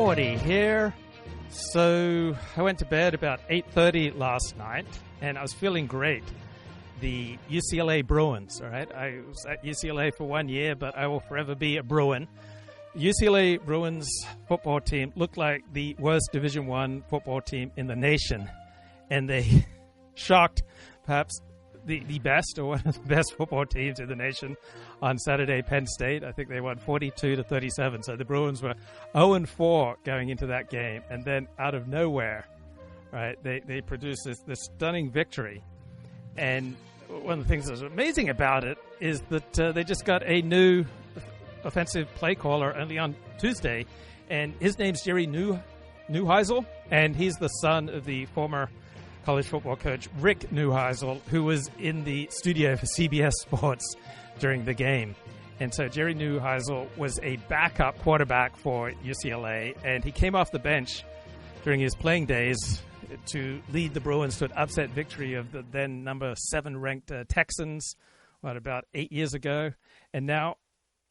Morty here. So I went to bed about 8:30 last night, and I was feeling great. The UCLA Bruins, all right? I was at UCLA for 1 year, but I will forever be a Bruin. UCLA Bruins football team looked like the worst Division I football team in the nation, and they shocked perhaps the best or one of the best football teams in the nation on Saturday, Penn State. I think they won 42-37. So the Bruins were 0-4 going into that game. And then out of nowhere, right, they produced this stunning victory. And one of the things that's amazing about it is that they just got a new offensive play caller only on Tuesday. And his name's Jerry Neuheisel, and he's the son of the former college football coach Rick Neuheisel, who was in the studio for CBS Sports during the game. And so Jerry Neuheisel was a backup quarterback for UCLA, and he came off the bench during his playing days to lead the Bruins to an upset victory of the then number 7 ranked Texans, about 8 years ago. And now,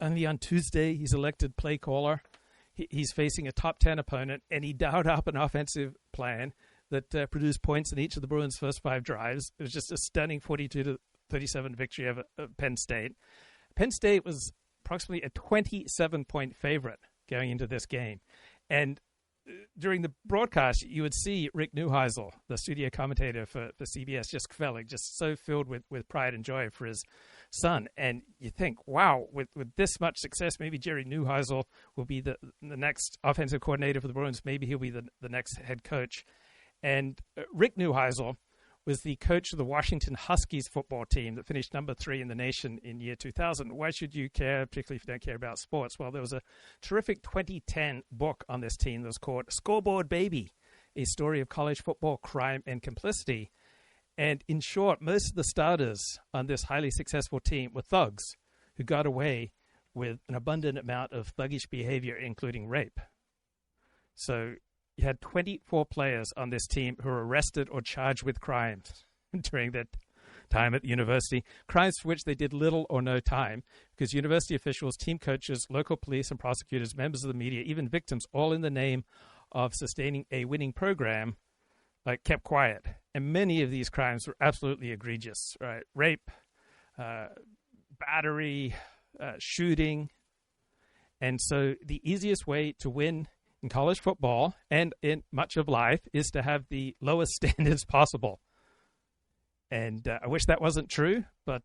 only on Tuesday, he's elected play caller. He's facing a top 10 opponent, and he dialed up an offensive plan that produced points in each of the Bruins' first 5 drives. It was just a stunning 42-37 victory over Penn State. Penn State was approximately a 27-point favorite going into this game. And during the broadcast, you would see Rick Neuheisel, the studio commentator for CBS, just so filled with pride and joy for his son. And you think, wow, with this much success, maybe Jerry Neuheisel will be the next offensive coordinator for the Bruins. Maybe he'll be the next head coach. And Rick Neuheisel was the coach of the Washington Huskies football team that finished number 3 in the nation in year 2000. Why should you care, particularly if you don't care about sports? Well, there was a terrific 2010 book on this team that was called Scoreboard Baby, a story of college football crime and complicity. And in short, most of the starters on this highly successful team were thugs who got away with an abundant amount of thuggish behavior, including rape. So you had 24 players on this team who were arrested or charged with crimes during their time at the university, crimes for which they did little or no time, because university officials, team coaches, local police and prosecutors, members of the media, even victims, all in the name of sustaining a winning program, kept quiet. And many of these crimes were absolutely egregious, right? Rape, battery, shooting. And so the easiest way to win in college football and in much of life is to have the lowest standards possible. And I wish that wasn't true, but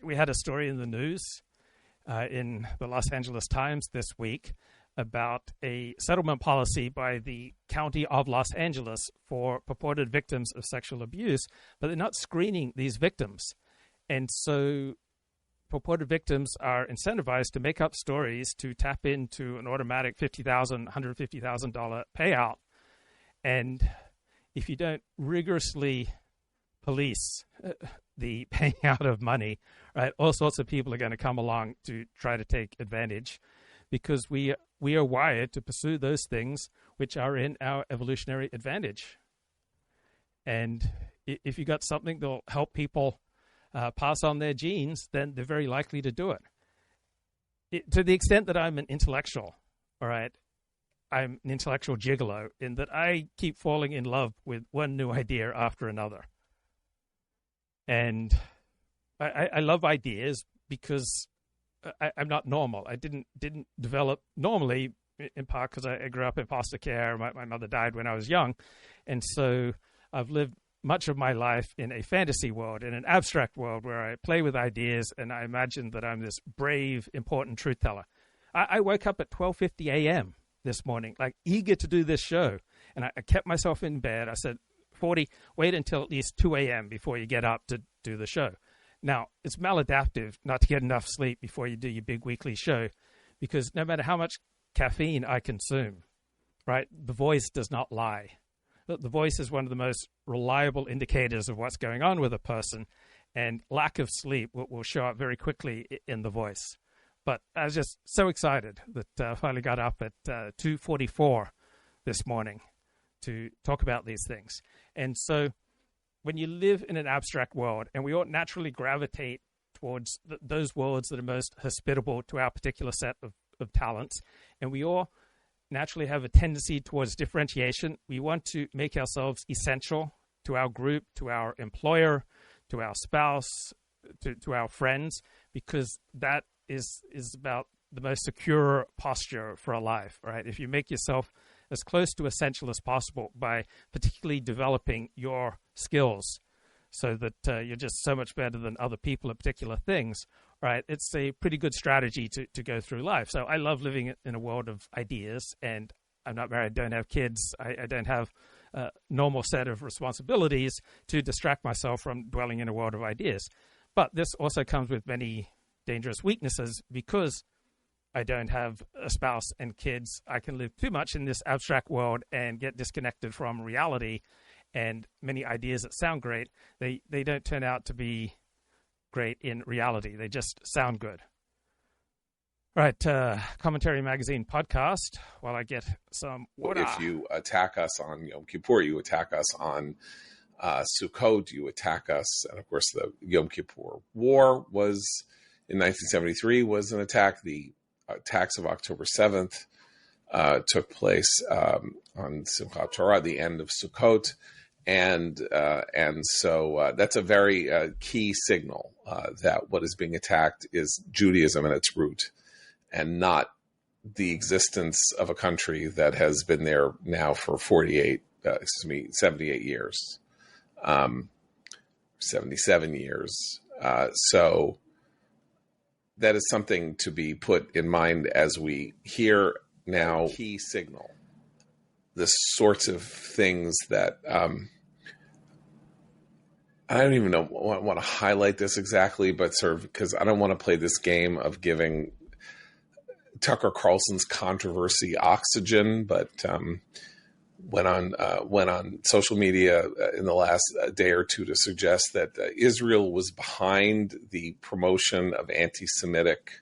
we had a story in the news in the Los Angeles Times this week about a settlement policy by the County of Los Angeles for purported victims of sexual abuse, but they're not screening these victims. And so purported victims are incentivized to make up stories to tap into an automatic $50,000, $150,000 payout. And if you don't rigorously police the paying out of money, right, all sorts of people are going to come along to try to take advantage, because we are wired to pursue those things which are in our evolutionary advantage. And if you got something that'll help people pass on their genes, then they're very likely to do it. To the extent that I'm an intellectual, all right, I'm an intellectual gigolo in that I keep falling in love with one new idea after another. And I love ideas because I'm not normal. I didn't develop normally, in part because I grew up in foster care. My mother died when I was young. And so I've lived much of my life in a fantasy world, in an abstract world where I play with ideas and I imagine that I'm this brave, important truth teller. I woke up at 12:50 a.m. this morning, eager to do this show. And I kept myself in bed. I said, 40, wait until at least 2 a.m. before you get up to do the show. Now, it's maladaptive not to get enough sleep before you do your big weekly show, because no matter how much caffeine I consume, right, the voice does not lie. The voice is one of the most reliable indicators of what's going on with a person, and lack of sleep will show up very quickly in the voice. But I was just so excited that I finally got up at 2:44 this morning to talk about these things. And so when you live in an abstract world, and we all naturally gravitate towards those worlds that are most hospitable to our particular set of talents, and we all naturally have a tendency towards differentiation. We want to make ourselves essential to our group, to our employer, to our spouse, to our friends, because that is about the most secure posture for a life, right? If you make yourself as close to essential as possible by particularly developing your skills so that you're just so much better than other people at particular things, right? It's a pretty good strategy to go through life. So I love living in a world of ideas, and I'm not married, don't have kids. I don't have a normal set of responsibilities to distract myself from dwelling in a world of ideas. But this also comes with many dangerous weaknesses because I don't have a spouse and kids. I can live too much in this abstract world and get disconnected from reality. And many ideas that sound great, they don't turn out to be great in reality. They just sound good. All right, Commentary Magazine podcast. While I get some water. If you attack us on Yom Kippur, you attack us on Sukkot, you attack us. And of course, the Yom Kippur War was in 1973 was an attack. The attacks of October 7th took place on Simchat Torah, the end of Sukkot. And so that's a very key signal that what is being attacked is Judaism at its root, and not the existence of a country that has been there now for 78 years, 77 years. So that is something to be put in mind as we hear now key signal, the sorts of things that I don't even know, I want to highlight this exactly, but sort of because I don't want to play this game of giving Tucker Carlson's controversy oxygen, but went on social media in the last day or two to suggest that Israel was behind the promotion of anti-Semitic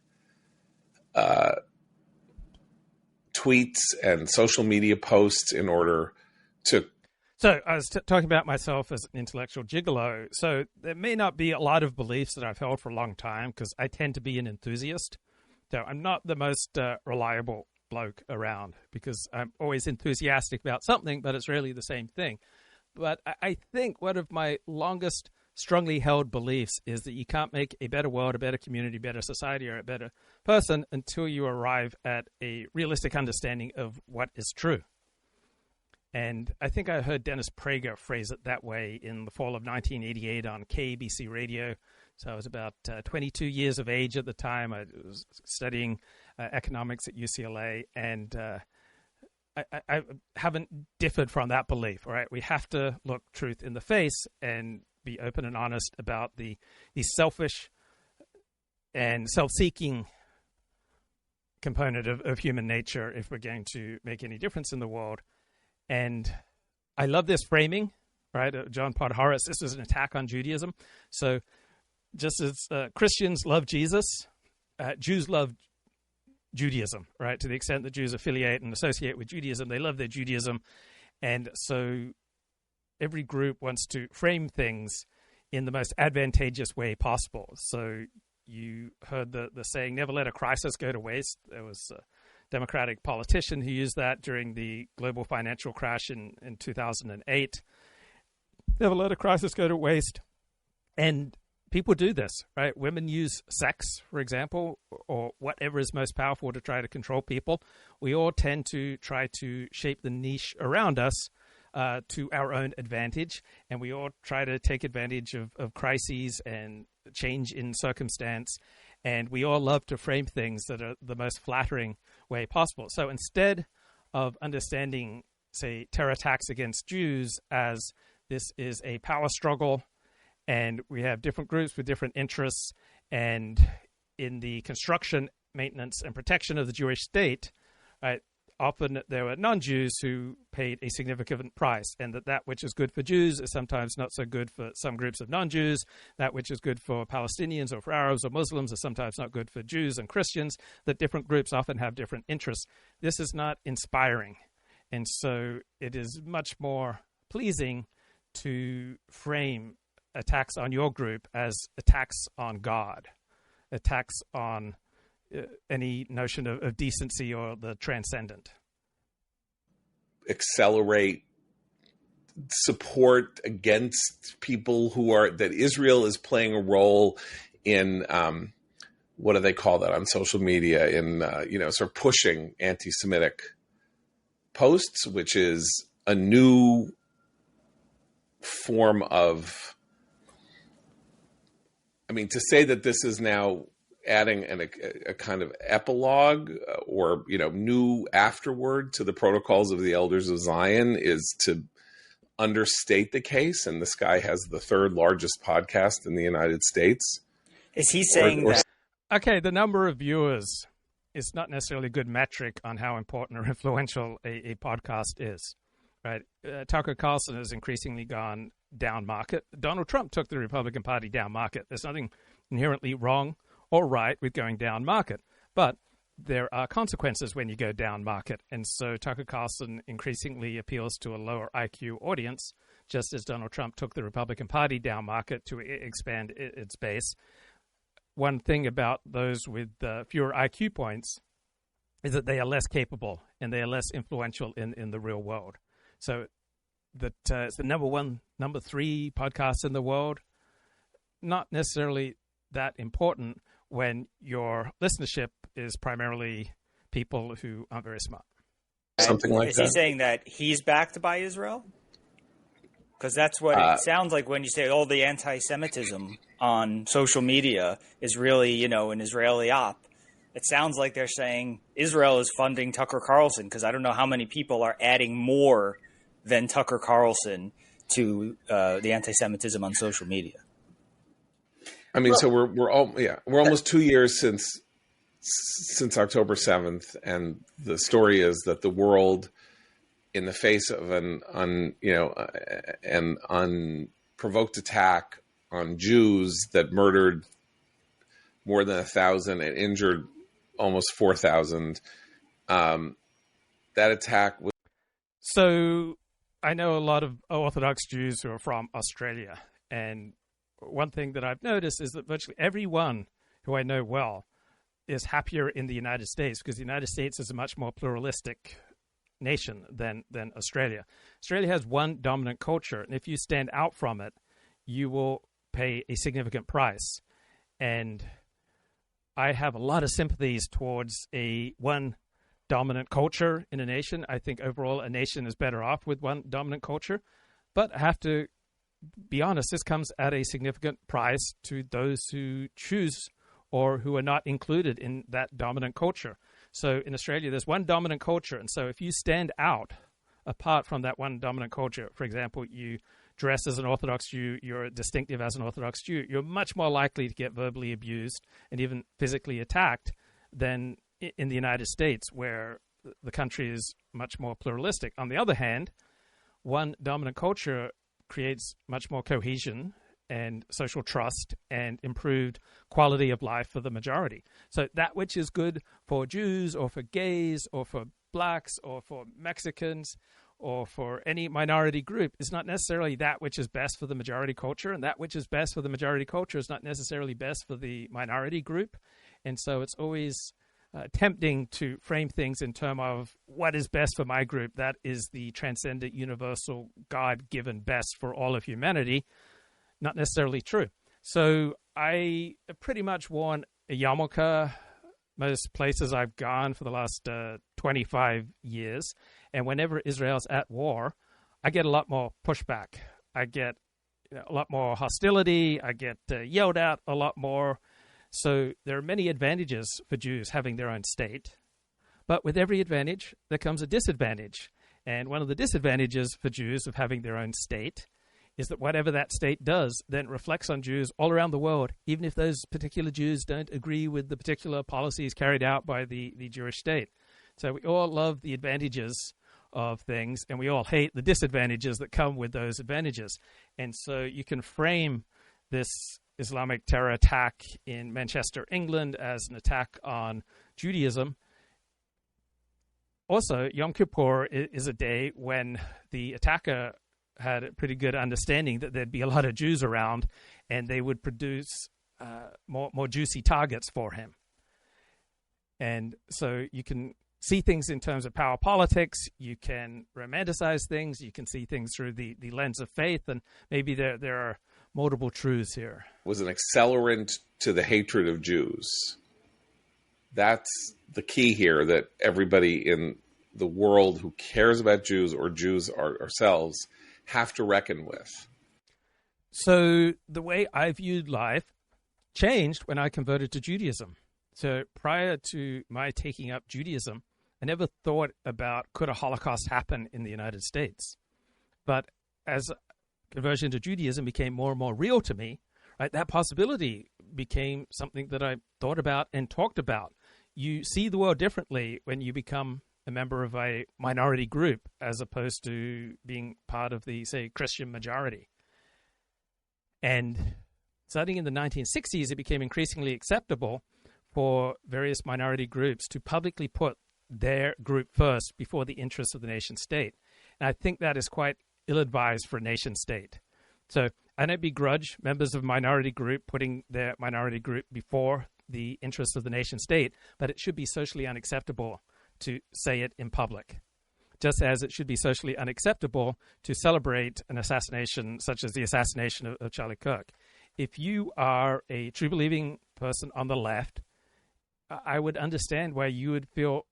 tweets and social media posts in order to. So I was talking about myself as an intellectual gigolo. So there may not be a lot of beliefs that I've held for a long time because I tend to be an enthusiast. So I'm not the most reliable bloke around because I'm always enthusiastic about something, but it's rarely the same thing. But I think one of my longest strongly held beliefs is that you can't make a better world, a better community, better society, or a better person until you arrive at a realistic understanding of what is true. And I think I heard Dennis Prager phrase it that way in the fall of 1988 on KABC radio. So I was about 22 years of age at the time. I was studying economics at UCLA, and I haven't differed from that belief. All right, we have to look truth in the face and be open and honest about the selfish and self-seeking component of human nature if we're going to make any difference in the world. And I love this framing, right? John Podhoretz, this is an attack on Judaism. So just as Christians love Jesus, Jews love Judaism, right? To the extent that Jews affiliate and associate with Judaism, they love their Judaism. And so every group wants to frame things in the most advantageous way possible. So you heard the saying, never let a crisis go to waste. There was a Democratic politician who used that during the global financial crash in 2008. Never let a crisis go to waste. And people do this, right? Women use sex, for example, or whatever is most powerful to try to control people. We all tend to try to shape the niche around us to our own advantage, and we all try to take advantage of crises and change in circumstance, and we all love to frame things that are the most flattering way possible. So instead of understanding, say, terror attacks against Jews as this is a power struggle, and we have different groups with different interests, and in the construction, maintenance, and protection of the Jewish state, right, often there were non-Jews who paid a significant price, and that which is good for Jews is sometimes not so good for some groups of non-Jews. That which is good for Palestinians or for Arabs or Muslims is sometimes not good for Jews and Christians, that different groups often have different interests. This is not inspiring, and so it is much more pleasing to frame attacks on your group as attacks on God, attacks on any notion of decency or the transcendent. accelerate support against people that Israel is playing a role in, what do they call that on social media, in, sort of pushing anti-Semitic posts, which is a new form of, to say that this is now adding a kind of epilogue or, new afterword to the protocols of the elders of Zion is to understate the case. And this guy has the third largest podcast in the United States. Is he saying that? Okay, the number of viewers is not necessarily a good metric on how important or influential a podcast is, right? Tucker Carlson has increasingly gone down market. Donald Trump took the Republican Party down market. There's nothing inherently wrong or right with going down market, but there are consequences when you go down market. And so Tucker Carlson increasingly appeals to a lower IQ audience, just as Donald Trump took the Republican Party down market to expand its base. One thing about those with fewer IQ points is that they are less capable and they are less influential in the real world. So that it's the number 3 podcast in the world, not necessarily that important when your listenership is primarily people who aren't very smart. Something like that. Is he saying that he's backed by Israel? Because that's what it sounds like when you say, the anti-Semitism on social media is really, an Israeli op. It sounds like they're saying Israel is funding Tucker Carlson, because I don't know how many people are adding more than Tucker Carlson to the anti-Semitism on social media. So we're almost 2 years since October 7th, and the story is that the world, in the face of an unprovoked attack on Jews that murdered more than 1,000 and injured almost 4,000, that attack was. So I know a lot of Orthodox Jews who are from Australia, and one thing that I've noticed is that virtually everyone who I know well is happier in the United States, because the United States is a much more pluralistic nation than Australia. Australia has one dominant culture, and if you stand out from it, you will pay a significant price. And I have a lot of sympathies towards one dominant culture in a nation. I think overall a nation is better off with one dominant culture, but I have to be honest, this comes at a significant price to those who choose or who are not included in that dominant culture. So in Australia, there's one dominant culture. And so if you stand out apart from that one dominant culture, for example, you dress as an Orthodox Jew, you're distinctive as an Orthodox Jew, you're much more likely to get verbally abused and even physically attacked than in the United States, where the country is much more pluralistic. On the other hand, one dominant culture creates much more cohesion and social trust and improved quality of life for the majority. So that which is good for Jews or for gays or for blacks or for Mexicans or for any minority group is not necessarily that which is best for the majority culture, and that which is best for the majority culture is not necessarily best for the minority group. And so it's always tempting to frame things in terms of what is best for my group. That is the transcendent, universal, God-given best for all of humanity. Not necessarily true. So I pretty much worn a yarmulke most places I've gone for the last 25 years. And whenever Israel's at war, I get a lot more pushback. I get a lot more hostility. I get yelled at a lot more. So there are many advantages for Jews having their own state. But with every advantage, there comes a disadvantage. And one of the disadvantages for Jews of having their own state is that whatever that state does then reflects on Jews all around the world, even if those particular Jews don't agree with the particular policies carried out by the Jewish state. So we all love the advantages of things, and we all hate the disadvantages that come with those advantages. And so you can frame this Islamic terror attack in Manchester, England, as an attack on Judaism. Also, Yom Kippur is a day when the attacker had a pretty good understanding that there'd be a lot of Jews around, and they would produce more juicy targets for him. And so you can see things in terms of power politics. You can romanticize things. You can see things through the lens of faith. And maybe there are multiple truths here. Was an accelerant to the hatred of Jews. That's the key here, that everybody in the world who cares about Jews or Jews ourselves have to reckon with. So the way I viewed life changed when I converted to Judaism. So prior to my taking up Judaism, I never thought about, could a Holocaust happen in the United States? But as conversion to Judaism became more and more real to me, right, that possibility became something that I thought about and talked about. You see the world differently when you become a member of a minority group as opposed to being part of the, say, Christian majority. And starting in the 1960s, it became increasingly acceptable for various minority groups to publicly put their group first before the interests of the nation state. And I think that is quite ill-advised for a nation state. So I don't begrudge members of a minority group putting their minority group before the interests of the nation state, but it should be socially unacceptable to say it in public, just as it should be socially unacceptable to celebrate an assassination such as the assassination of Charlie Kirk. If you are a true believing person on the left, I would understand why you would feel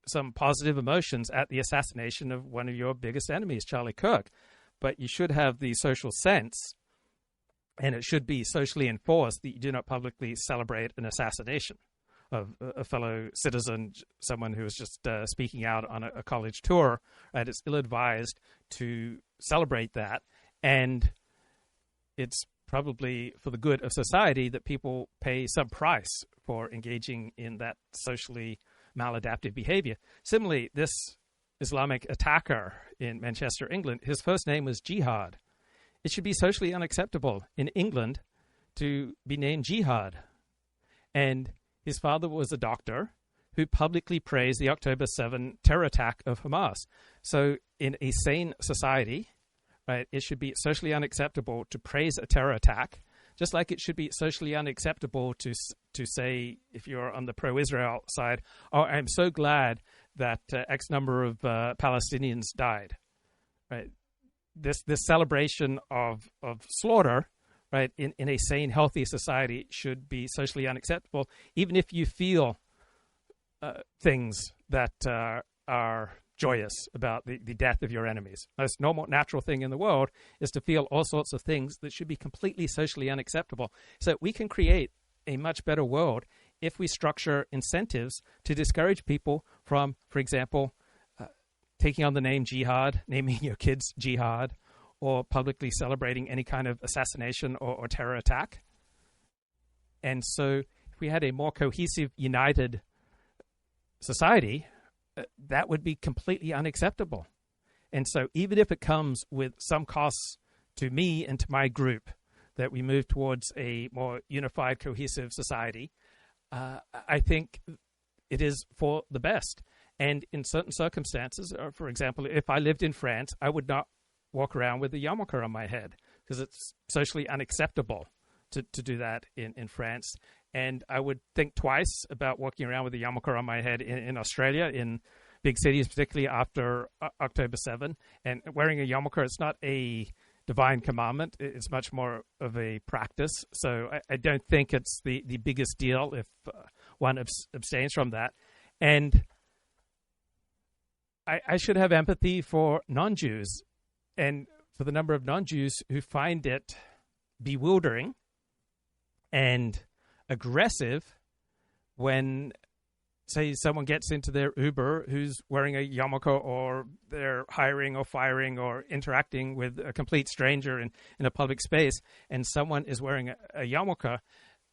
some positive emotions at the assassination of one of your biggest enemies, Charlie Kirk. But you should have the social sense, and it should be socially enforced, that you do not publicly celebrate an assassination of a fellow citizen, someone who was just speaking out on a college tour. Right? It's ill-advised to celebrate that, and it's probably for the good of society that people pay some price for engaging in that socially maladaptive behavior. Similarly, this Islamic attacker in Manchester, England, his first name was Jihad. It should be socially unacceptable in England to be named Jihad. And his father was a doctor who publicly praised the October 7 terror attack of Hamas. So in a sane society, right, it should be socially unacceptable to praise a terror attack, just like it should be socially unacceptable to say, if you're on the pro-Israel side, oh, I'm so glad that X number of Palestinians died. Right? This celebration of slaughter, right, in a sane, healthy society should be socially unacceptable, even if you feel things that are joyous about the death of your enemies. The most normal, natural thing in the world is to feel all sorts of things that should be completely socially unacceptable. So we can create a much better world if we structure incentives to discourage people from, for example, taking on the name jihad, naming your kids jihad, or publicly celebrating any kind of assassination or terror attack. And so if we had a more cohesive, united society, that would be completely unacceptable. And so even if it comes with some costs to me and to my group, that we move towards a more unified, cohesive society, I think it is for the best. And in certain circumstances, or for example, if I lived in France, I would not walk around with a yarmulke on my head because it's socially unacceptable to do that in France. And I would think twice about walking around with a yarmulke on my head in Australia, in big cities, particularly after October 7. And wearing a yarmulke, it's not a divine commandment. It's much more of a practice. So I don't think it's the biggest deal if one abstains from that. And I should have empathy for non-Jews and for the number of non-Jews who find it bewildering and aggressive when, say, someone gets into their Uber who's wearing a yarmulke, or they're hiring or firing or interacting with a complete stranger in a public space, and someone is wearing a yarmulke.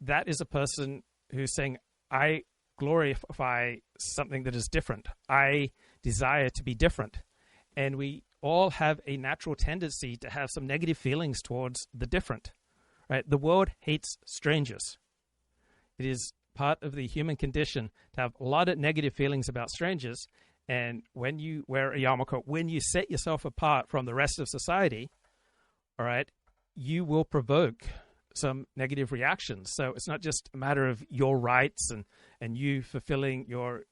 That is a person who's saying, I glorify something that is different. I desire to be different. And we all have a natural tendency to have some negative feelings towards the different. Right? The world hates strangers. It is part of the human condition to have a lot of negative feelings about strangers. And when you wear a yarmulke, when you set yourself apart from the rest of society, all right, you will provoke some negative reactions. So it's not just a matter of your rights and you fulfilling your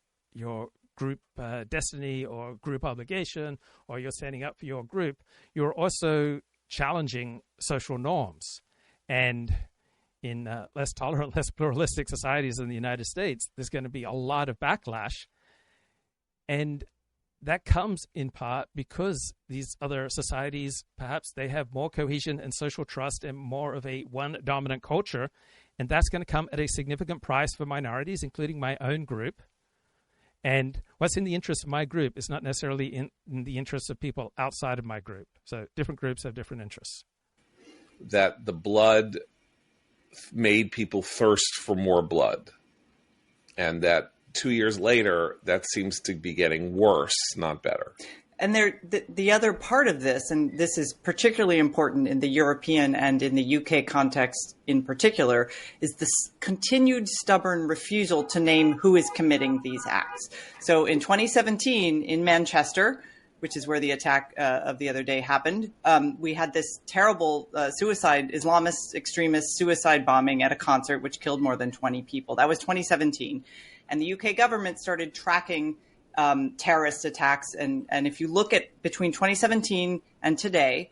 group destiny or group obligation, or you're standing up for your group, you're also challenging social norms. And in less tolerant, less pluralistic societies in the United States, there's going to be a lot of backlash. And that comes in part because these other societies, perhaps they have more cohesion and social trust and more of a one dominant culture. And that's going to come at a significant price for minorities, including my own group. And what's in the interest of my group is not necessarily in the interests of people outside of my group. So different groups have different interests. That the blood made people thirst for more blood. And that 2 years later, that seems to be getting worse, not better. And the other part of this, and this is particularly important in the European and in the UK context in particular, is this continued stubborn refusal to name who is committing these acts. So in 2017 in Manchester, which is where the attack of the other day happened, we had this terrible Islamist extremist suicide bombing at a concert, which killed more than 20 people. That was 2017. And the UK government started tracking terrorist attacks. And if you look at between 2017 and today,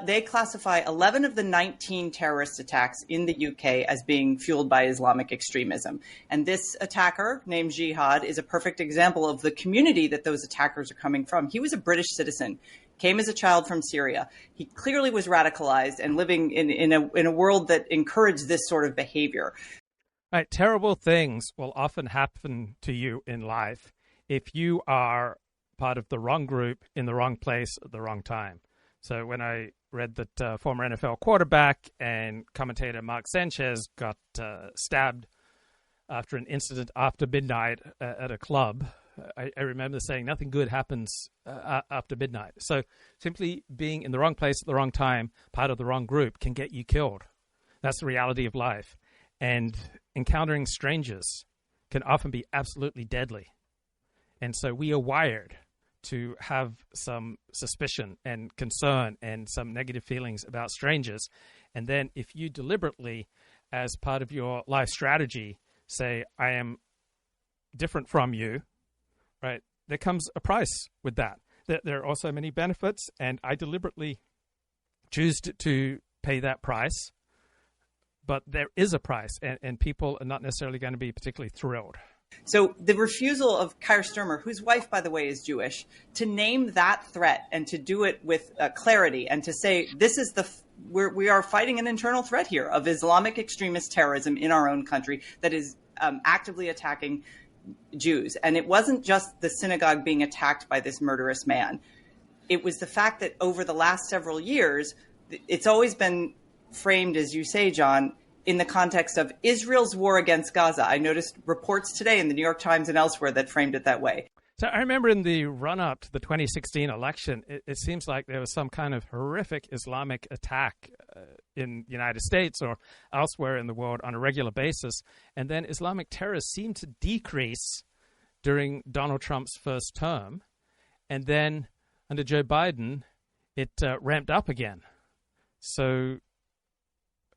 they classify 11 of the 19 terrorist attacks in the UK as being fueled by Islamic extremism. And this attacker named Jihad is a perfect example of the community that those attackers are coming from. He was a British citizen, came as a child from Syria. He clearly was radicalized and living in a world that encouraged this sort of behavior. Right, terrible things will often happen to you in life if you are part of the wrong group in the wrong place at the wrong time. So when I read that former NFL quarterback and commentator Mark Sanchez got stabbed after an incident after midnight at a club, I remember saying nothing good happens after midnight. So simply being in the wrong place at the wrong time, part of the wrong group, can get you killed. That's the reality of life. And encountering strangers can often be absolutely deadly. And so we are wired to have some suspicion and concern and some negative feelings about strangers. And then if you deliberately, as part of your life strategy, say, I am different from you, right, there comes a price with that. There are also many benefits, and I deliberately choose to pay that price. But there is a price, and people are not necessarily going to be particularly thrilled. So the refusal of Keir Starmer, whose wife, by the way, is Jewish, to name that threat and to do it with clarity and to say this is we are fighting an internal threat here of Islamic extremist terrorism in our own country that is actively attacking Jews. And it wasn't just the synagogue being attacked by this murderous man. It was the fact that over the last several years, it's always been framed, as you say, John, in the context of Israel's war against Gaza. I noticed reports today in the New York Times and elsewhere that framed it that way. So I remember in the run-up to the 2016 election, it seems like there was some kind of horrific Islamic attack in the United States or elsewhere in the world on a regular basis. And then Islamic terror seemed to decrease during Donald Trump's first term. And then under Joe Biden, it ramped up again. So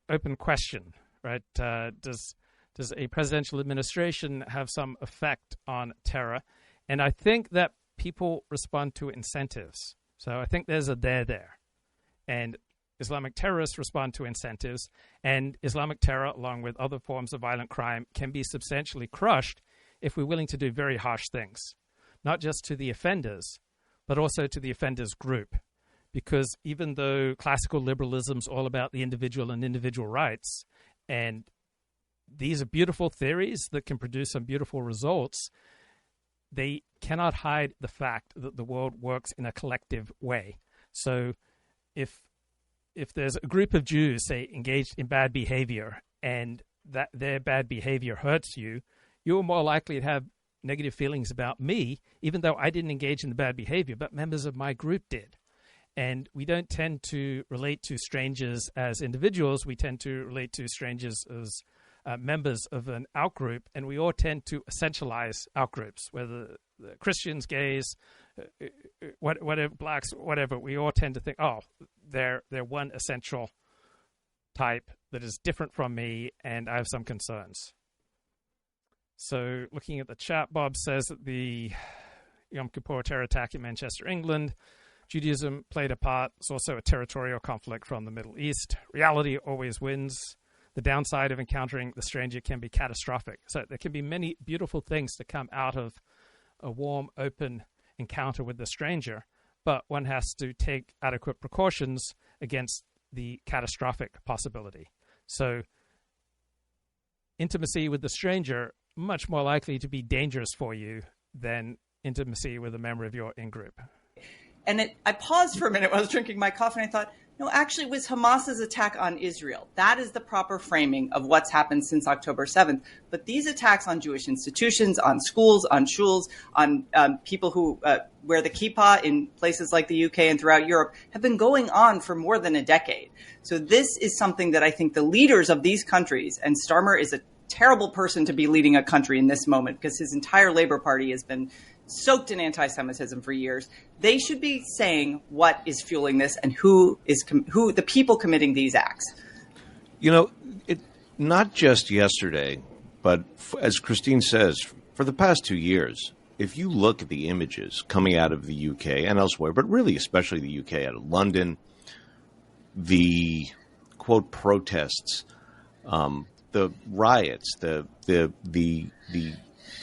open question, right? Does a presidential administration have some effect on terror? And I think that people respond to incentives. So I think there's a there. And Islamic terrorists respond to incentives. And Islamic terror, along with other forms of violent crime, can be substantially crushed if we're willing to do very harsh things, not just to the offenders, but also to the offenders group. Because even though classical liberalism is all about the individual and individual rights, and these are beautiful theories that can produce some beautiful results, they cannot hide the fact that the world works in a collective way. So if there's a group of Jews, say, engaged in bad behavior, and that their bad behavior hurts you, you're more likely to have negative feelings about me, even though I didn't engage in the bad behavior, but members of my group did. And we don't tend to relate to strangers as individuals. We tend to relate to strangers as members of an outgroup, and we all tend to essentialize outgroups, whether Christians, gays, whatever, blacks, whatever. We all tend to think, oh, they're one essential type that is different from me, and I have some concerns. So looking at the chat, Bob says that the Yom Kippur terror attack in Manchester, England. Judaism played a part. It's also a territorial conflict from the Middle East. Reality always wins. The downside of encountering the stranger can be catastrophic. So there can be many beautiful things to come out of a warm, open encounter with the stranger, but one has to take adequate precautions against the catastrophic possibility. So intimacy with the stranger, much more likely to be dangerous for you than intimacy with a member of your in-group. And I paused for a minute while I was drinking my coffee, and I thought, no, actually, it was Hamas's attack on Israel. That is the proper framing of what's happened since October 7th. But these attacks on Jewish institutions, on schools, on shuls, on people who wear the kippah in places like the UK and throughout Europe have been going on for more than a decade. So this is something that I think the leaders of these countries, and Starmer is a terrible person to be leading a country in this moment because his entire Labour Party has been soaked in anti-Semitism for years. They should be saying what is fueling this and who the people committing these acts. You know, not just yesterday, but as Christine says, for the past 2 years, if you look at the images coming out of the UK and elsewhere, but really especially the UK, out of London, the quote protests, the riots, the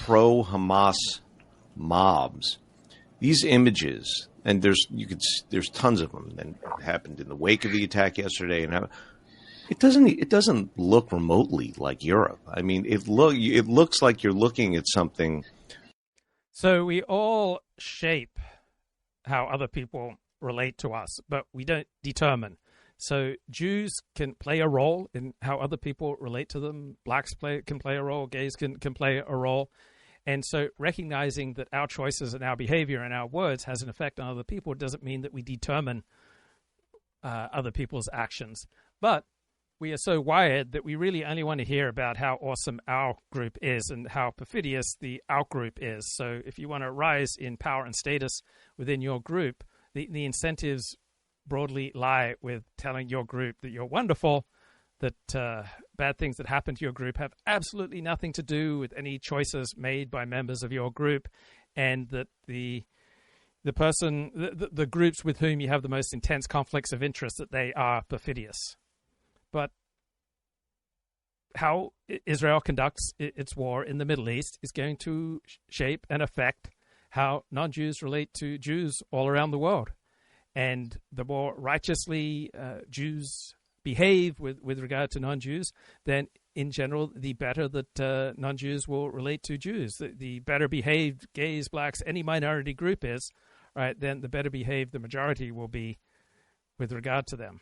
pro-Hamas mobs, these images, and there's tons of them, and it happened in the wake of the attack yesterday, and it doesn't look remotely like Europe. I mean, it looks like you're looking at something. So we all shape how other people relate to us, but we don't determine. So Jews can play a role in how other people relate to them. Blacks can play a role. Gays can play a role. And so recognizing that our choices and our behavior and our words has an effect on other people doesn't mean that we determine other people's actions. But we are so wired that we really only want to hear about how awesome our group is and how perfidious the out-group is. So if you want to rise in power and status within your group, the incentives broadly lie with telling your group that you're wonderful, that bad things that happen to your group have absolutely nothing to do with any choices made by members of your group, and that the groups with whom you have the most intense conflicts of interest, that they are perfidious. But how Israel conducts its war in the Middle East is going to shape and affect how non-Jews relate to Jews all around the world. And the more righteously Jews behave with regard to non-Jews, then in general, the better that non-Jews will relate to Jews. The better behaved gays, blacks, any minority group is, right, then the better behaved the majority will be with regard to them.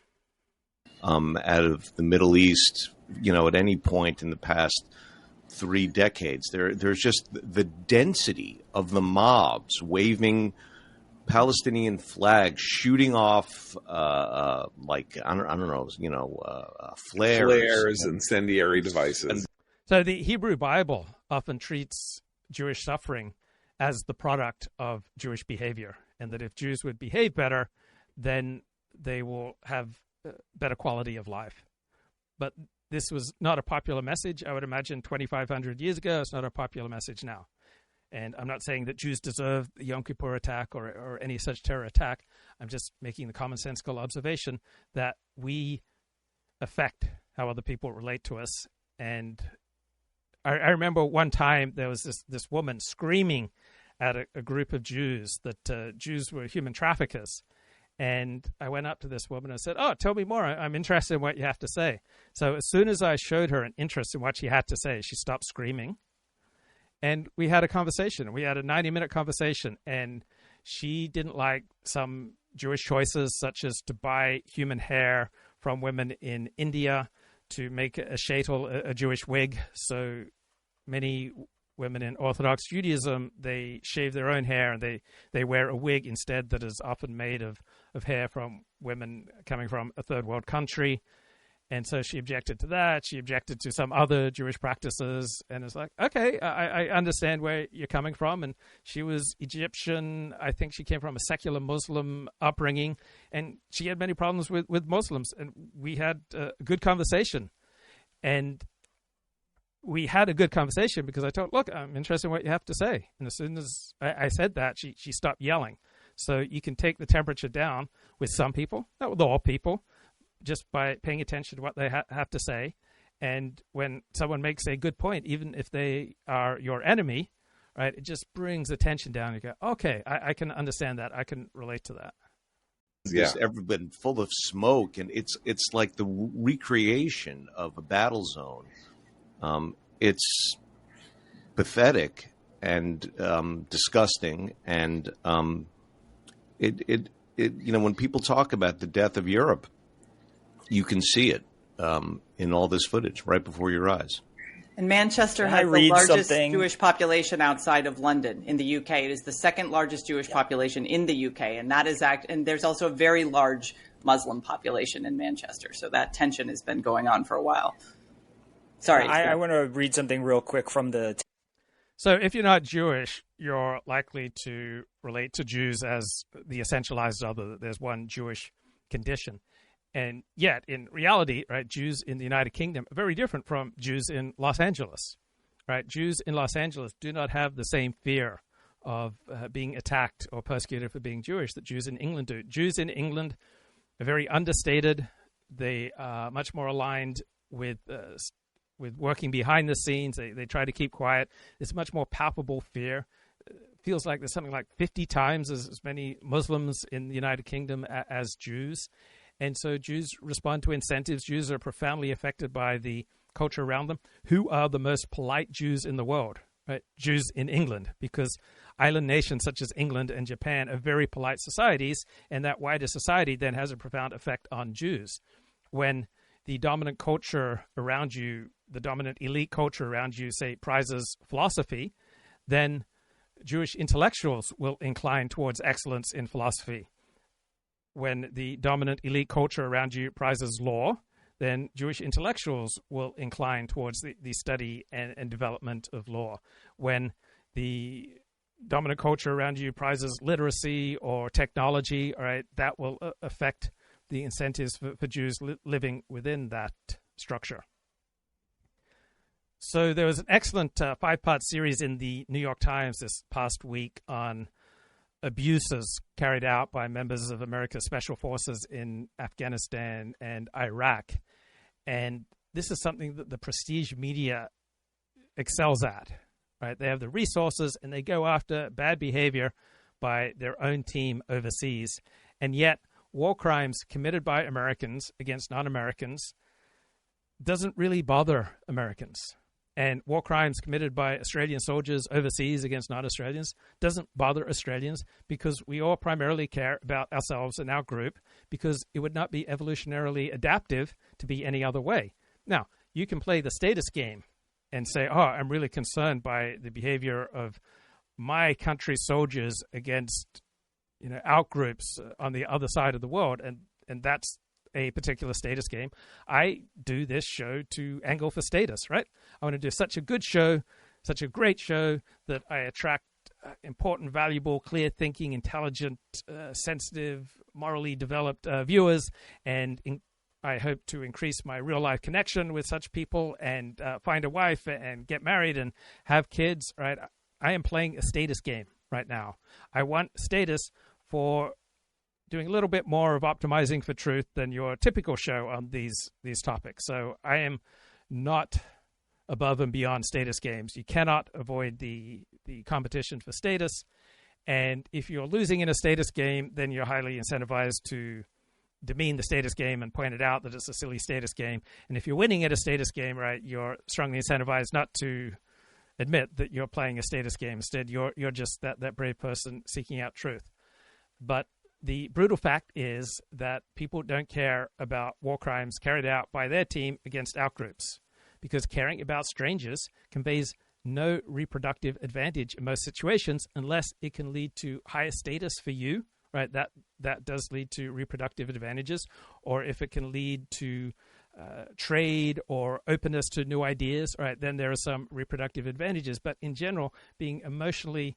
Out of the Middle East, you know, at any point in the past 3 decades, there's just the density of the mobs waving Palestinian flags, shooting off like I don't know, you know, flares, incendiary devices. So the Hebrew Bible often treats Jewish suffering as the product of Jewish behavior, and that if Jews would behave better, then they will have better quality of life. But this was not a popular message, I would imagine, 2,500 years ago. It's not a popular message now. And I'm not saying that Jews deserve the Yom Kippur attack or any such terror attack. I'm just making the commonsensical observation that we affect how other people relate to us. And I remember one time there was this woman screaming at a group of Jews that Jews were human traffickers. And I went up to this woman and said, "Oh, tell me more. I'm interested in what you have to say." So as soon as I showed her an interest in what she had to say, she stopped screaming. And we had a conversation. We had a 90-minute conversation. And she didn't like some Jewish choices, such as to buy human hair from women in India to make a sheitel, a Jewish wig. So many women in Orthodox Judaism, they shave their own hair and they wear a wig instead that is often made of hair from women coming from a third world country. And so she objected to that. She objected to some other Jewish practices. And it's like, okay, I understand where you're coming from. And she was Egyptian. I think she came from a secular Muslim upbringing. And she had many problems with Muslims. And we had a good conversation. And we had a good conversation because I told, look, I'm interested in what you have to say. And as soon as I said that, she stopped yelling. So you can take the temperature down with some people, not with all people, just by paying attention to what they have to say. And when someone makes a good point, even if they are your enemy, right, it just brings the tension down. You go, okay, I can understand that. I can relate to that. Yeah. It's ever been full of smoke, and it's like the recreation of a battle zone. It's pathetic and disgusting, and it when people talk about the death of Europe, you can see it in all this footage right before your eyes. And Manchester has the largest Jewish population outside of London in the UK. It is the second largest Jewish population in the UK, and that is and there's also a very large Muslim population in Manchester. So that tension has been going on for a while. Sorry, I want to read something real quick from the. So if you're not Jewish, you're likely to relate to Jews as the essentialized other. That there's one Jewish condition. And yet, in reality, right, Jews in the United Kingdom are very different from Jews in Los Angeles, right? Jews in Los Angeles do not have the same fear of being attacked or persecuted for being Jewish that Jews in England do. Jews in England are very understated. They are much more aligned with working behind the scenes. They try to keep quiet. It's a much more palpable fear. It feels like there's something like 50 times as many Muslims in the United Kingdom as Jews. And so Jews respond to incentives. Jews are profoundly affected by the culture around them. Who are the most polite Jews in the world? Right? Jews in England, because island nations such as England and Japan are very polite societies, and that wider society then has a profound effect on Jews. When the dominant culture around you, the dominant elite culture around you, say, prizes philosophy, then Jewish intellectuals will incline towards excellence in philosophy. When the dominant elite culture around you prizes law, then Jewish intellectuals will incline towards the study and development of law. When the dominant culture around you prizes literacy or technology, all right, that will affect the incentives for Jews living within that structure. So there was an excellent 5-part series in the New York Times this past week on abuses carried out by members of America's special forces in Afghanistan and Iraq. And this is something that the prestige media excels at, right? They have the resources and they go after bad behavior by their own team overseas. And yet war crimes committed by Americans against non-Americans doesn't really bother Americans. And war crimes committed by Australian soldiers overseas against non-Australians doesn't bother Australians because we all primarily care about ourselves and our group, because it would not be evolutionarily adaptive to be any other way. Now, you can play the status game and say, oh, I'm really concerned by the behavior of my country's soldiers against, out groups on the other side of the world, and that's a particular status game. I do this show to angle for status, right? I want to do such a good show, such a great show that I attract important, valuable, clear-thinking, intelligent, sensitive, morally developed viewers, and I hope to increase my real-life connection with such people and find a wife and get married and have kids, right? I am playing a status game right now. I want status for doing a little bit more of optimizing for truth than your typical show on these topics. So I am not above and beyond status games. You cannot avoid the competition for status. And if you're losing in a status game, then you're highly incentivized to demean the status game and point it out that it's a silly status game. And if you're winning at a status game, right, you're strongly incentivized not to admit that you're playing a status game. Instead, you're just that brave person seeking out truth. But the brutal fact is that people don't care about war crimes carried out by their team against outgroups, because caring about strangers conveys no reproductive advantage in most situations unless it can lead to higher status for you, right? That does lead to reproductive advantages, or if it can lead to trade or openness to new ideas, right? Then there are some reproductive advantages. But in general, being emotionally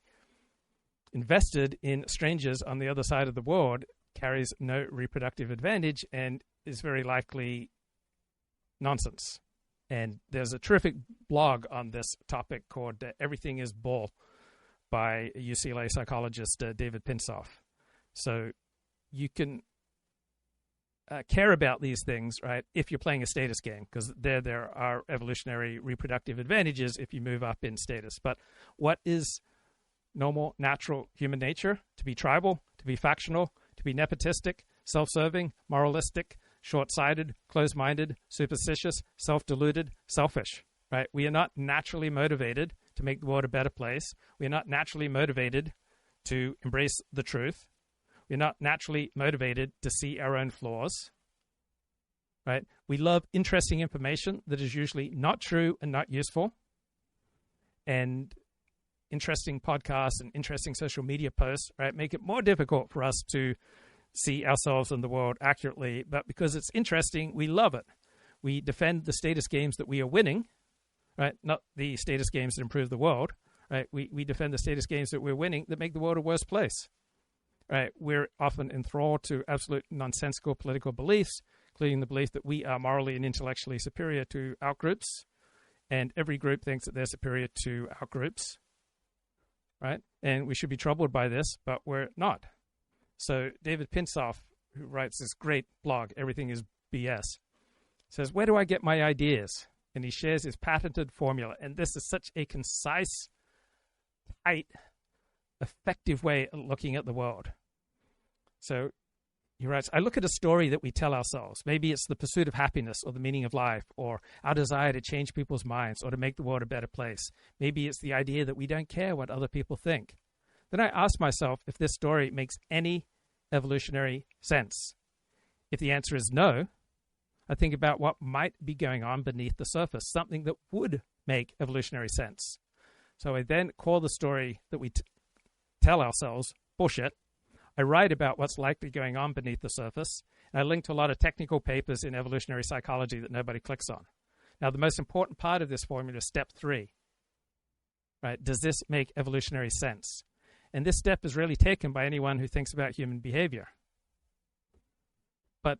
invested in strangers on the other side of the world carries no reproductive advantage and is very likely nonsense. And there's a terrific blog on this topic called Everything is Bull by UCLA psychologist David Pinsof. So you can care about these things, right, if you're playing a status game, because there are evolutionary reproductive advantages if you move up in status. But what is normal, natural human nature? To be tribal, to be factional, to be nepotistic, self-serving, moralistic, short-sighted, closed-minded, superstitious, self-deluded, selfish, right? We are not naturally motivated to make the world a better place. We are not naturally motivated to embrace the truth. We're not naturally motivated to see our own flaws, right? We love interesting information that is usually not true and not useful. And interesting podcasts and interesting social media posts, right, make it more difficult for us to see ourselves and the world accurately. But because it's interesting, we love it. We defend the status games that we are winning, right? Not the status games that improve the world, right? We defend the status games that we're winning that make the world a worse place, right? We're often enthralled to absolute nonsensical political beliefs, including the belief that we are morally and intellectually superior to outgroups, and every group thinks that they're superior to outgroups, right? And we should be troubled by this, but we're not. So David Pinsof, who writes this great blog, Everything is BS, says, where do I get my ideas? And he shares his patented formula. And this is such a concise, tight, effective way of looking at the world. So he writes, I look at a story that we tell ourselves. Maybe it's the pursuit of happiness or the meaning of life or our desire to change people's minds or to make the world a better place. Maybe it's the idea that we don't care what other people think. Then I ask myself if this story makes any evolutionary sense. If the answer is no, I think about what might be going on beneath the surface, something that would make evolutionary sense. So I then call the story that we tell ourselves bullshit. I write about what's likely going on beneath the surface, and I link to a lot of technical papers in evolutionary psychology that nobody clicks on. Now, the most important part of this formula is step 3. Right? Does this make evolutionary sense? And this step is rarely taken by anyone who thinks about human behavior. But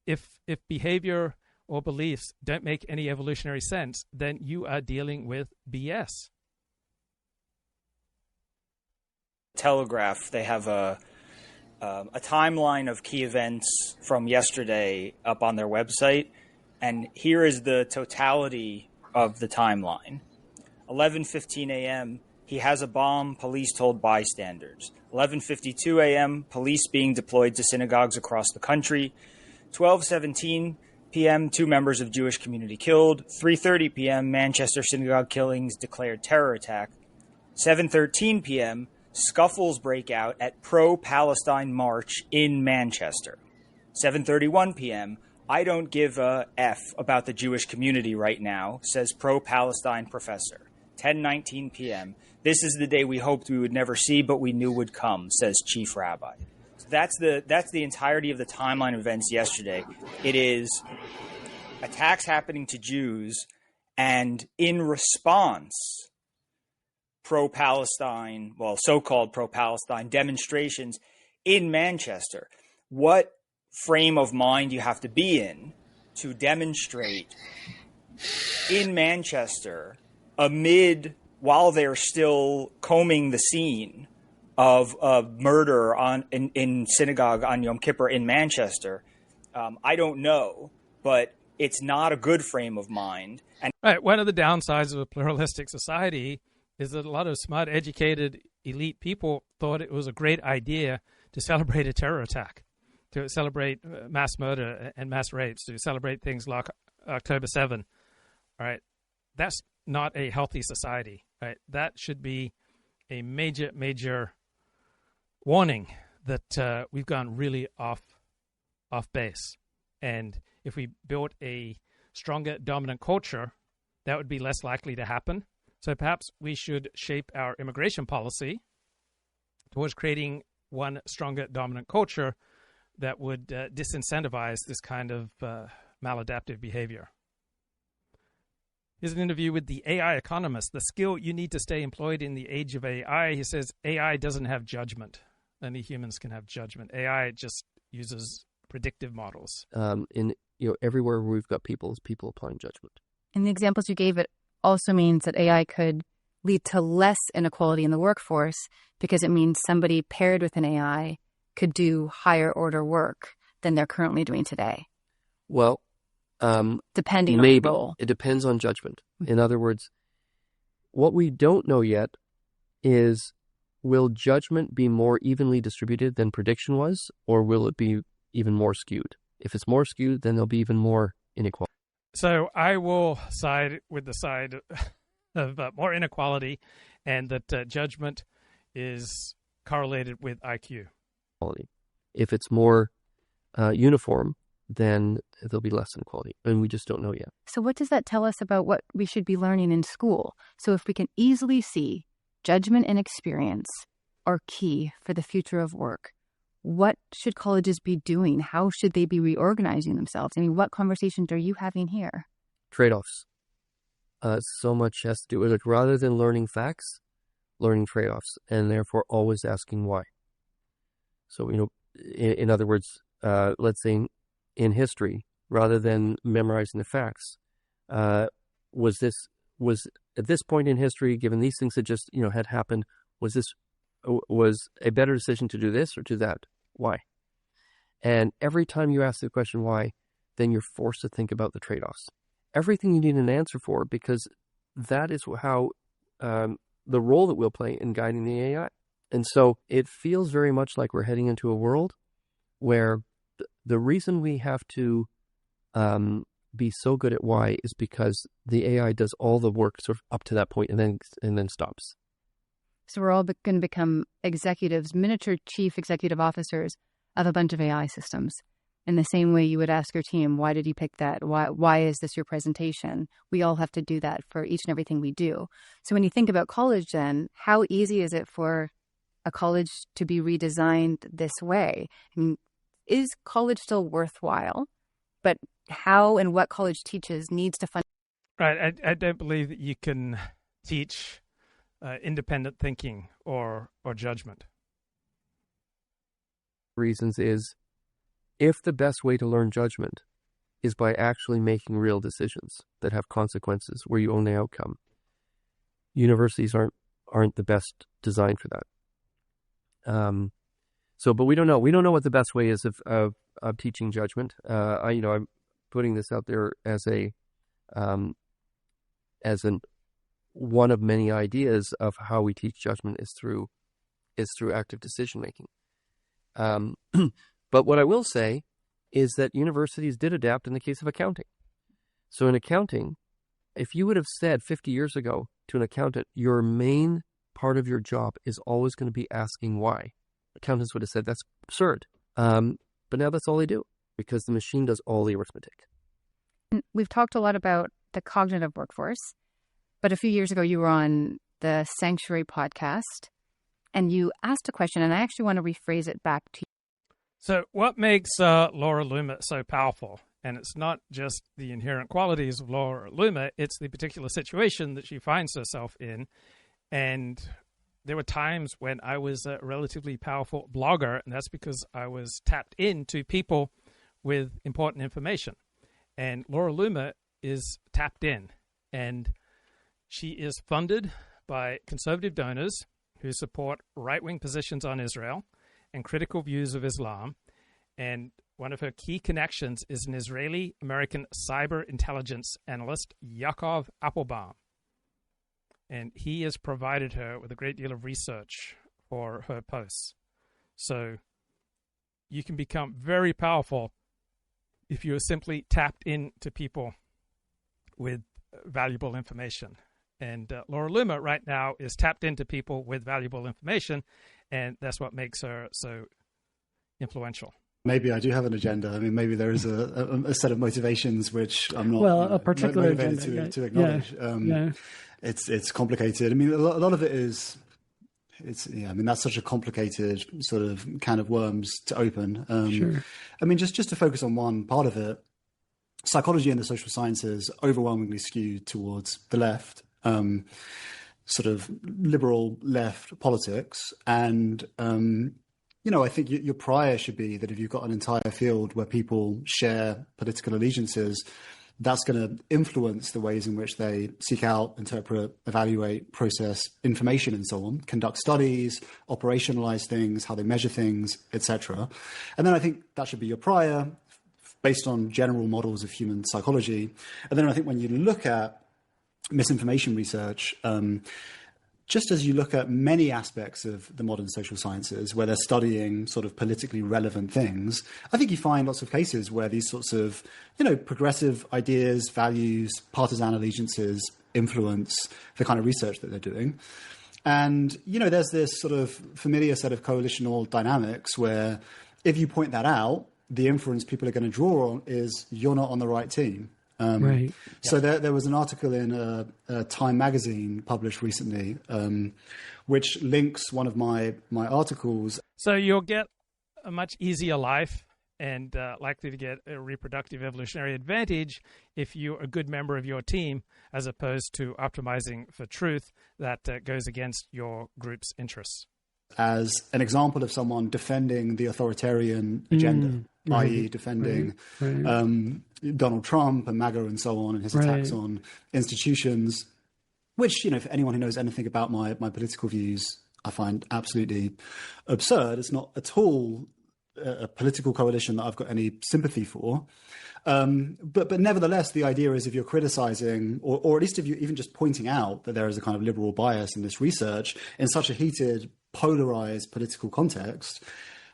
if behavior or beliefs don't make any evolutionary sense, then you are dealing with BS. Telegraph, they have a timeline of key events from yesterday up on their website, and here is the totality of the timeline. 11:15 a.m., he has a bomb, police told bystanders. 11:52 a.m., police being deployed to synagogues across the country. 12:17 p.m., 2 members of Jewish community killed. 3:30 p.m., Manchester synagogue killings declared terror attack. 7:13 p.m., scuffles break out at pro-Palestine march in Manchester. 7:31 p.m., I don't give a F about the Jewish community right now, says pro-Palestine professor. 10:19 p.m., this is the day we hoped we would never see, but we knew would come, says chief rabbi. So that's the entirety of the timeline of events yesterday. It is attacks happening to Jews, and in response, pro-Palestine, well, so-called pro-Palestine demonstrations in Manchester. What frame of mind you have to be in to demonstrate in Manchester while they're still combing the scene of a murder in synagogue on Yom Kippur in Manchester? I don't know, but it's not a good frame of mind. And right, one of the downsides of a pluralistic society is that a lot of smart, educated, elite people thought it was a great idea to celebrate a terror attack, to celebrate mass murder and mass rapes, to celebrate things like October 7. All right, that's not a healthy society. Right, that should be a major, major warning that we've gone really off base. And if we built a stronger, dominant culture, that would be less likely to happen. So perhaps we should shape our immigration policy towards creating one stronger, dominant culture that would disincentivize this kind of maladaptive behavior. Here's an interview with the AI Economist, the skill you need to stay employed in the age of AI. He says AI doesn't have judgment. Only humans can have judgment. AI just uses predictive models. Everywhere where we've got people, is people applying judgment. In the examples you gave, it also means that AI could lead to less inequality in the workforce because it means somebody paired with an AI could do higher order work than they're currently doing today. Well, depending on maybe. the role. It depends on judgment. In other words, what we don't know yet is, will judgment be more evenly distributed than prediction was, or will it be even more skewed? If it's more skewed, then there'll be even more inequality. So I will side with the side of more inequality, and that judgment is correlated with IQ. If it's more uniform, then there'll be less inequality, and we just don't know yet. So what does that tell us about what we should be learning in school? So if we can easily see judgment and experience are key for the future of work, what should colleges be doing? How should they be reorganizing themselves? I mean, what conversations are you having here? Trade-offs. So much has to do with it. Rather than learning facts, learning trade-offs, and therefore always asking why. So, in other words, let's say in history, rather than memorizing the facts, was at this point in history, given these things that just had happened, was a better decision to do this or to that? Why? And every time you ask the question why, then you're forced to think about the trade-offs. Everything you need an answer for, because that is how the role that we'll play in guiding the AI. And so it feels very much like we're heading into a world where the reason we have to be so good at why is because the AI does all the work sort of up to that point and then stops. So we're all going to become executives, miniature chief executive officers of a bunch of AI systems. In the same way you would ask your team, why did you pick that? Why is this your presentation? We all have to do that for each and everything we do. So when you think about college then, how easy is it for a college to be redesigned this way? I mean, is college still worthwhile? But how and what college teaches needs to fund. Right. I don't believe that you can teach independent thinking or judgment. Reasons is, if the best way to learn judgment is by actually making real decisions that have consequences where you own the outcome, universities aren't the best designed for that. But we don't know. We don't know what the best way is of teaching judgment. I'm putting this out there as one of many ideas of how we teach judgment is through active decision making. But what I will say is that universities did adapt in the case of accounting. So in accounting, if you would have said 50 years ago to an accountant, your main part of your job is always going to be asking why, accountants would have said that's absurd. But now that's all they do, because the machine does all the arithmetic. We've talked a lot about the cognitive workforce, but a few years ago you were on the Sanctuary podcast and you asked a question, and I actually want to rephrase it back to you. So what makes Laura Loomer so powerful? And it's not just the inherent qualities of Laura Loomer, it's the particular situation that she finds herself in. And there were times when I was a relatively powerful blogger, and that's because I was tapped into people with important information. And Laura Loomer is tapped in, and she is funded by conservative donors who support right-wing positions on Israel and critical views of Islam. And one of her key connections is an Israeli-American cyber intelligence analyst, Yaakov Appelbaum. And he has provided her with a great deal of research for her posts. So you can become very powerful if you are simply tapped into people with valuable information. And Laura Loomer right now is tapped into people with valuable information, and that's what makes her so influential. Maybe I do have an agenda. I mean, maybe there is a set of motivations which I'm not a particular motivated agenda, to acknowledge. It's complicated. I mean, a lot of it is. I mean, that's such a complicated sort of can of worms to open. Sure. I mean, just to focus on one part of it, psychology and the social sciences overwhelmingly skewed towards the left, sort of liberal left politics. And, I think your prior should be that if you've got an entire field where people share political allegiances, that's going to influence the ways in which they seek out, interpret, evaluate, process information and so on, conduct studies, operationalize things, how they measure things, etc. And then I think that should be your prior, based on general models of human psychology. And then I think when you look at misinformation research, just as you look at many aspects of the modern social sciences where they're studying sort of politically relevant things, I think you find lots of cases where these sorts of, progressive ideas, values, partisan allegiances influence the kind of research that they're doing. And, there's this sort of familiar set of coalitional dynamics where if you point that out, the inference people are going to draw on is you're not on the right team. Right. So there was an article in Time magazine published recently, which links one of my articles. So you'll get a much easier life and likely to get a reproductive evolutionary advantage if you're a good member of your team, as opposed to optimizing for truth that goes against your group's interests. As an example of someone defending the authoritarian agenda, i.e. defending Donald Trump and MAGA and so on, and his attacks on institutions, which, for anyone who knows anything about my political views, I find absolutely absurd. It's not at all a political coalition that I've got any sympathy for. But nevertheless, the idea is if you're criticizing, or at least if you're even just pointing out that there is a kind of liberal bias in this research in such a heated, polarized political context,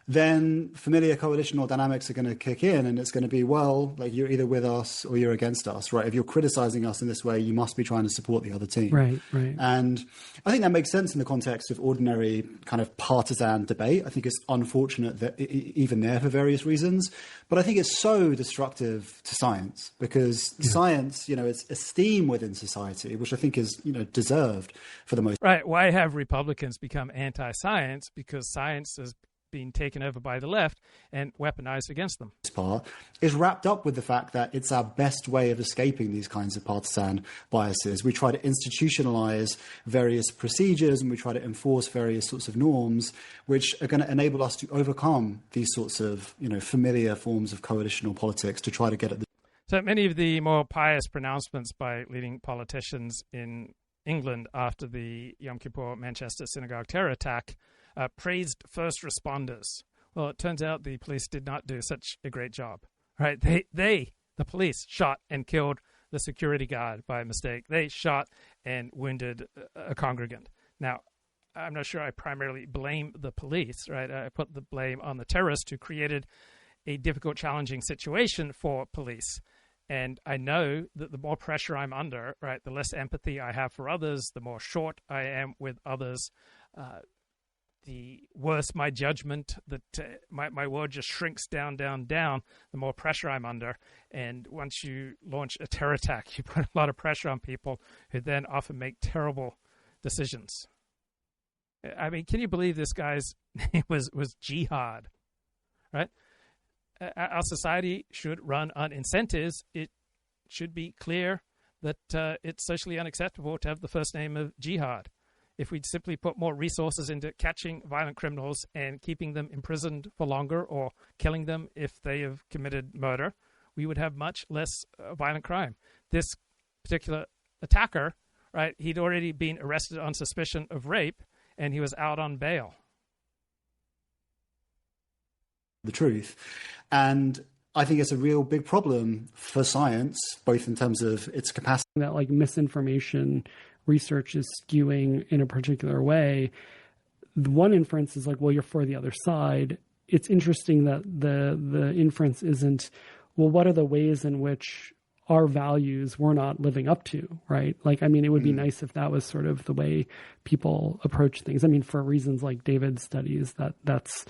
then familiar coalitional dynamics are going to kick in, and it's going to be, well, like you're either with us or you're against us, right? If you're criticizing us in this way, you must be trying to support the other team. Right. And I think that makes sense in the context of ordinary kind of partisan debate. I think it's unfortunate that even there for various reasons, but I think it's so destructive to science because science, its esteem within society, which I think is, deserved for the most. Right. Why have Republicans become anti-science? Because science has been taken over by the left and weaponized against them. This part is wrapped up with the fact that it's our best way of escaping these kinds of partisan biases. We try to institutionalize various procedures and we try to enforce various sorts of norms, which are going to enable us to overcome these sorts of, familiar forms of coalitional politics to try to get at the. So many of the more pious pronouncements by leading politicians in England after the Yom Kippur Manchester Synagogue terror attack praised first responders. Well, it turns out the police did not do such a great job, right? The police shot and killed the security guard by mistake. They shot and wounded a congregant. Now, I'm not sure I primarily blame the police, right? I put the blame on the terrorists who created a difficult, challenging situation for police. And I know that the more pressure I'm under, right, the less empathy I have for others, the more short I am with others, the worse my judgment, that my world just shrinks down, the more pressure I'm under. And once you launch a terror attack, you put a lot of pressure on people who then often make terrible decisions. I mean, can you believe this guy's name was Jihad, right? Our society should run on incentives. It should be clear that it's socially unacceptable to have the first name of Jihad. If we'd simply put more resources into catching violent criminals and keeping them imprisoned for longer or killing them if they have committed murder, we would have much less violent crime. This particular attacker, right, he'd already been arrested on suspicion of rape and he was out on bail. The truth. And I think it's a real big problem for science, both in terms of its capacity. That like misinformation research is skewing in a particular way. The one inference is like, well, you're for the other side. It's interesting that the inference isn't, well, what are the ways in which our values we're not living up to, right? Like, I mean, it would be nice if that was sort of the way people approach things. I mean, for reasons like David's studies, that's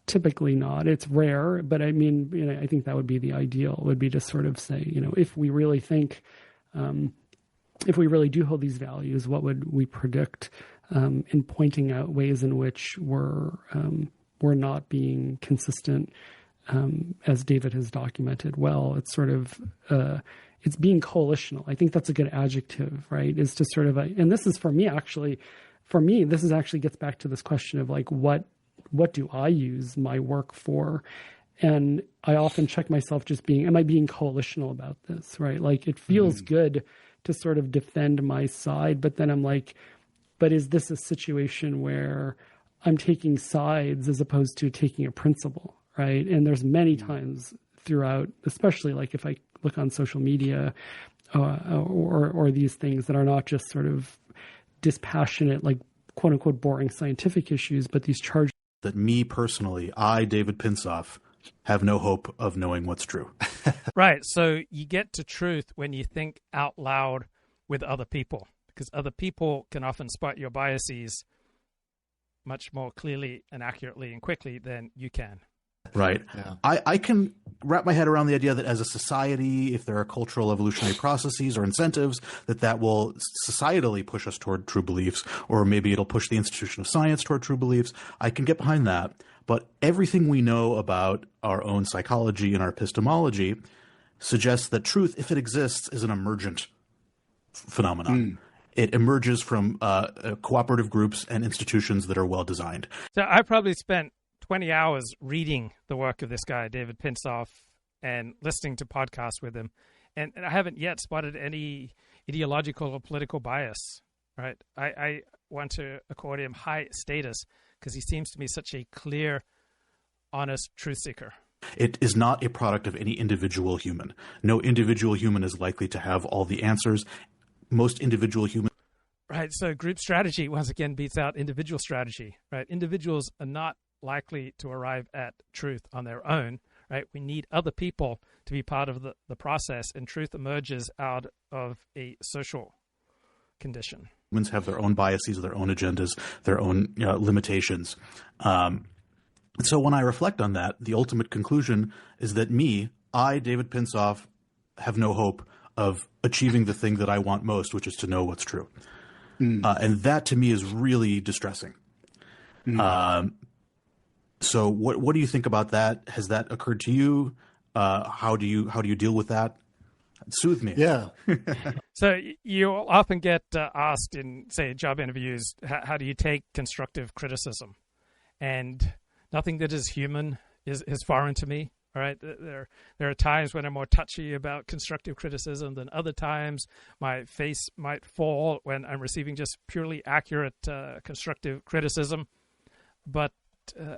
typically not. It's rare, but I mean, I think that would be the ideal, would be to sort of say, if we really think, if we really do hold these values, what would we predict in pointing out ways in which we're not being consistent, as David has documented well. It's sort of it's being coalitional. I think that's a good adjective, right? Is to sort of and this is for me this is actually gets back to this question of like what do I use my work for? And I often check myself am I being coalitional about this, right? Like it feels good to sort of defend my side, but then I'm like, but is this a situation where I'm taking sides as opposed to taking a principle, right? And there's many times throughout, especially like if I look on social media or these things that are not just sort of dispassionate, like quote unquote boring scientific issues, but these charges. That me personally, I, David Pinsof, have no hope of knowing what's true. Right. So you get to truth when you think out loud with other people, because other people can often spot your biases much more clearly and accurately and quickly than you can. Right. Yeah. I can wrap my head around the idea that as a society, if there are cultural evolutionary processes or incentives, that will societally push us toward true beliefs, or maybe it'll push the institution of science toward true beliefs. I can get behind that. But everything we know about our own psychology and our epistemology suggests that truth, if it exists, is an emergent phenomenon. It emerges from cooperative groups and institutions that are well designed. So I probably spent 20 hours reading the work of this guy, David Pinsof, and listening to podcasts with him. And I haven't yet spotted any ideological or political bias, right? I want to accord him high status because he seems to me such a clear, honest truth seeker. It is not a product of any individual human. No individual human is likely to have all the answers. Most individual humans. Right. So group strategy, once again, beats out individual strategy, right? Individuals are not likely to arrive at truth on their own, right? We need other people to be part of the process, and truth emerges out of a social condition. Humans have their own biases, their own agendas, their own limitations. So when I reflect on that, the ultimate conclusion is that I, David Pinsof, have no hope of achieving the thing that I want most, which is to know what's true. And that to me is really distressing. So what do you think about that? Has that occurred to you? How do you deal with that? Soothe me. Yeah. So you often get asked in, say, job interviews, how do you take constructive criticism? And nothing that is human is foreign to me. All right. There are times when I'm more touchy about constructive criticism than other times. My face might fall when I'm receiving just purely accurate constructive criticism. But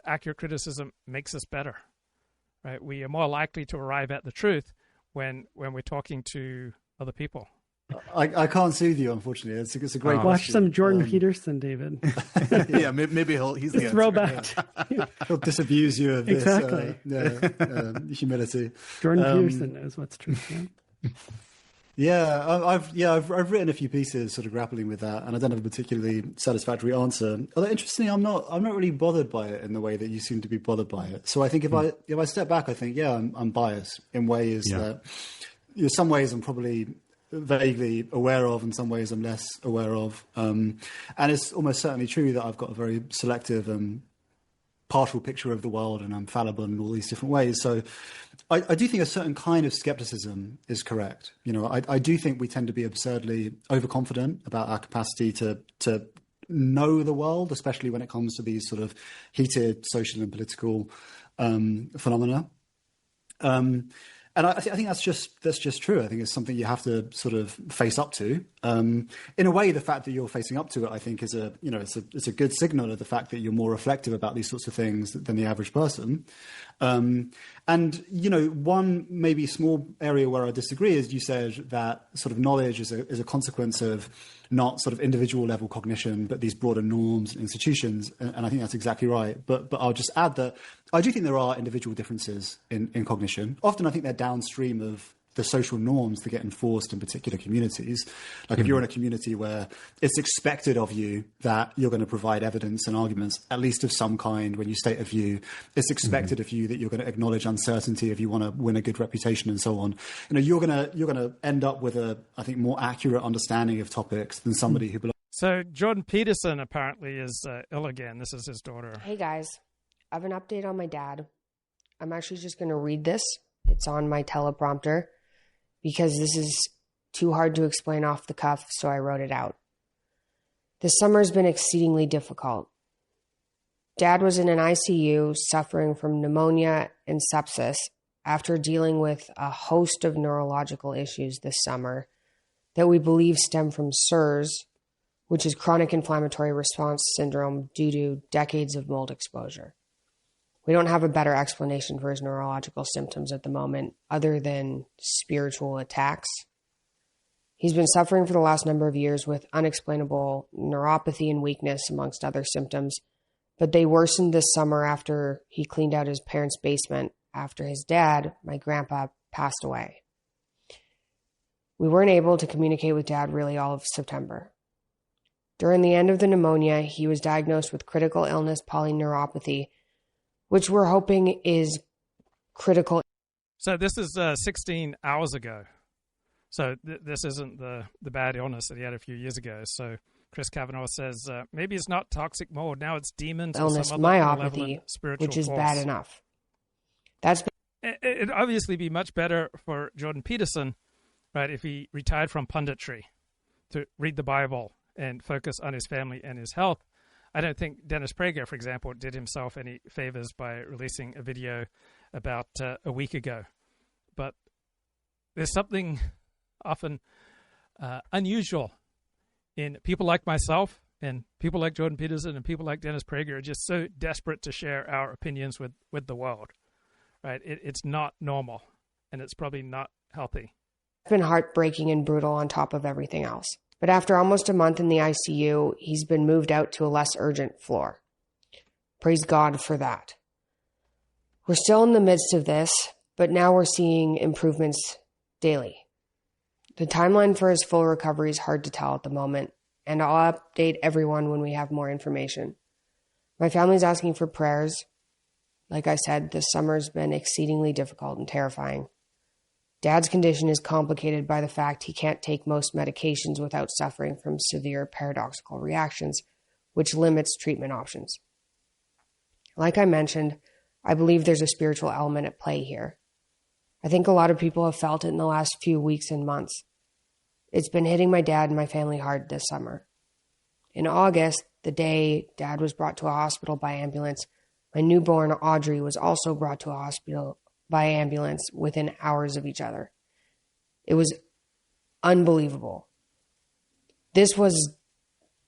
accurate criticism makes us better, right? We are more likely to arrive at the truth when we're talking to other people. I can't soothe you, unfortunately. It's a great question. Watch some Jordan Peterson, David. Yeah, maybe he's the throwback. He'll disabuse you of this humility. Jordan Peterson knows what's true. Yeah, I've written a few pieces sort of grappling with that, and I don't have a particularly satisfactory answer. Although interestingly, I'm not really bothered by it in the way that you seem to be bothered by it. So I think if I step back, I think I'm biased in ways that, some ways I'm probably vaguely aware of, and some ways I'm less aware of. And it's almost certainly true that I've got a very selective and partial picture of the world, and I'm fallible in all these different ways. So I do think a certain kind of skepticism is correct. I do think we tend to be absurdly overconfident about our capacity to know the world, especially when it comes to these sort of heated social and political phenomena. And I think that's just true. I think it's something you have to sort of face up to. In a way, the fact that you're facing up to it, I think, is it's a good signal of the fact that you're more reflective about these sorts of things than the average person. And one maybe small area where I disagree is you said that sort of knowledge is a consequence of not sort of individual level cognition, but these broader norms and institutions. And I think that's exactly right. But I'll just add that I do think there are individual differences in cognition. Often I think they're downstream of the social norms that get enforced in particular communities. Like if you're in a community where it's expected of you that you're going to provide evidence and arguments, at least of some kind, when you state a view, it's expected of you that you're going to acknowledge uncertainty if you want to win a good reputation and so on. You're going to end up with I think, more accurate understanding of topics than somebody who belongs. So Jordan Peterson apparently is ill again. This is his daughter. Hey guys, I have an update on my dad. I'm actually just going to read this. It's on my teleprompter, because this is too hard to explain off the cuff, so I wrote it out. This summer has been exceedingly difficult. Dad was in an ICU suffering from pneumonia and sepsis after dealing with a host of neurological issues this summer that we believe stem from CIRS, which is chronic inflammatory response syndrome due to decades of mold exposure. We don't have a better explanation for his neurological symptoms at the moment other than spiritual attacks. He's been suffering for the last number of years with unexplainable neuropathy and weakness, amongst other symptoms, but they worsened this summer after he cleaned out his parents' basement after his dad, my grandpa, passed away. We weren't able to communicate with Dad really all of September. During the end of the pneumonia, he was diagnosed with critical illness polyneuropathy, which we're hoping is critical. So this is 16 hours ago. So this isn't the bad illness that he had a few years ago. So Chris Kavanaugh says maybe it's not toxic mold. Now it's demons illness, or some other myopathy, spiritual which is force. bad enough. It'd obviously be much better for Jordan Peterson, right, if he retired from punditry to read the Bible and focus on his family and his health. I don't think Dennis Prager, for example, did himself any favors by releasing a video about a week ago. But there's something often unusual in people like myself and people like Jordan Peterson and people like Dennis Prager are just so desperate to share our opinions with the world, right? It's not normal, and it's probably not healthy. It's been heartbreaking and brutal on top of everything else. But after almost a month in the ICU, he's been moved out to a less urgent floor. Praise God for that. We're still in the midst of this, but now we're seeing improvements daily. The timeline for his full recovery is hard to tell at the moment, and I'll update everyone when we have more information. My family's asking for prayers. Like I said, this summer's been exceedingly difficult and terrifying. Dad's condition is complicated by the fact he can't take most medications without suffering from severe paradoxical reactions, which limits treatment options. Like I mentioned, I believe there's a spiritual element at play here. I think a lot of people have felt it in the last few weeks and months. It's been hitting my dad and my family hard this summer. In August, the day Dad was brought to a hospital by ambulance, my newborn Audrey was also brought to a hospital by ambulance within hours of each other. It was unbelievable. This was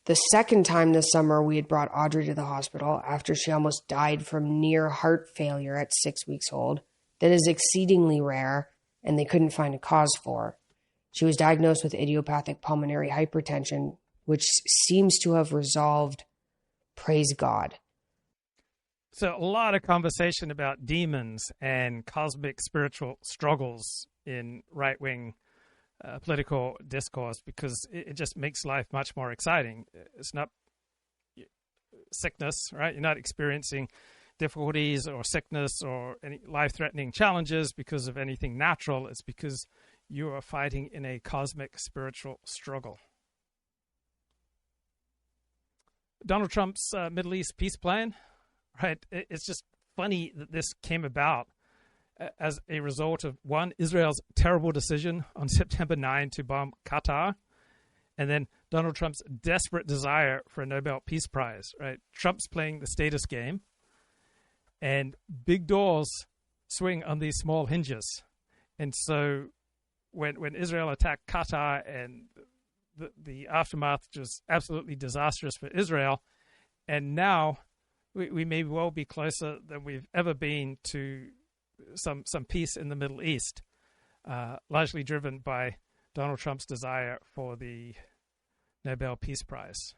the second time this summer we had brought Audrey to the hospital after she almost died from near heart failure at 6 weeks old. That is exceedingly rare, and they couldn't find a cause for. She was diagnosed with idiopathic pulmonary hypertension, which seems to have resolved. Praise God. So a lot of conversation about demons and cosmic spiritual struggles in right-wing political discourse because it just makes life much more exciting. It's not sickness, right? You're not experiencing difficulties or sickness or any life-threatening challenges because of anything natural. It's because you are fighting in a cosmic spiritual struggle. Donald Trump's Middle East peace plan, right? It's just funny that this came about as a result of, one, Israel's terrible decision on September 9 to bomb Qatar, and then Donald Trump's desperate desire for a Nobel Peace Prize, right? Trump's playing the status game, and big doors swing on these small hinges. And so when Israel attacked Qatar and the aftermath was absolutely disastrous for Israel, and now we may well be closer than we've ever been to some peace in the Middle East, largely driven by Donald Trump's desire for the Nobel Peace Prize.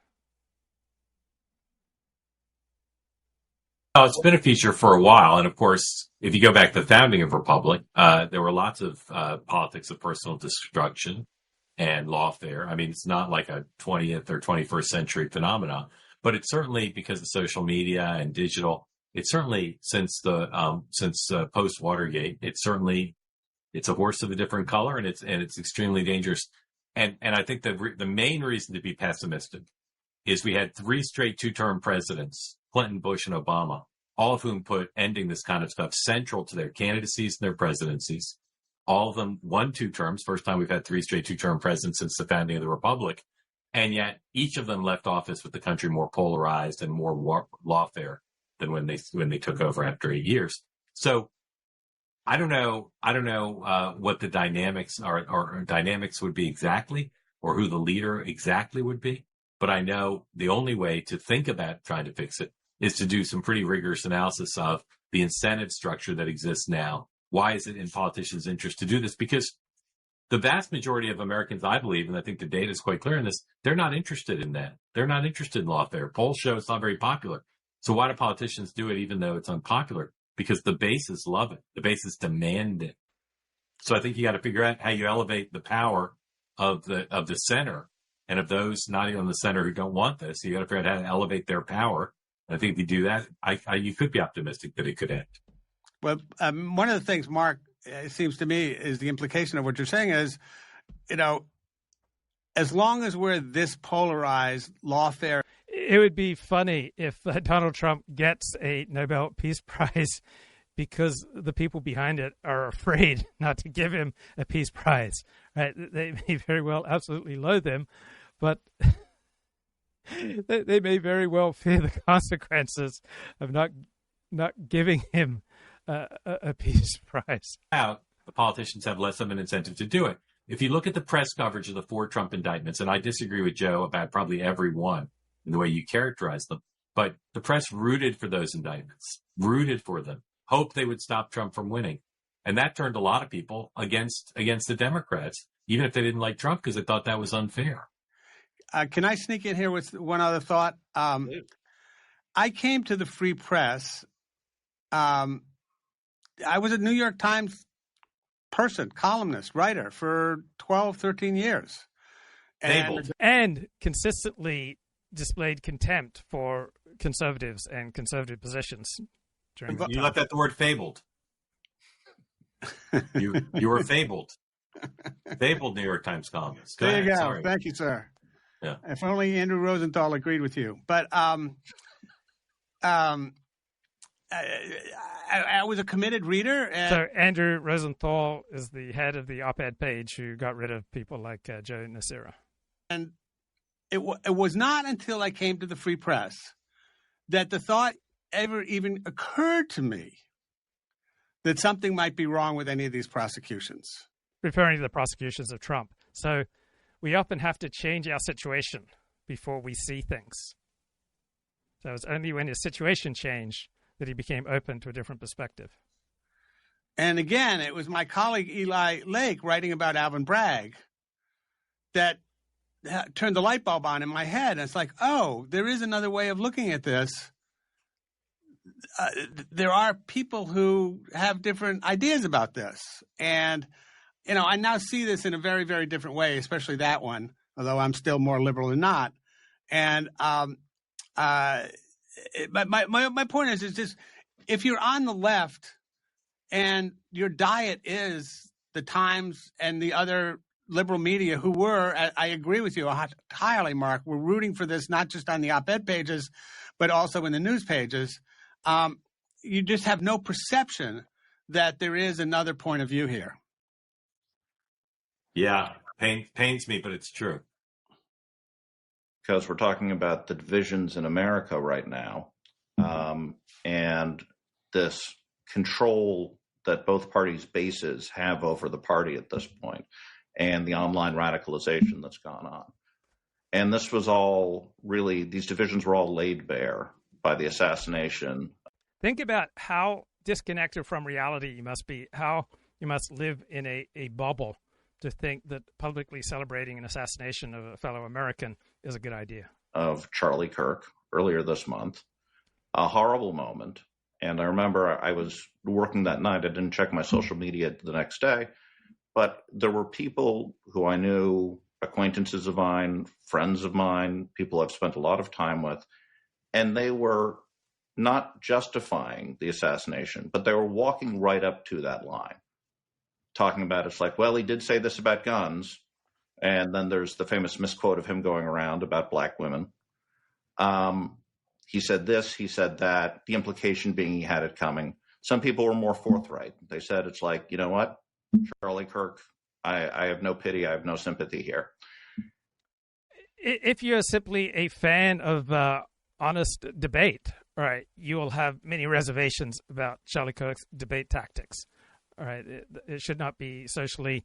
Well, it's been a feature for a while. And of course, if you go back to the founding of Republic, there were lots of politics of personal destruction and lawfare. I mean, it's not like a 20th or 21st century phenomenon, but it's certainly because of social media and digital. It's certainly since post Watergate, it's a horse of a different color, and it's extremely dangerous. And I think the main reason to be pessimistic is we had 3 straight 2-term presidents, Clinton, Bush, and Obama, all of whom put ending this kind of stuff central to their candidacies and their presidencies. All of them 1-2 terms, first time we've had 3 straight 2-term presidents since the founding of the Republic. And yet each of them left office with the country more polarized and more lawfare than when they took over after 8 years. So I don't know what the dynamics are or dynamics would be exactly, or who the leader exactly would be. But I know the only way to think about trying to fix it is to do some pretty rigorous analysis of the incentive structure that exists now. Why is it in politicians' interest to do this? Because the vast majority of Americans, I believe, and I think the data is quite clear in this, they're not interested in that. They're not interested in lawfare. Polls show it's not very popular. So why do politicians do it even though it's unpopular? Because the bases love it. The bases demand it. So I think you got to figure out how you elevate the power of the center and of those not even on the center who don't want this. You got to figure out how to elevate their power. And I think if you do that, you could be optimistic that it could end. Well, one of the things, Mark, it seems to me, is the implication of what you're saying is, as long as we're this polarized, lawfare. It would be funny if Donald Trump gets a Nobel Peace Prize because the people behind it are afraid not to give him a peace prize. Right? They may very well absolutely loathe him, but they may very well fear the consequences of not giving him a peace prize. Now, the politicians have less of an incentive to do it. If you look at the press coverage of the 4 Trump indictments, and I disagree with Joe about probably every one in the way you characterize them, but the press rooted for those indictments, rooted for them, hoped they would stop Trump from winning. And that turned a lot of people against the Democrats, even if they didn't like Trump, because they thought that was unfair. Can I sneak in here with one other thought? I came to the Free Press. I was a New York Times person, columnist, writer for 12, 13 years. And consistently displayed contempt for conservatives and conservative positions. You left out the word fabled. You were fabled. Fabled New York Times columnist. There you go. Sorry. Thank you, sir. Yeah. If only Andrew Rosenthal agreed with you. But I was a committed reader. So Andrew Rosenthal is the head of the op-ed page who got rid of people like Joe Nocera. And it was not until I came to the Free Press that the thought ever even occurred to me that something might be wrong with any of these prosecutions. Referring to the prosecutions of Trump. So we often have to change our situation before we see things. So it's only when his situation changed that he became open to a different perspective. And again, it was my colleague Eli Lake writing about Alvin Bragg that turned the light bulb on in my head. And it's like, oh, there is another way of looking at this. There are people who have different ideas about this. And, I now see this in a very, very different way, especially that one, although I'm still more liberal than not. And my point is just if you're on the left and your diet is the Times and the other liberal media who were, I agree with you entirely, Mark, we're rooting for this not just on the op-ed pages, but also in the news pages. You just have no perception that there is another point of view here. Yeah, pains me, but it's true. Because we're talking about the divisions in America right now, and this control that both parties' bases have over the party at this point, and the online radicalization that's gone on. And this was all really, these divisions were all laid bare by the assassination. Think about how disconnected from reality you must be, how you must live in a bubble to think that publicly celebrating an assassination of a fellow American is a good idea. Of Charlie Kirk earlier this month, a horrible moment. And I remember I was working that night. I didn't check my social media the next day, but there were people who I knew, acquaintances of mine, friends of mine, people I've spent a lot of time with, and they were not justifying the assassination, but they were walking right up to that line, talking about it's like, well, he did say this about guns. And then there's the famous misquote of him going around about black women. He said this, he said that, the implication being he had it coming. Some people were more forthright. They said, it's like, you know what, Charlie Kirk, I have no pity, I have no sympathy here. If you're simply a fan of honest debate, right, you will have many reservations about Charlie Kirk's debate tactics. All right, it should not be socially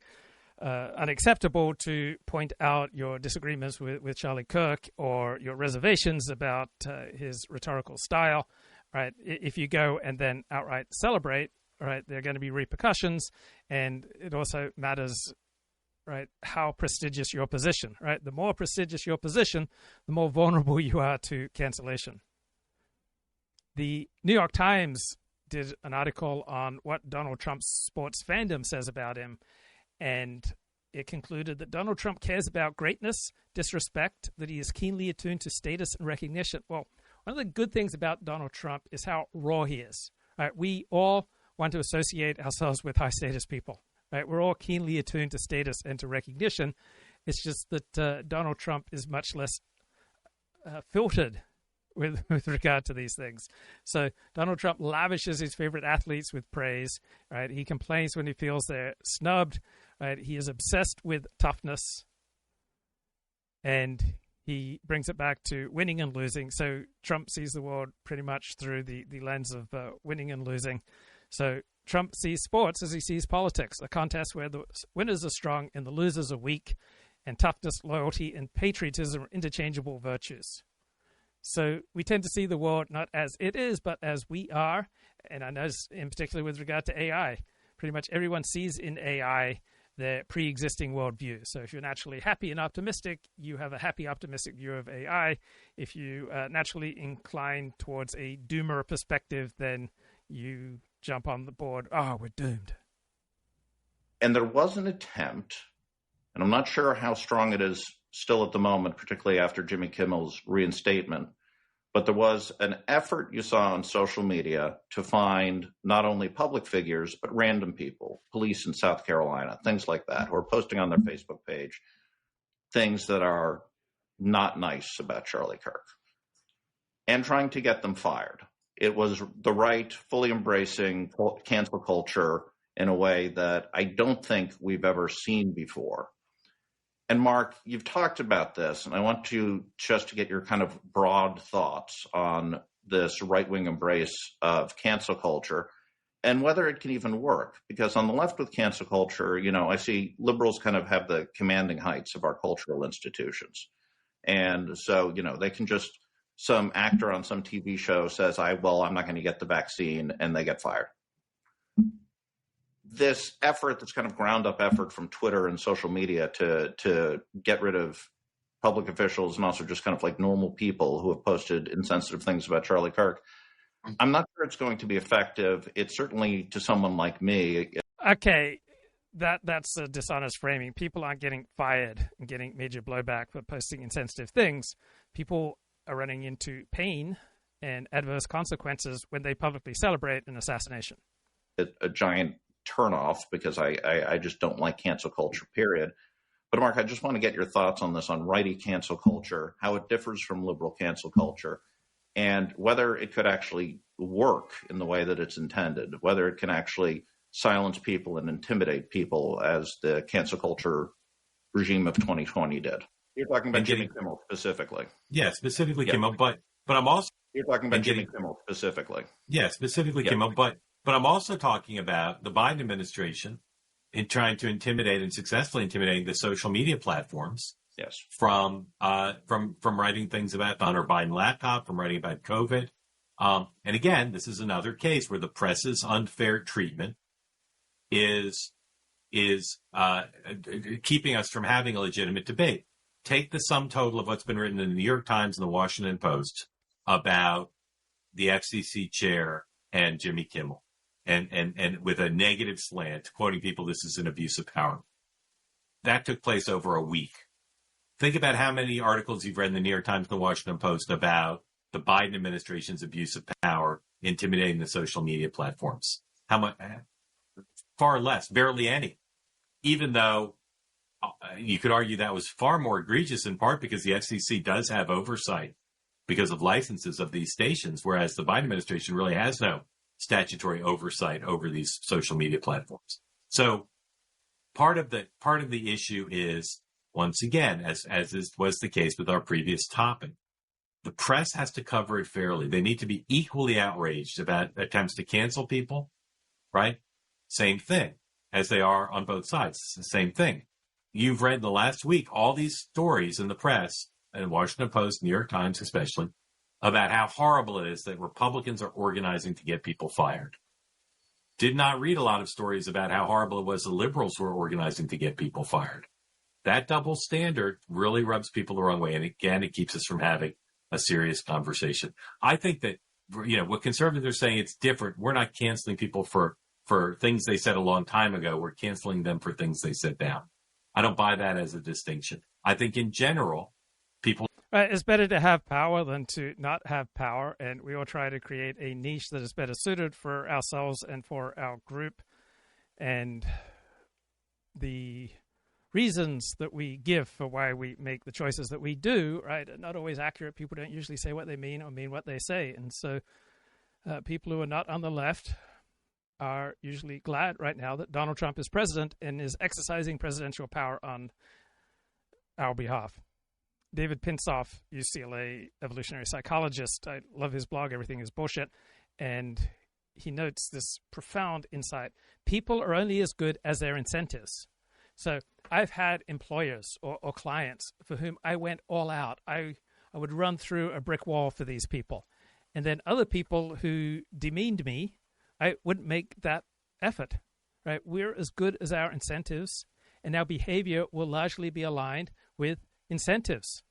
unacceptable to point out your disagreements with Charlie Kirk or your reservations about his rhetorical style. Right, if you go and then outright celebrate, right, there are going to be repercussions, and it also matters, right, how prestigious your position. Right, the more prestigious your position, the more vulnerable you are to cancellation. The New York Times did an article on what Donald Trump's sports fandom says about him, and it concluded that Donald Trump cares about greatness, disrespect, that he is keenly attuned to status and recognition. Well, one of the good things about Donald Trump is how raw he is. Right? We all want to associate ourselves with high-status people. Right? We're all keenly attuned to status and to recognition. It's just that Donald Trump is much less filtered with regard to these things. So Donald Trump lavishes his favorite athletes with praise. Right? He complains when he feels they're snubbed. Right? He is obsessed with toughness, and he brings it back to winning and losing. So Trump sees the world pretty much through the lens of winning and losing. So Trump sees sports as he sees politics, a contest where the winners are strong and the losers are weak, and toughness, loyalty, and patriotism are interchangeable virtues. So we tend to see the world not as it is, but as we are. And I notice in particular with regard to AI, pretty much everyone sees in AI their pre-existing worldview. So if you're naturally happy and optimistic, you have a happy, optimistic view of AI. If you naturally incline towards a doomer perspective, then you jump on the board, oh, we're doomed. And there was an attempt, and I'm not sure how strong it is still at the moment, particularly after Jimmy Kimmel's reinstatement, but there was an effort you saw on social media to find not only public figures, but random people, police in South Carolina, things like that, who are posting on their Facebook page things that are not nice about Charlie Kirk and trying to get them fired. It was the right, fully embracing cancel culture in a way that I don't think we've ever seen before. And Mark, you've talked about this, and I want to just to get your kind of broad thoughts on this right-wing embrace of cancel culture and whether it can even work. Because on the left with cancel culture, you know, I see liberals kind of have the commanding heights of our cultural institutions. And so, you know, they can just, some actor on some TV show says, I'm not going to get the vaccine, and they get fired. This effort, this kind of ground up effort from Twitter and social media to get rid of public officials and also just kind of like normal people who have posted insensitive things about Charlie Kirk, I'm not sure it's going to be effective. It's certainly to someone like me. Okay, that's a dishonest framing. People aren't getting fired and getting major blowback for posting insensitive things. People are running into pain and adverse consequences when they publicly celebrate an assassination. A giant turnoff because I just don't like cancel culture, period. But Mark, I just want to get your thoughts on this, on righty cancel culture, how it differs from liberal cancel culture, and whether it could actually work in the way that it's intended, whether it can actually silence people and intimidate people as the cancel culture regime of 2020 did. You're talking about Jimmy Kimmel specifically. Yeah, specifically Kimmel, but I'm also... You're talking about Jimmy Kimmel specifically. Yeah, specifically Kimmel, but I'm also talking about the Biden administration in trying to intimidate and successfully intimidating the social media platforms. Yes. From writing things about the Hunter Biden laptop, from writing about COVID. And again, this is another case where the press's unfair treatment is keeping us from having a legitimate debate. Take the sum total of what's been written in the New York Times and the Washington Post about the FCC chair and Jimmy Kimmel. And with a negative slant, quoting people, this is an abuse of power. That took place over a week. Think about how many articles you've read in the New York Times and the Washington Post about the Biden administration's abuse of power, intimidating the social media platforms. How much? Far less, barely any. Even though you could argue that was far more egregious in part because the FCC does have oversight because of licenses of these stations, whereas the Biden administration really has no statutory oversight over these social media platforms. So part of the issue is, once again, as was the case with our previous topic, the press has to cover it fairly. They need to be equally outraged about attempts to cancel people, right? same thing, as they are on both sides. It's the same thing. You've read in the last week all these stories in the press, and Washington Post, New York Times especially, about how horrible it is that Republicans are organizing to get people fired. Did not read a lot of stories about how horrible it was the liberals were organizing to get people fired. That double standard really rubs people the wrong way. And again, it keeps us from having a serious conversation. I think that, what conservatives are saying, it's different. We're not canceling people for things they said a long time ago. We're canceling them for things they said now. I don't buy that as a distinction. I think in general, people... It's better to have power than to not have power, and we all try to create a niche that is better suited for ourselves and for our group. And the reasons that we give for why we make the choices that we do, right, are not always accurate. People don't usually say what they mean or mean what they say. And so people who are not on the left are usually glad right now that Donald Trump is president and is exercising presidential power on our behalf. David Pinsof, UCLA evolutionary psychologist, I love his blog, Everything is Bullshit, and he notes this profound insight. People are only as good as their incentives. So I've had employers or clients for whom I went all out. I would run through a brick wall for these people. And then other people who demeaned me, I wouldn't make that effort. Right? We're as good as our incentives, and our behavior will largely be aligned with incentives.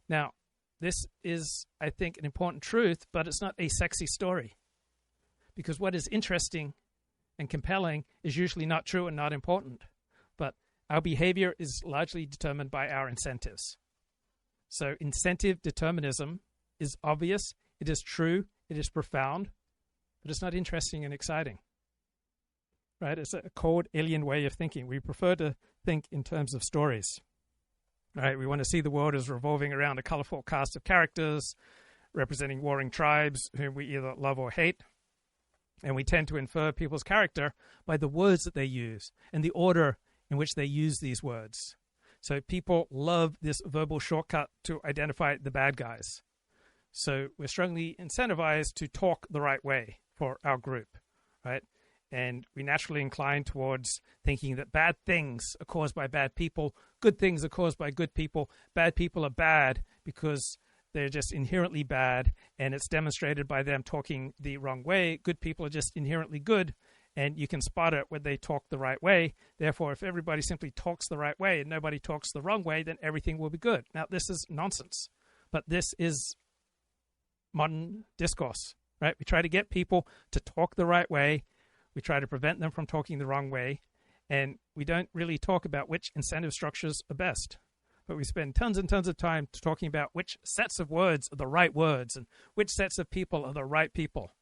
Now, this is, I think, an important truth, but it's not a sexy story. Because what is interesting and compelling is usually not true and not important. But our behavior is largely determined by our incentives. So incentive determinism is obvious, it is true, it is profound, but it's not interesting and exciting. Right? It's a cold, alien way of thinking. We prefer to think in terms of stories. Right? We want to see the world as revolving around a colorful cast of characters representing warring tribes whom we either love or hate. And we tend to infer people's character by the words that they use and the order in which they use these words. So people love this verbal shortcut to identify the bad guys. So we're strongly incentivized to talk the right way for our group, right? And we naturally incline towards thinking that bad things are caused by bad people, good things are caused by good people, bad people are bad because they're just inherently bad, and it's demonstrated by them talking the wrong way. Good people are just inherently good, and you can spot it when they talk the right way. Therefore, if everybody simply talks the right way and nobody talks the wrong way, then everything will be good. Now, this is nonsense, but this is modern discourse, right? We try to get people to talk the right way. We try to prevent them from talking the wrong way, and we don't really talk about which incentive structures are best. But we spend tons and tons of time talking about which sets of words are the right words and which sets of people are the right people,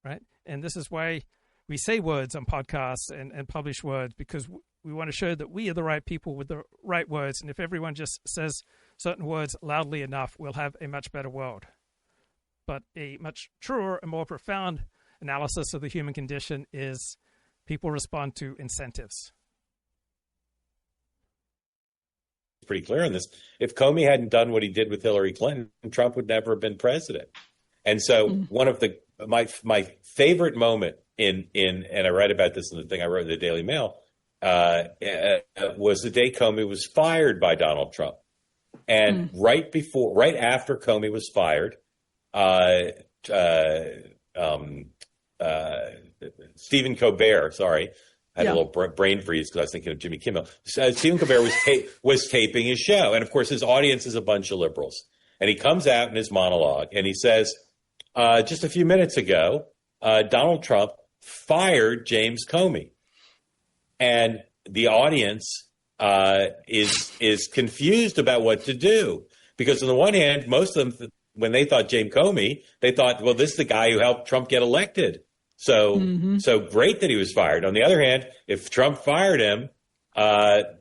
right? And this is why we say words on podcasts and publish words, because we want to show that we are the right people with the right words. And if everyone just says certain words loudly enough, we'll have a much better world. But a much truer and more profound analysis of the human condition is people respond to incentives. Pretty clear on this. If Comey hadn't done what he did with Hillary Clinton, Trump would never have been president. And so one of my favorite moment in and I write about this in the thing I wrote in the Daily Mail was the day Comey was fired by Donald Trump. And right after Comey was fired, Stephen Colbert, I had a little brain freeze because I was thinking of Jimmy Kimmel. Stephen Colbert was taping his show. And, of course, his audience is a bunch of liberals. And he comes out in his monologue and he says, just a few minutes ago, Donald Trump fired James Comey. And the audience is confused about what to do. Because on the one hand, most of them, when they thought James Comey, they thought, well, this is the guy who helped Trump get elected. So great that he was fired. On the other hand, if Trump fired him,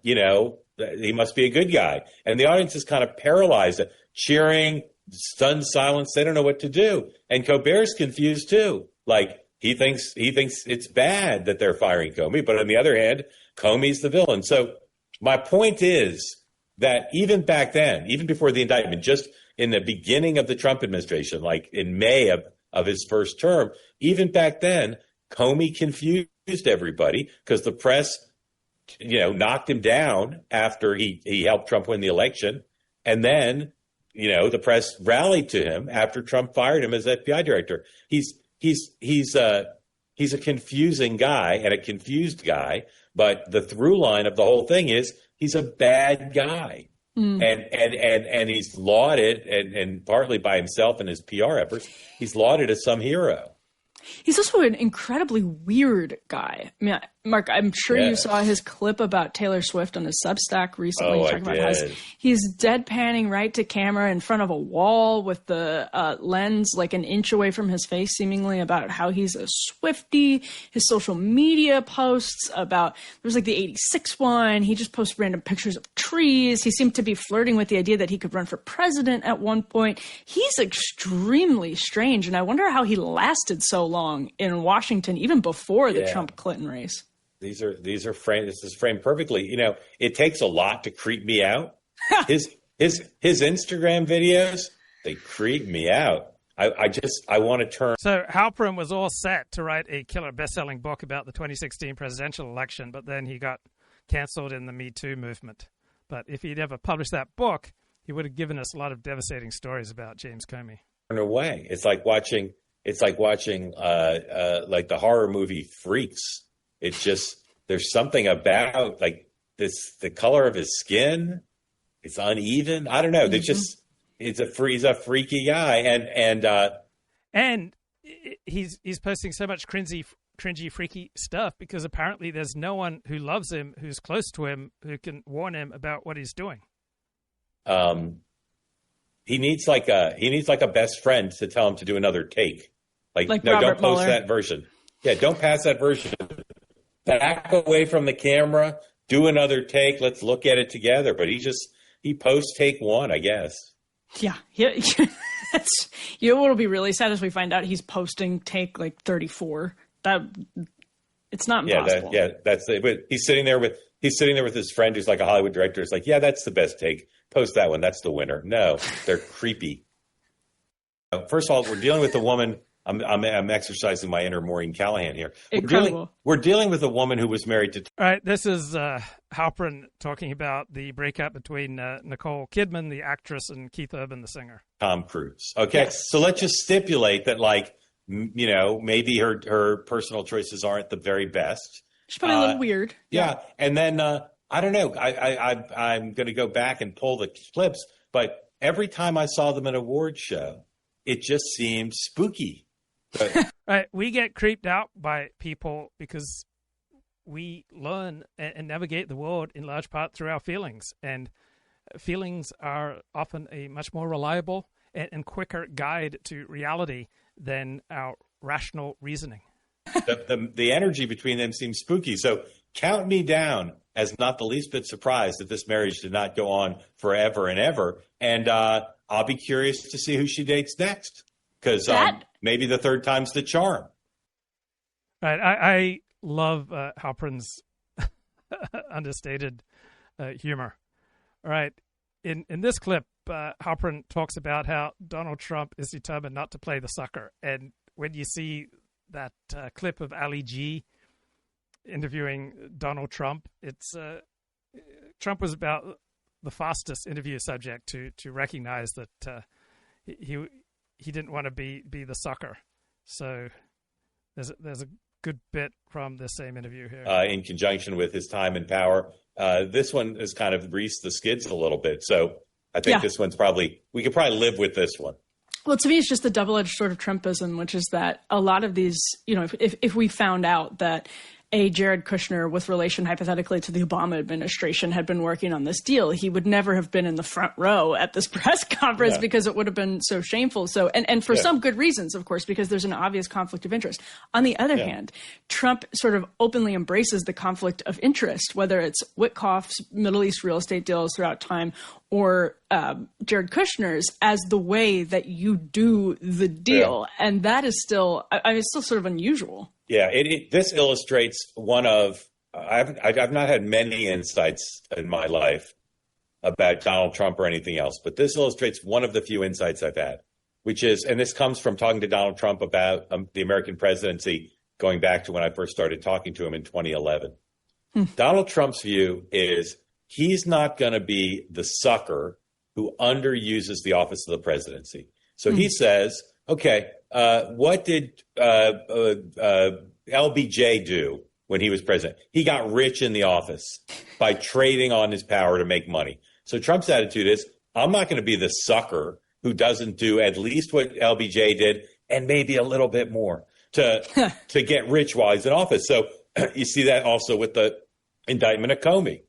he must be a good guy. And the audience is kind of paralyzed, cheering, stunned silence. They don't know what to do. And Colbert's confused too. Like he thinks it's bad that they're firing Comey, but on the other hand, Comey's the villain. So my point is that even back then, even before the indictment, just in the beginning of the Trump administration, like in May of his first term, even back then, Comey confused everybody because the press, knocked him down after he helped Trump win the election. And then, the press rallied to him after Trump fired him as FBI director. He's a confusing guy and a confused guy, but the through line of the whole thing is he's a bad guy. And he's lauded, and partly by himself and his PR efforts, he's lauded as some hero. He's also an incredibly weird guy. I mean, Mark, I'm sure you saw his clip about Taylor Swift on his Substack recently. Oh, talking about how he's deadpanning right to camera in front of a wall with the lens like an inch away from his face, seemingly, about how he's a Swiftie. His social media posts about, there was like the 86 one. He just posts random pictures of trees. He seemed to be flirting with the idea that he could run for president at one point. He's extremely strange, and I wonder how he lasted so long in Washington, even before the Trump-Clinton race. These are framed. This is framed perfectly. It takes a lot to creep me out. His Instagram videos, they creep me out. I want to turn. So Halperin was all set to write a killer best-selling book about the 2016 presidential election, but then he got canceled in the Me Too movement. But if he'd ever published that book, he would have given us a lot of devastating stories about James Comey. Away. It's like watching like the horror movie Freaks. It's just, there's something about like this, the color of his skin. It's uneven. I don't know. There's just, he's a freaky guy. And he's posting so much cringy, freaky stuff because apparently there's no one who loves him, who's close to him, who can warn him about what he's doing. He needs like a best friend to tell him to do another take. Like no, Robert don't post Mueller. that version. Yeah, don't pass that version. Back away from the camera, do another take. Let's look at it together. But he posts take one, I guess. Yeah. What'll be really sad is we find out he's posting take like 34. It's not impossible. That's it. But he's sitting there with his friend who's like a Hollywood director. It's like, yeah, that's the best take. Post that one. That's the winner. No, they're creepy. First of all, we're dealing with a woman. I'm exercising my inner Maureen Callahan here. We're dealing with a woman who was married to. All right, this is Halperin talking about the breakup between Nicole Kidman, the actress, and Keith Urban, the singer. Tom Cruise. Okay, so let's just stipulate that, like, maybe her personal choices aren't the very best. She's probably a little weird. Yeah, and then I don't know. I'm going to go back and pull the clips, but every time I saw them at an award show, it just seemed spooky. Right, we get creeped out by people because we learn and navigate the world in large part through our feelings, and feelings are often a much more reliable and quicker guide to reality than our rational reasoning. The energy between them seems spooky. So count me down as not the least bit surprised that this marriage did not go on forever and ever. And I'll be curious to see who she dates next, because maybe the third time's the charm. Right. I love Halperin's understated humor. All right. In this clip, Halperin talks about how Donald Trump is determined not to play the sucker. And when you see that clip of Ali G interviewing Donald Trump, it's Trump was about the fastest interview subject to recognize that he didn't want to be the sucker. So there's a good bit from this same interview here. In conjunction with his time in power. This one has kind of greased the skids a little bit. So I think this one's we could probably live with this one. Well, to me, it's just the double-edged sword of Trumpism, which is that a lot of these, if we found out that a Jared Kushner with relation hypothetically to the Obama administration had been working on this deal, he would never have been in the front row at this press conference because it would have been so shameful. So, and for some good reasons, of course, because there's an obvious conflict of interest. On the other hand, Trump sort of openly embraces the conflict of interest, whether it's Witkoff's Middle East real estate deals throughout time or Jared Kushner's, as the way that you do the deal. Yeah. And that is still, it's still sort of unusual. Yeah, this illustrates one of I've not had many insights in my life about Donald Trump or anything else, but this illustrates one of the few insights I've had, which is, and this comes from talking to Donald Trump about the American presidency going back to when I first started talking to him in 2011. Donald Trump's view is he's not going to be the sucker who underuses the office of the presidency. So he says, okay, what did LBJ do when he was president? He got rich in the office by trading on his power to make money. So Trump's attitude is, I'm not going to be the sucker who doesn't do at least what LBJ did and maybe a little bit more to get rich while he's in office. So you see that also with the indictment of Comey.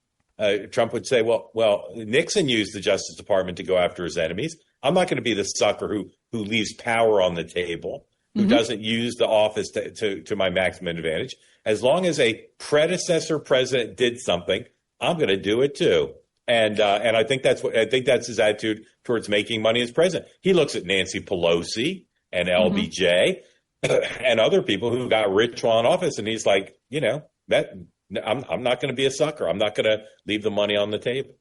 Trump would say, well, Nixon used the Justice Department to go after his enemies. I'm not going to be the sucker who leaves power on the table, who doesn't use the office to my maximum advantage. As long as a predecessor president did something, I'm going to do it too. And I think that's his attitude towards making money as president. He looks at Nancy Pelosi and LBJ and other people who got rich while in office, and he's like, I'm not going to be a sucker. I'm not going to leave the money on the table.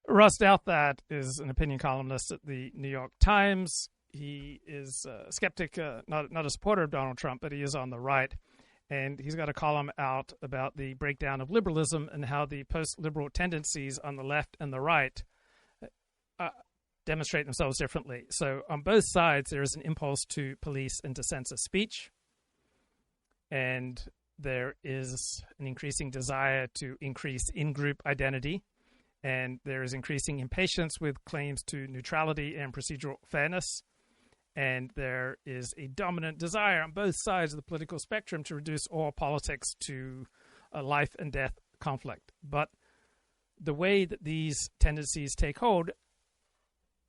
Russ Douthat is an opinion columnist at the New York Times. He is a skeptic, not a supporter of Donald Trump, but he is on the right. And he's got a column out about the breakdown of liberalism and how the post-liberal tendencies on the left and the right demonstrate themselves differently. So on both sides, there is an impulse to police and to censor speech. And there is an increasing desire to increase in-group identity. And there is increasing impatience with claims to neutrality and procedural fairness. And there is a dominant desire on both sides of the political spectrum to reduce all politics to a life and death conflict. But the way that these tendencies take hold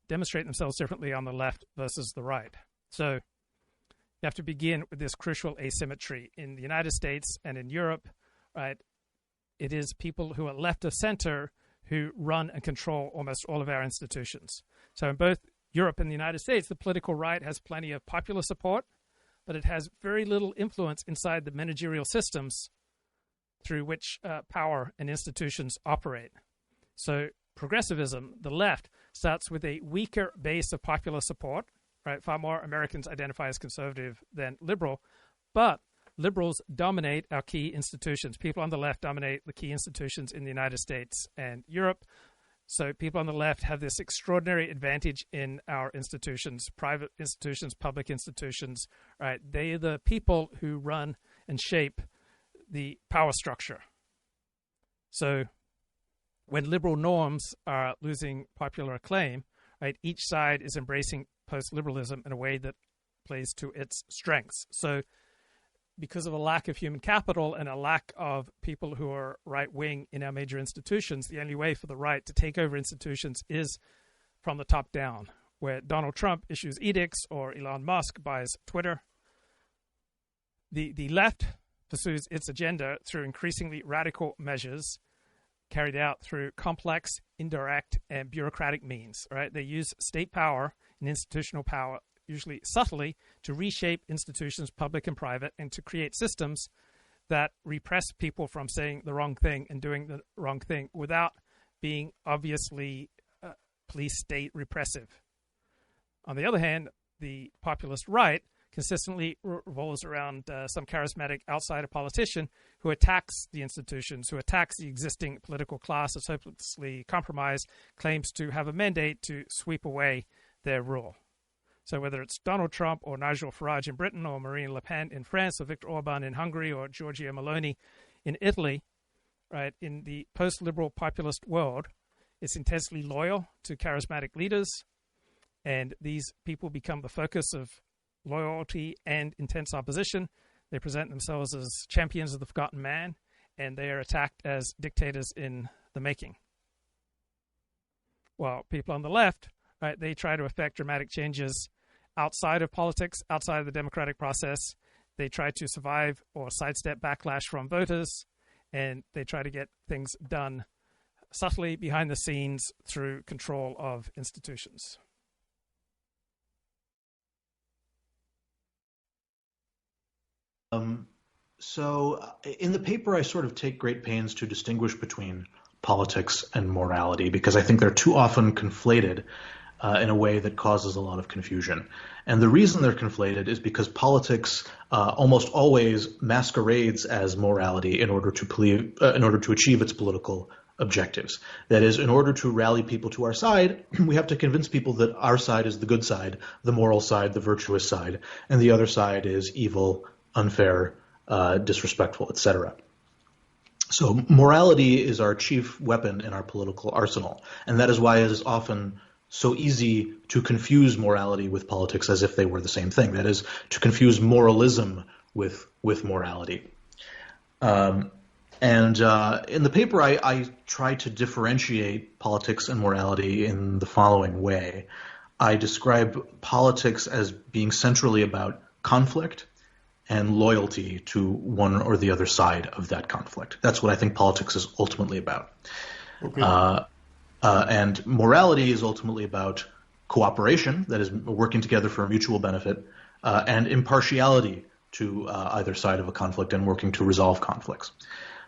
demonstrate themselves differently on the left versus the right. So you have to begin with this crucial asymmetry. In the United States and in Europe, right, it is people who are left of center who run and control almost all of our institutions. So in both Europe and the United States, the political right has plenty of popular support, but it has very little influence inside the managerial systems through which power and institutions operate. So progressivism, the left, starts with a weaker base of popular support, right? Far more Americans identify as conservative than liberal, but liberals dominate our key institutions. People on the left dominate the key institutions in the United States and Europe. So people on the left have this extraordinary advantage in our institutions, private institutions, public institutions, right? They are the people who run and shape the power structure. So when liberal norms are losing popular acclaim, right, each side is embracing post-liberalism in a way that plays to its strengths. So because of a lack of human capital and a lack of people who are right-wing in our major institutions, the only way for the right to take over institutions is from the top down, where Donald Trump issues edicts or Elon Musk buys Twitter. The left pursues its agenda through increasingly radical measures carried out through complex, indirect, and bureaucratic means. Right? They use state power and institutional power, usually subtly, to reshape institutions, public and private, and to create systems that repress people from saying the wrong thing and doing the wrong thing without being obviously police state repressive. On the other hand, the populist right consistently revolves around some charismatic outsider politician who attacks the institutions, who attacks the existing political class that's hopelessly compromised, claims to have a mandate to sweep away their rule. So whether it's Donald Trump or Nigel Farage in Britain or Marine Le Pen in France or Viktor Orban in Hungary or Giorgia Meloni in Italy, right, in the post-liberal populist world, it's intensely loyal to charismatic leaders, and these people become the focus of loyalty and intense opposition. They present themselves as champions of the forgotten man, and they are attacked as dictators in the making. While people on the left, right, they try to effect dramatic changes outside of politics, outside of the democratic process. They try to survive or sidestep backlash from voters, and they try to get things done subtly behind the scenes through control of institutions. So in the paper, I sort of take great pains to distinguish between politics and morality because I think they're too often conflated. in a way that causes a lot of confusion. And the reason they're conflated is because politics almost always masquerades as morality in order to achieve its political objectives. That is, in order to rally people to our side, we have to convince people that our side is the good side, the moral side, the virtuous side, and the other side is evil, unfair, disrespectful, etc. So morality is our chief weapon in our political arsenal, and that is why it is often so easy to confuse morality with politics as if they were the same thing. That is, to confuse moralism with morality. And in the paper, I try to differentiate politics and morality in the following way. I describe politics as being centrally about conflict and loyalty to one or the other side of that conflict. That's what I think politics is ultimately about. Okay. And morality is ultimately about cooperation, that is, working together for a mutual benefit, and impartiality to either side of a conflict and working to resolve conflicts.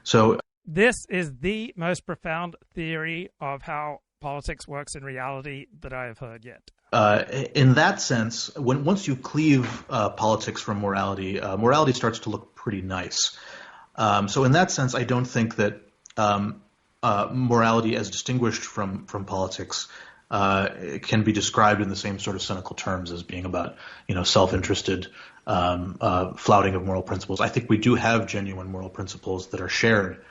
So this is the most profound theory of how politics works in reality that I have heard yet. In that sense, once you cleave politics from morality, morality starts to look pretty nice. So in that sense, I don't think that morality as distinguished from politics can be described in the same sort of cynical terms as being about, self-interested flouting of moral principles. I think we do have genuine moral principles that are shared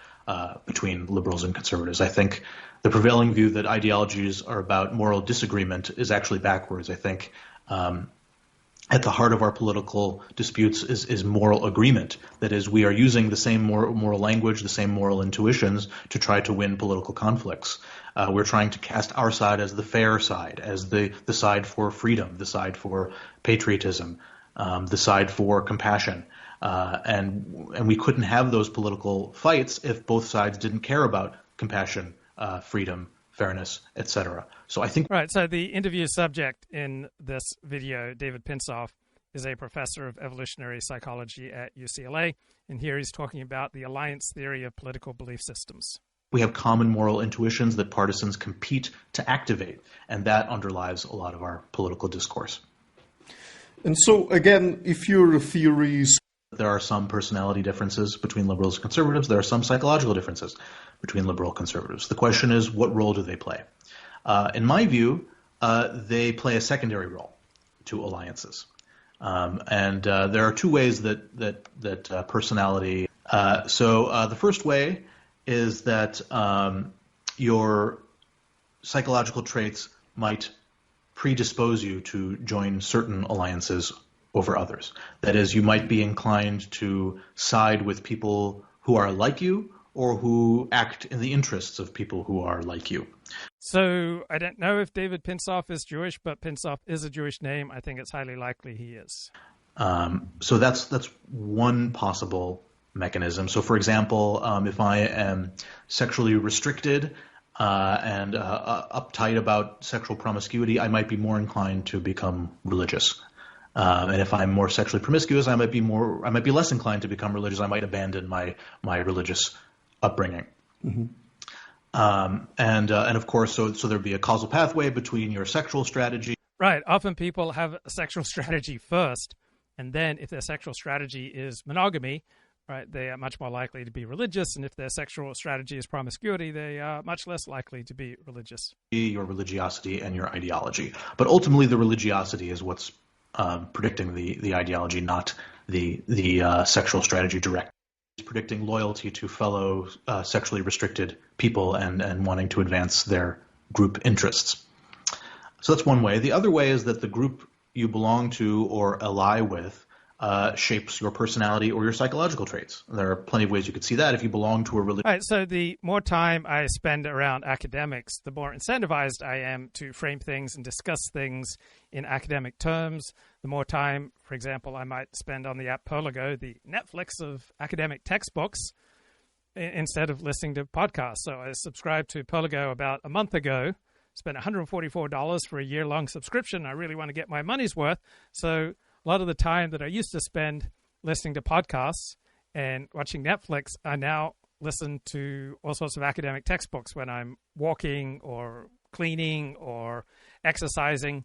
between liberals and conservatives. I think the prevailing view that ideologies are about moral disagreement is actually backwards. I think at the heart of our political disputes is moral agreement. That is, we are using the same moral language, the same moral intuitions to try to win political conflicts. We're trying to cast our side as the fair side, as the side for freedom, the side for patriotism, the side for compassion. And we couldn't have those political fights if both sides didn't care about compassion, freedom, fairness, etc. So I think right. So the interview subject in this video, David Pinsof, is a professor of evolutionary psychology at UCLA, and here he's talking about the alliance theory of political belief systems. We have common moral intuitions that partisans compete to activate, and that underlies a lot of our political discourse. And so, again, if your theories... There are some personality differences between liberals and conservatives. There are some psychological differences between liberal and conservatives. The question is, what role do they play? In my view, they play a secondary role to alliances. And there are two ways that personality... So the first way is that your psychological traits might predispose you to join certain alliances over others. That is, you might be inclined to side with people who are like you or who act in the interests of people who are like you. So I don't know if David Pinsof is Jewish, but Pinsof is a Jewish name. I think it's highly likely he is. So that's one possible mechanism. So, for example, if I am sexually restricted and uptight about sexual promiscuity, I might be more inclined to become religious. And if I'm more sexually promiscuous, I might be less inclined to become religious. I might abandon my religious upbringing. Mm-hmm. And of course, so there'd be a causal pathway between your sexual strategy. Right. Often people have a sexual strategy first, and then if their sexual strategy is monogamy, right, they are much more likely to be religious. And if their sexual strategy is promiscuity, they are much less likely to be religious. Your religiosity and your ideology. But ultimately, the religiosity is what's predicting the ideology, not the sexual strategy directly. It's predicting loyalty to fellow sexually restricted people and wanting to advance their group interests. So that's one way. The other way is that the group you belong to or ally with shapes your personality or your psychological traits. There are plenty of ways you could see that if you belong to a religion. Right, so the more time I spend around academics, the more incentivized I am to frame things and discuss things in academic terms. The more time, for example, I might spend on the app Perligo, the Netflix of academic textbooks, instead of listening to podcasts. So I subscribed to Perligo about a month ago, spent $144 for a year-long subscription. I really want to get my money's worth. So a lot of the time that I used to spend listening to podcasts and watching Netflix, I now listen to all sorts of academic textbooks when I'm walking or cleaning or exercising.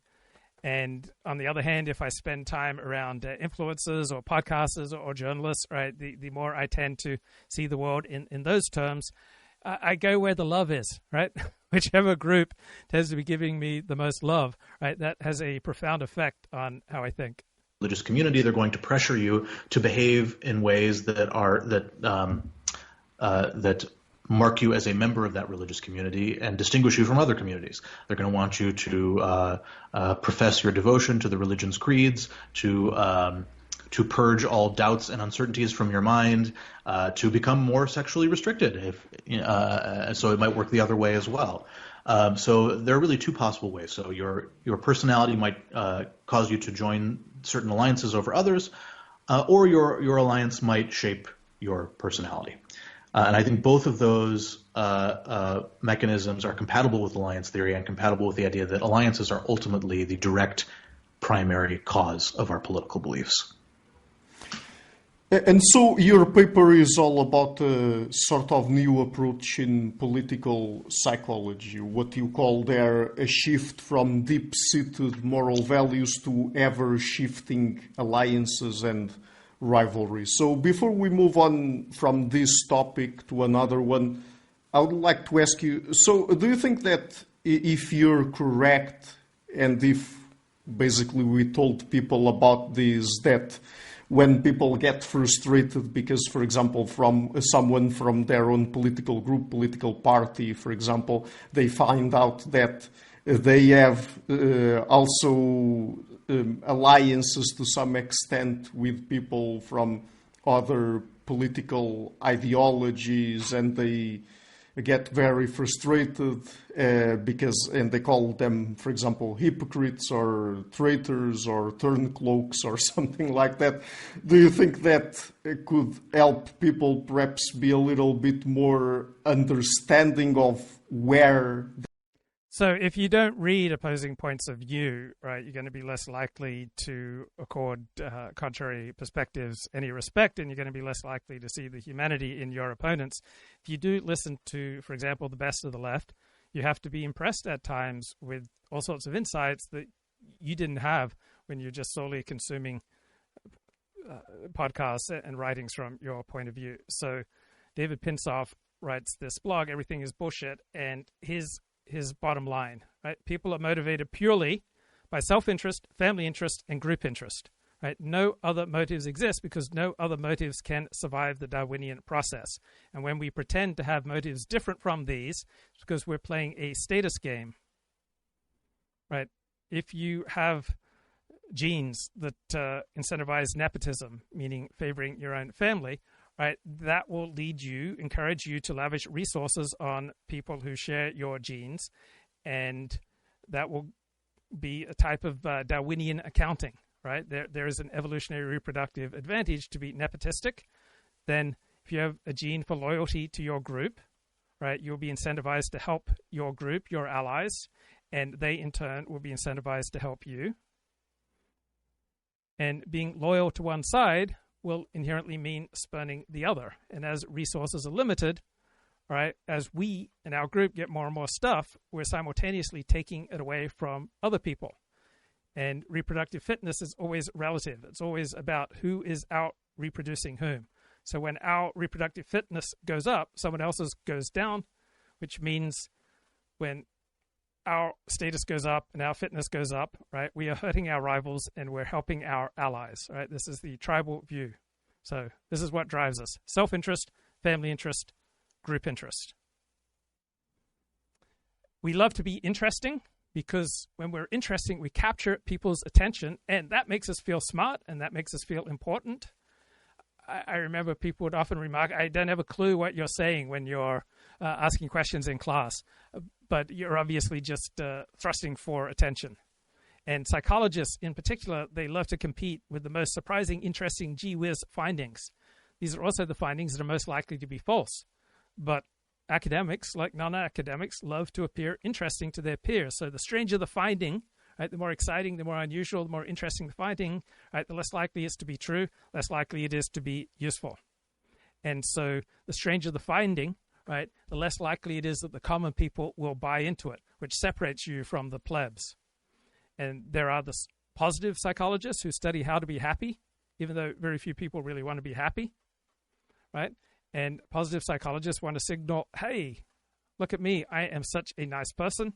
And on the other hand, if I spend time around influencers or podcasters or journalists, right, the more I tend to see the world in those terms. I go where the love is, right? Whichever group tends to be giving me the most love, right? That has a profound effect on how I think. Religious community, they're going to pressure you to behave in ways that mark you as a member of that religious community and distinguish you from other communities. They're going to want you to profess your devotion to the religion's creeds, to purge all doubts and uncertainties from your mind, to become more sexually restricted. So it might work the other way as well. So there are really two possible ways. So your personality might cause you to join certain alliances over others, or your alliance might shape your personality. And I think both of those mechanisms are compatible with alliance theory and compatible with the idea that alliances are ultimately the direct primary cause of our political beliefs. And so your paper is all about a sort of new approach in political psychology, what you call there a shift from deep-seated moral values to ever-shifting alliances and rivalry. So before we move on from this topic to another one, I would like to ask you, so do you think that if you're correct and if basically we told people about this, that when people get frustrated because, for example, from someone from their own political group, political party, for example, they find out that they have also alliances to some extent with people from other political ideologies, and they get very frustrated and they call them, for example, hypocrites or traitors or turncloaks or something like that. Do you think that could help people perhaps be a little bit more understanding of where? So if you don't read opposing points of view, right, you're going to be less likely to accord contrary perspectives any respect, and you're going to be less likely to see the humanity in your opponents. If you do listen to, for example, the best of the left, you have to be impressed at times with all sorts of insights that you didn't have when you're just solely consuming podcasts and writings from your point of view. So David Pinsof writes this blog, Everything is Bullshit, and his bottom line, right? People are motivated purely by self-interest, family interest, and group interest, right? No other motives exist because no other motives can survive the Darwinian process. And when we pretend to have motives different from these, it's because we're playing a status game, right? If you have genes that incentivize nepotism, meaning favoring your own family, right, that will encourage you to lavish resources on people who share your genes, and that will be a type of Darwinian accounting, right? There is an evolutionary reproductive advantage to be nepotistic. Then if you have a gene for loyalty to your group, right, you'll be incentivized to help your group, your allies, and they in turn will be incentivized to help you. And being loyal to one side will inherently mean spurning the other. And as resources are limited, right, as we in our group get more and more stuff, we're simultaneously taking it away from other people. And reproductive fitness is always relative. It's always about who is out reproducing whom. So when our reproductive fitness goes up, someone else's goes down, which means when our status goes up and our fitness goes up, right, we are hurting our rivals and we're helping our allies, right? This is the tribal view. So this is what drives us. Self-interest, family interest, group interest. We love to be interesting because when we're interesting, we capture people's attention, and that makes us feel smart and that makes us feel important. I remember people would often remark, I don't have a clue what you're saying when you're asking questions in class, but you're obviously just thrusting for attention. And psychologists in particular, they love to compete with the most surprising, interesting, gee whiz findings. These are also the findings that are most likely to be false. But academics, like non-academics, love to appear interesting to their peers. So the stranger the finding, right, the more exciting, the more unusual, the more interesting the finding, right, the less likely it is to be true, less likely it is to be useful. And so the stranger the finding, right, the less likely it is that the common people will buy into it, which separates you from the plebs, And there are the positive psychologists who study how to be happy, even though very few people really want to be happy, right? And positive psychologists want to signal, hey, look at me, I am such a nice person.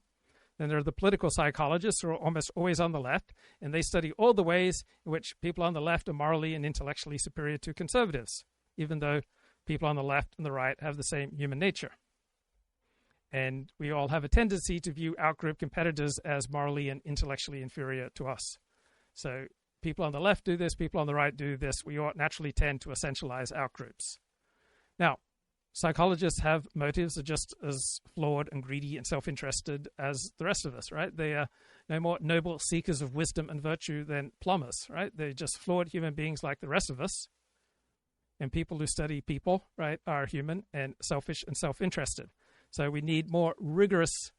Then there are the political psychologists who are almost always on the left, and they study all the ways in which people on the left are morally and intellectually superior to conservatives, even though people on the left and the right have the same human nature. And we all have a tendency to view out-group competitors as morally and intellectually inferior to us. So people on the left do this, people on the right do this. We ought naturally tend to essentialize out-groups. Now, psychologists have motives that are just as flawed and greedy and self-interested as the rest of us, right? They are no more noble seekers of wisdom and virtue than plumbers, right? They're just flawed human beings like the rest of us. And people who study people, right, are human and selfish and self-interested. So we need more rigorous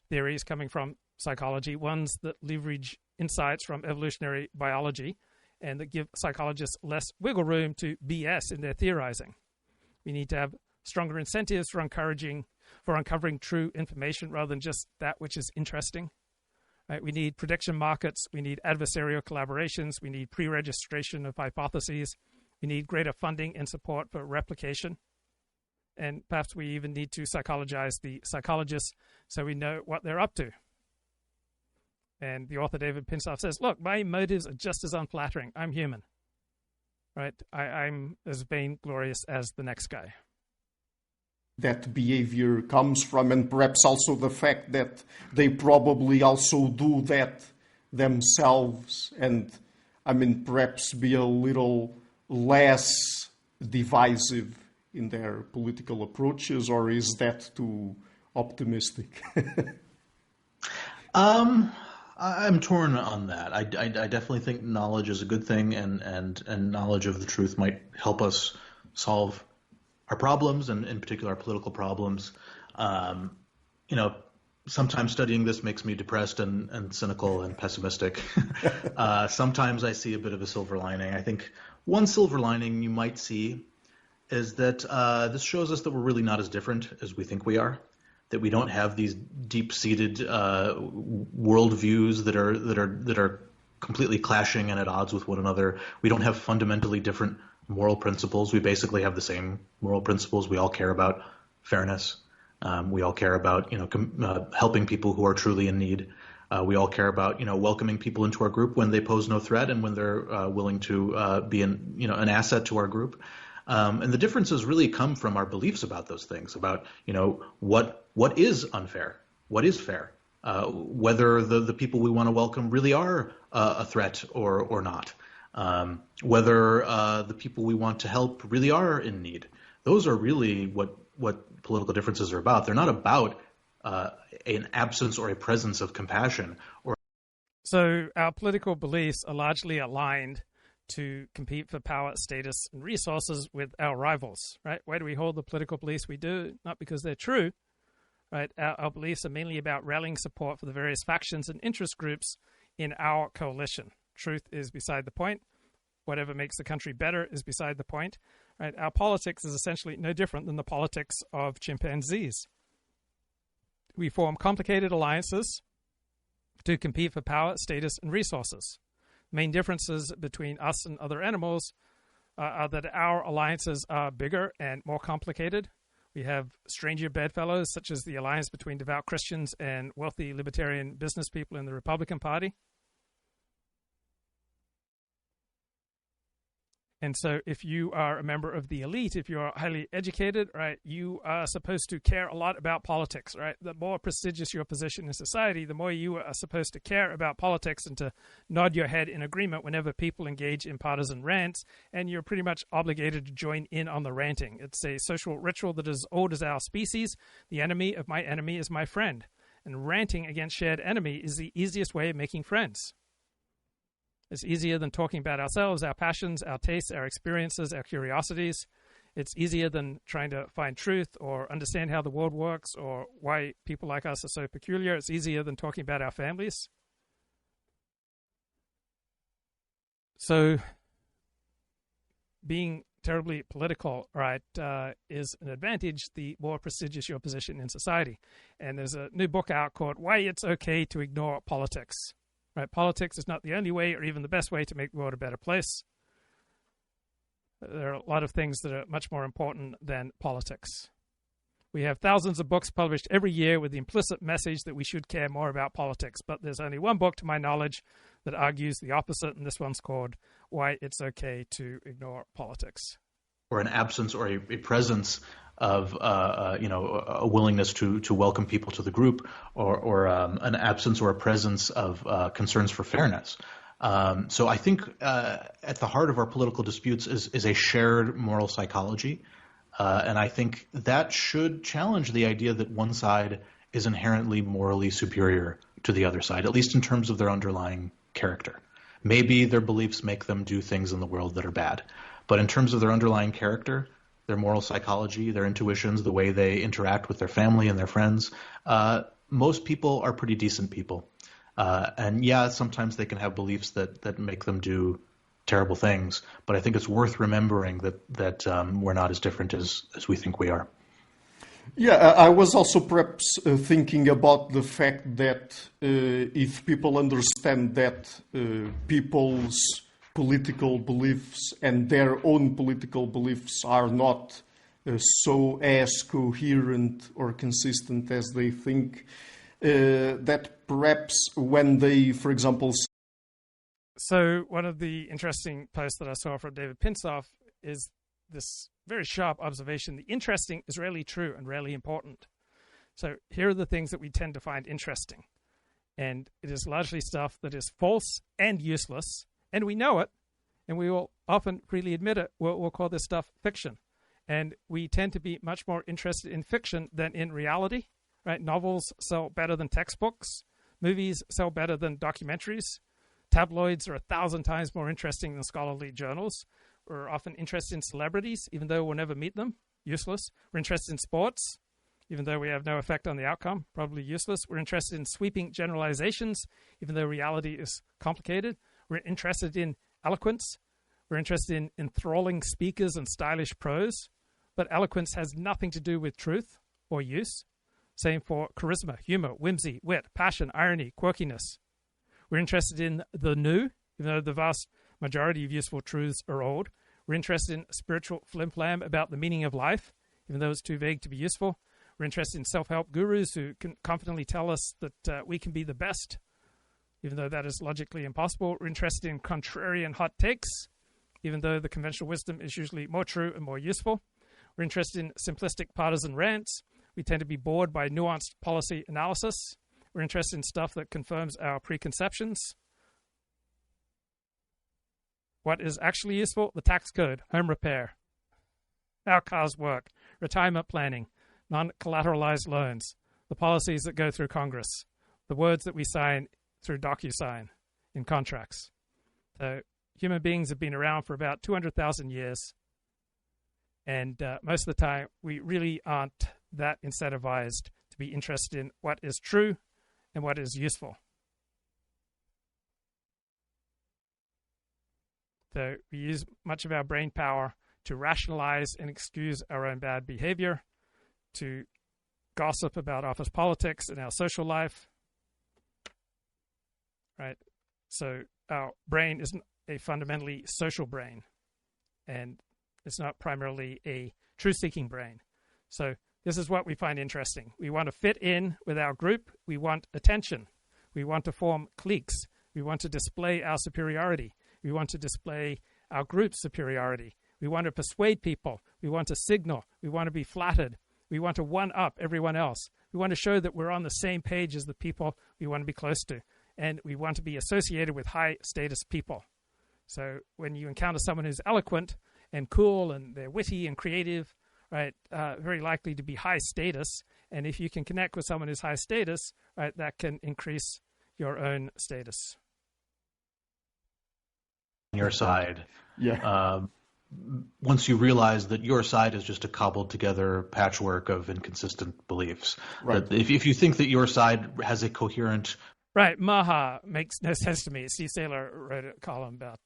theories coming from psychology, ones that leverage insights from evolutionary biology and that give psychologists less wiggle room to BS in their theorizing. We need to have stronger incentives for uncovering true information rather than just that which is interesting. Right? We need prediction markets. We need adversarial collaborations. We need pre-registration of hypotheses. We need greater funding and support for replication. And perhaps we even need to psychologize the psychologists so we know what they're up to. And the author David Pinsof says, look, my motives are just as unflattering. I'm human. Right? I'm as vainglorious as the next guy. That behavior comes from, and perhaps also the fact that they probably also do that themselves, and perhaps be a little less divisive in their political approaches, or is that too optimistic? I'm torn on that. I definitely think knowledge is a good thing, and knowledge of the truth might help us solve our problems, and in particular our political problems. Sometimes studying this makes me depressed and cynical and pessimistic. Sometimes I see a bit of a silver lining. I think one silver lining you might see is that this shows us that we're really not as different as we think we are, that we don't have these deep-seated worldviews that are completely clashing and at odds with one another. We don't have fundamentally different moral principles. We basically have the same moral principles. We all care about fairness. We all care about helping people who are truly in need. We all care about welcoming people into our group when they pose no threat and when they're willing to be an asset to our group. And the differences really come from our beliefs about those things, about what is unfair, what is fair, whether the people we want to welcome really are a threat or not, whether the people we want to help really are in need. Those are really what political differences are about. They're not about an absence or a presence of compassion. So our political beliefs are largely aligned to compete for power, status, and resources with our rivals, right? Why do we hold the political beliefs we do? Not because they're true, right? Our beliefs are mainly about rallying support for the various factions and interest groups in our coalition. Truth is beside the point. Whatever makes the country better is beside the point, right? Our politics is essentially no different than the politics of chimpanzees. We form complicated alliances to compete for power, status, and resources. Main differences between us and other animals are that our alliances are bigger and more complicated. We have stranger bedfellows, such as the alliance between devout Christians and wealthy libertarian business people in the Republican Party. And so if you are a member of the elite, if you are highly educated, right, you are supposed to care a lot about politics, right? The more prestigious your position in society, the more you are supposed to care about politics and to nod your head in agreement whenever people engage in partisan rants, and you're pretty much obligated to join in on the ranting. It's a social ritual that is old as our species. The enemy of my enemy is my friend. And ranting against shared enemy is the easiest way of making friends. It's easier than talking about ourselves, our passions, our tastes, our experiences, our curiosities. It's easier than trying to find truth or understand how the world works or why people like us are so peculiar. It's easier than talking about our families. So being terribly political, right, is an advantage the more prestigious your position in society. And there's a new book out called Why It's Okay to Ignore Politics. Right? Politics is not the only way or even the best way to make the world a better place. There are a lot of things that are much more important than politics. We have thousands of books published every year with the implicit message that we should care more about politics, but there's only one book, to my knowledge, that argues the opposite, and this one's called Why It's Okay to Ignore Politics. Or an absence or a presence of a willingness to welcome people to the group, or an absence or a presence of concerns for fairness. So I think at the heart of our political disputes is a shared moral psychology. And I think that should challenge the idea that one side is inherently morally superior to the other side, at least in terms of their underlying character. Maybe their beliefs make them do things in the world that are bad. But in terms of their underlying character, their moral psychology, their intuitions, the way they interact with their family and their friends, most people are pretty decent people. And yeah, sometimes they can have beliefs that make them do terrible things, but I think it's worth remembering that we're not as different as we think we are. Yeah, I was also perhaps thinking about the fact that if people understand that people's political beliefs and their own political beliefs are not so as coherent or consistent as they think, that perhaps when they, for example... So one of the interesting posts that I saw from David Pinsof is this very sharp observation. The interesting is rarely true and rarely important. So here are the things that we tend to find interesting. And it is largely stuff that is false and useless. And we know it. And we will often freely admit it. We'll call this stuff fiction. And we tend to be much more interested in fiction than in reality. Right? Novels sell better than textbooks. Movies sell better than documentaries. Tabloids are 1,000 times more interesting than scholarly journals. We're often interested in celebrities, even though we'll never meet them. Useless. We're interested in sports, even though we have no effect on the outcome. Probably useless. We're interested in sweeping generalizations, even though reality is complicated. We're interested in eloquence. We're interested in enthralling speakers and stylish prose. But eloquence has nothing to do with truth or use. Same for charisma, humor, whimsy, wit, passion, irony, quirkiness. We're interested in the new, even though the vast majority of useful truths are old. We're interested in spiritual flim-flam about the meaning of life, even though it's too vague to be useful. We're interested in self-help gurus who can confidently tell us that we can be the best, even though that is logically impossible. We're interested in contrarian hot takes, even though the conventional wisdom is usually more true and more useful. We're interested in simplistic partisan rants. We tend to be bored by nuanced policy analysis. We're interested in stuff that confirms our preconceptions. What is actually useful? The tax code, home repair, how cars work, retirement planning, non-collateralized loans, the policies that go through Congress, the words that we sign through DocuSign in contracts. So human beings have been around for about 200,000 years, and most of the time we really aren't that incentivized to be interested in what is true and what is useful. So we use much of our brain power to rationalize and excuse our own bad behavior, to gossip about office politics and our social life. Right? So our brain isn't a fundamentally social brain, and it's not primarily a truth-seeking brain. So this is what we find interesting. We want to fit in with our group. We want attention. We want to form cliques. We want to display our superiority. We want to display our group's superiority. We want to persuade people. We want to signal. We want to be flattered. We want to one-up everyone else. We want to show that we're on the same page as the people we want to be close to. And we want to be associated with high-status people. So when you encounter someone who's eloquent and cool and they're witty and creative, right, very likely to be high status. And if you can connect with someone who's high status, right, that can increase your own status. Your side. Yeah. Once you realize that your side is just a cobbled together patchwork of inconsistent beliefs. Right. That if you think that your side has a coherent... Right. Maha makes no sense to me. Steve Saylor wrote a column about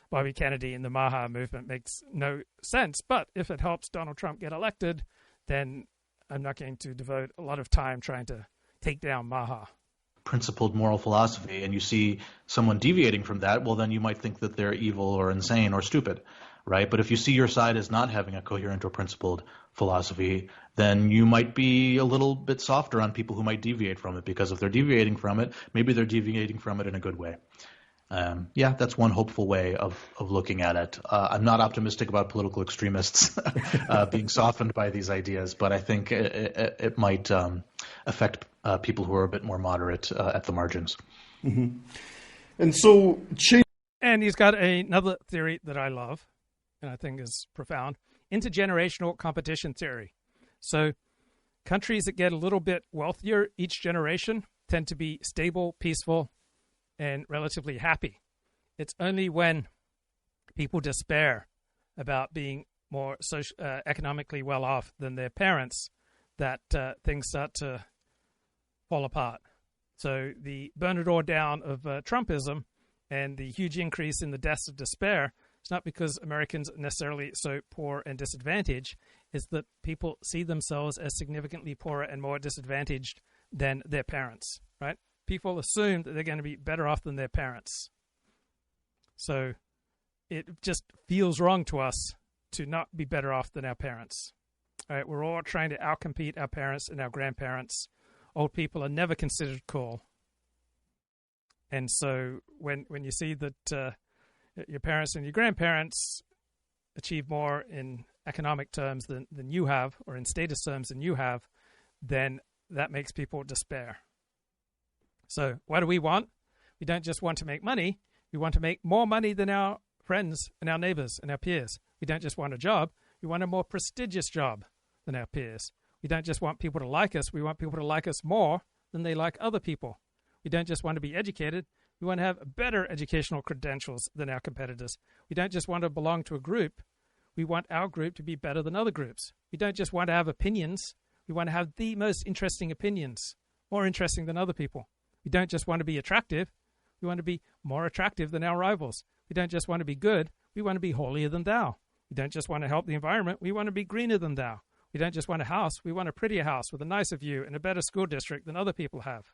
Bobby Kennedy and the Maha movement. Makes no sense. But if it helps Donald Trump get elected, then I'm not going to devote a lot of time trying to take down Maha. principled moral philosophy and you see someone deviating from that, well, then you might think that they're evil or insane or stupid, right? But if you see your side as not having a coherent or principled philosophy, then you might be a little bit softer on people who might deviate from it, because if they're deviating from it, maybe they're deviating from it in a good way. That's one hopeful way of looking at it. I'm not optimistic about political extremists being softened by these ideas, but I think it might affect people who are a bit more moderate at the margins. Mm-hmm. And so, and he's got another theory that I love, and I think is profound: intergenerational competition theory. So, countries that get a little bit wealthier each generation tend to be stable, peaceful, and relatively happy. It's only when people despair about being more economically well off than their parents that things start to fall apart. So the burn it all down of Trumpism and the huge increase in the deaths of despair, it's not because Americans are necessarily so poor and disadvantaged, it's that people see themselves as significantly poorer and more disadvantaged than their parents, right? People assume that they're going to be better off than their parents. So it just feels wrong to us to not be better off than our parents. All right, we're all trying to outcompete our parents and our grandparents. Old people are never considered cool. And so when you see that your parents and your grandparents achieve more in economic terms than you have, or in status terms than you have, then that makes people despair. So what do we want? We don't just want to make money. We want to make more money than our friends and our neighbors and our peers. We don't just want a job. We want a more prestigious job than our peers. We don't just want people to like us. We want people to like us more than they like other people. We don't just want to be educated. We want to have better educational credentials than our competitors. We don't just want to belong to a group. We want our group to be better than other groups. We don't just want to have opinions. We want to have the most interesting opinions, more interesting than other people. We don't just want to be attractive. We want to be more attractive than our rivals. We don't just want to be good. We want to be holier than thou. We don't just want to help the environment. We want to be greener than thou. We don't just want a house. We want a prettier house with a nicer view and a better school district than other people have.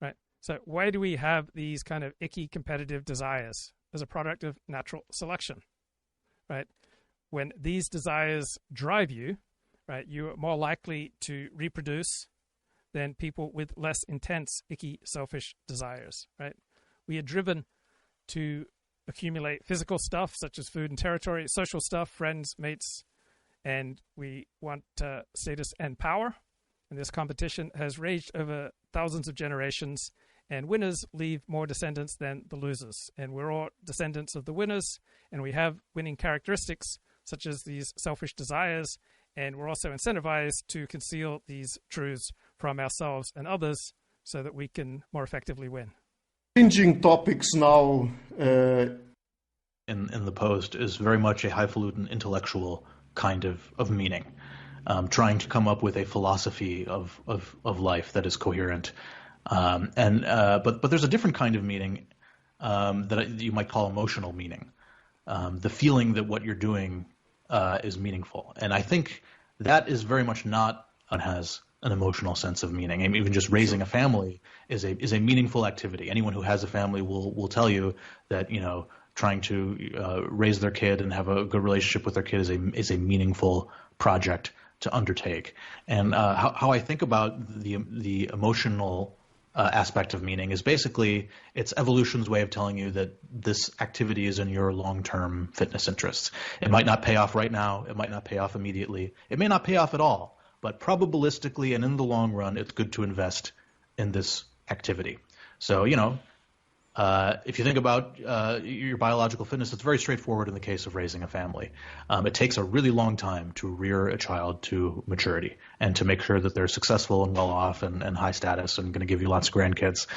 Right? So why do we have these kind of icky competitive desires as a product of natural selection? Right? When these desires drive you, right, you are more likely to reproduce than people with less intense, icky, selfish desires, right? We are driven to accumulate physical stuff, such as food and territory, social stuff, friends, mates, and we want status and power. And this competition has raged over thousands of generations, and winners leave more descendants than the losers. And we're all descendants of the winners, and we have winning characteristics, such as these selfish desires, and we're also incentivized to conceal these truths from ourselves and others so that we can more effectively win. Changing topics now. In the Post is very much a highfalutin intellectual kind of meaning, trying to come up with a philosophy of life that is coherent. But there's a different kind of meaning that you might call emotional meaning, the feeling that what you're doing is meaningful. And I think that is very much not has an emotional sense of meaning. I mean, even just raising a family is a meaningful activity. Anyone who has a family will tell you that, you know, trying to raise their kid and have a good relationship with their kid is a meaningful project to undertake. And how I think about the emotional aspect of meaning is basically it's evolution's way of telling you that this activity is in your long-term fitness interests. It might not pay off right now. It might not pay off immediately. It may not pay off at all. But probabilistically and in the long run, it's good to invest in this activity. So, you know, if you think about your biological fitness, it's very straightforward in the case of raising a family. It takes a really long time to rear a child to maturity and to make sure that they're successful and well off and high status and going to give you lots of grandkids.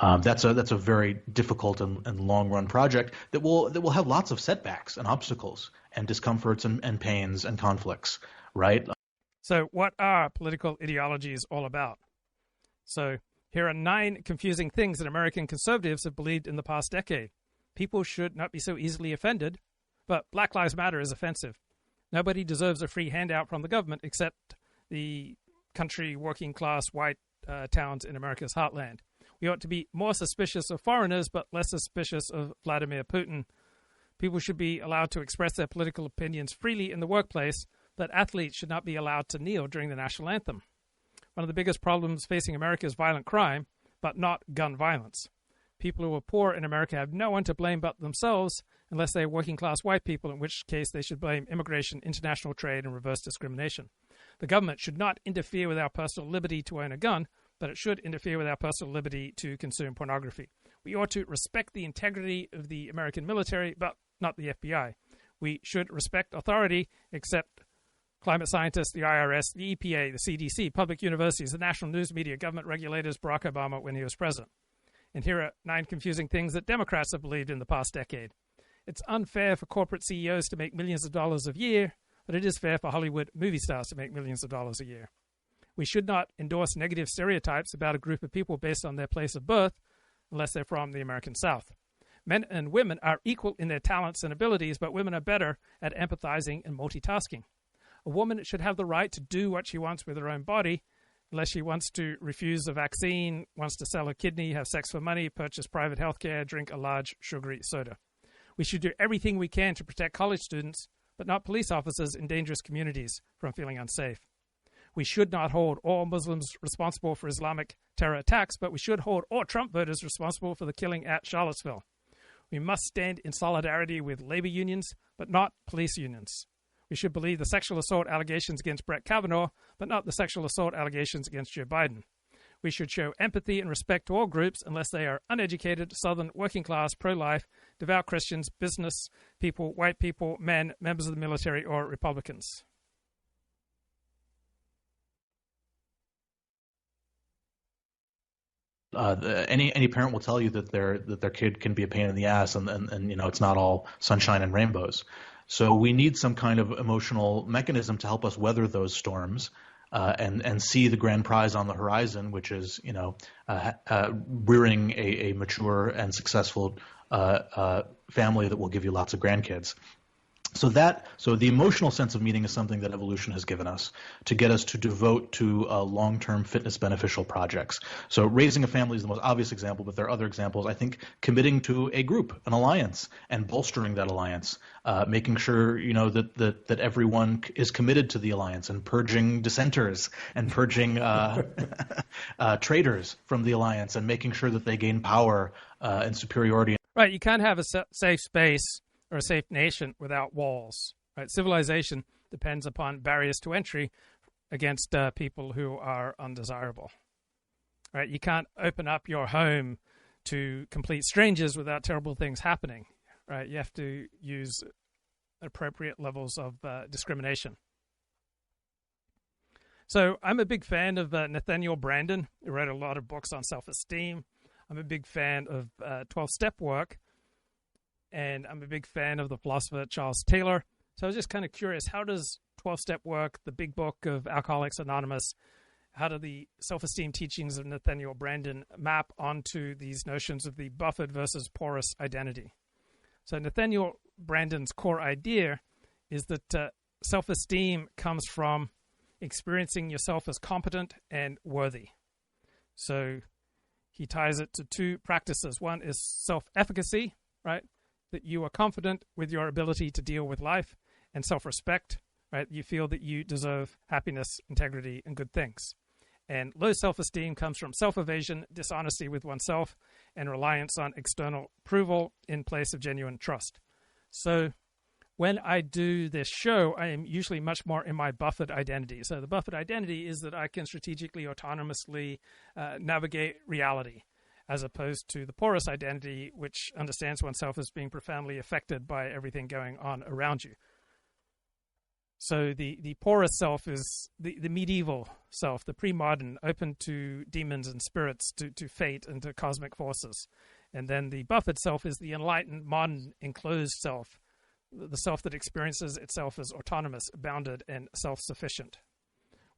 That's a very difficult and long run project that will have lots of setbacks and obstacles and discomforts and pains and conflicts, right? So what are political ideologies all about? So here are 9 confusing things that American conservatives have believed in the past decade. People should not be so easily offended, but Black Lives Matter is offensive. Nobody deserves a free handout from the government except the country working class white towns in America's heartland. We ought to be more suspicious of foreigners, but less suspicious of Vladimir Putin. People should be allowed to express their political opinions freely in the workplace, but athletes should not be allowed to kneel during the national anthem. One of the biggest problems facing America is violent crime, but not gun violence. People who are poor in America have no one to blame but themselves, unless they are working-class white people, in which case they should blame immigration, international trade, and reverse discrimination. The government should not interfere with our personal liberty to own a gun, but it should interfere with our personal liberty to consume pornography. We ought to respect the integrity of the American military, but not the FBI. We should respect authority, except climate scientists, the IRS, the EPA, the CDC, public universities, the national news media, government regulators, Barack Obama when he was president. And here are 9 confusing things that Democrats have believed in the past decade. It's unfair for corporate CEOs to make millions of dollars a year, but it is fair for Hollywood movie stars to make millions of dollars a year. We should not endorse negative stereotypes about a group of people based on their place of birth, unless they're from the American South. Men and women are equal in their talents and abilities, but women are better at empathizing and multitasking. A woman should have the right to do what she wants with her own body, unless she wants to refuse a vaccine, wants to sell a kidney, have sex for money, purchase private health care, drink a large sugary soda. We should do everything we can to protect college students, but not police officers in dangerous communities, from feeling unsafe. We should not hold all Muslims responsible for Islamic terror attacks, but we should hold all Trump voters responsible for the killing at Charlottesville. We must stand in solidarity with labor unions, but not police unions. We should believe the sexual assault allegations against Brett Kavanaugh, but not the sexual assault allegations against Joe Biden. We should show empathy and respect to all groups unless they are uneducated, southern, working class, pro-life, devout Christians, business people, white people, men, members of the military, or Republicans. Any parent will tell you that their kid can be a pain in the ass, and you know it's not all sunshine and rainbows. So we need some kind of emotional mechanism to help us weather those storms and see the grand prize on the horizon, which is rearing a mature and successful family that will give you lots of grandkids. So the emotional sense of meaning is something that evolution has given us to get us to devote to long-term fitness beneficial projects. So raising a family is the most obvious example, but there are other examples. I think committing to a group, an alliance, and bolstering that alliance, making sure that everyone is committed to the alliance, and purging dissenters and purging traitors from the alliance, and making sure that they gain power and superiority. Right, you can't have a safe space or a safe nation without walls. Right? Civilization depends upon barriers to entry against people who are undesirable. Right? You can't open up your home to complete strangers without terrible things happening. Right? You have to use appropriate levels of discrimination. So I'm a big fan of Nathaniel Branden, who wrote a lot of books on self-esteem. I'm a big fan of 12-step work. And I'm a big fan of the philosopher Charles Taylor. So I was just kind of curious, how does 12-step work, the big book of Alcoholics Anonymous, how do the self-esteem teachings of Nathaniel Branden map onto these notions of the buffered versus porous identity? So Nathaniel Branden's core idea is that self-esteem comes from experiencing yourself as competent and worthy. So he ties it to 2 practices. One is self-efficacy, right? That you are confident with your ability to deal with life, and self-respect, right? You feel that you deserve happiness, integrity, and good things. And low self-esteem comes from self-evasion, dishonesty with oneself, and reliance on external approval in place of genuine trust. So when I do this show, I am usually much more in my buffered identity. So the buffered identity is that I can strategically, autonomously navigate reality, as opposed to the porous identity, which understands oneself as being profoundly affected by everything going on around you. So the porous self is the medieval self, the pre-modern, open to demons and spirits, to fate and to cosmic forces. And then the buffered self is the enlightened, modern, enclosed self, the self that experiences itself as autonomous, bounded, and self-sufficient,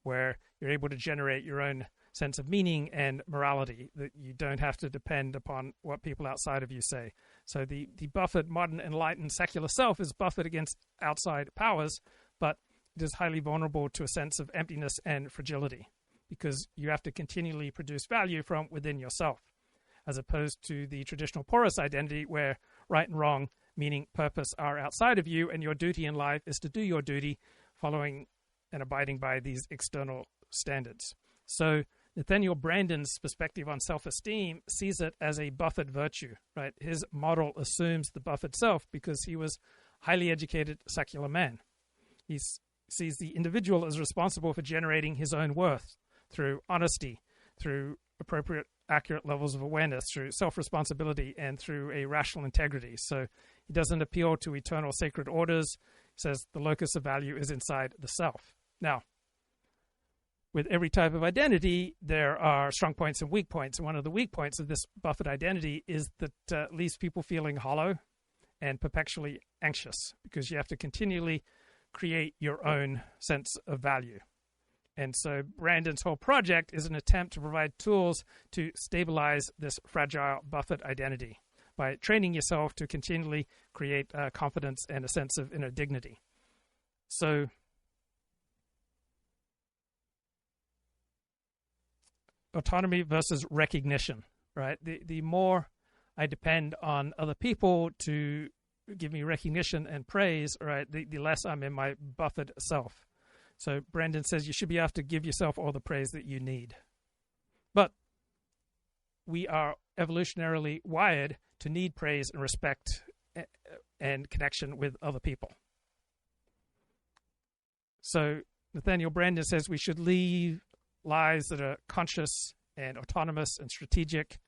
where you're able to generate your own sense of meaning and morality, that you don't have to depend upon what people outside of you say. So the buffered, modern, enlightened, secular self is buffered against outside powers, but it is highly vulnerable to a sense of emptiness and fragility. because you have to continually produce value from within yourself, as opposed to the traditional porous identity where right and wrong, meaning purpose, are outside of you, and your duty in life is to do your duty following and abiding by these external standards. So Nathaniel Branden's perspective on self-esteem sees it as a buffered virtue, right? His model assumes the buffered self because he was a highly educated secular man. He sees the individual as responsible for generating his own worth through honesty, through appropriate, accurate levels of awareness, through self-responsibility, and through a rational integrity. So he doesn't appeal to eternal sacred orders. He says the locus of value is inside the self. Now, with every type of identity, there are strong points and weak points. And one of the weak points of this buffered identity is that leaves people feeling hollow and perpetually anxious, because you have to continually create your own sense of value. And so Branden's whole project is an attempt to provide tools to stabilize this fragile buffered identity by training yourself to continually create confidence and a sense of inner dignity. So autonomy versus recognition, right? The more I depend on other people to give me recognition and praise, right, the less I'm in my buffered self. So Branden says you should be able to give yourself all the praise that you need. But we are evolutionarily wired to need praise and respect and connection with other people. So Nathaniel Branden says we should leave lives that are conscious and autonomous and strategic,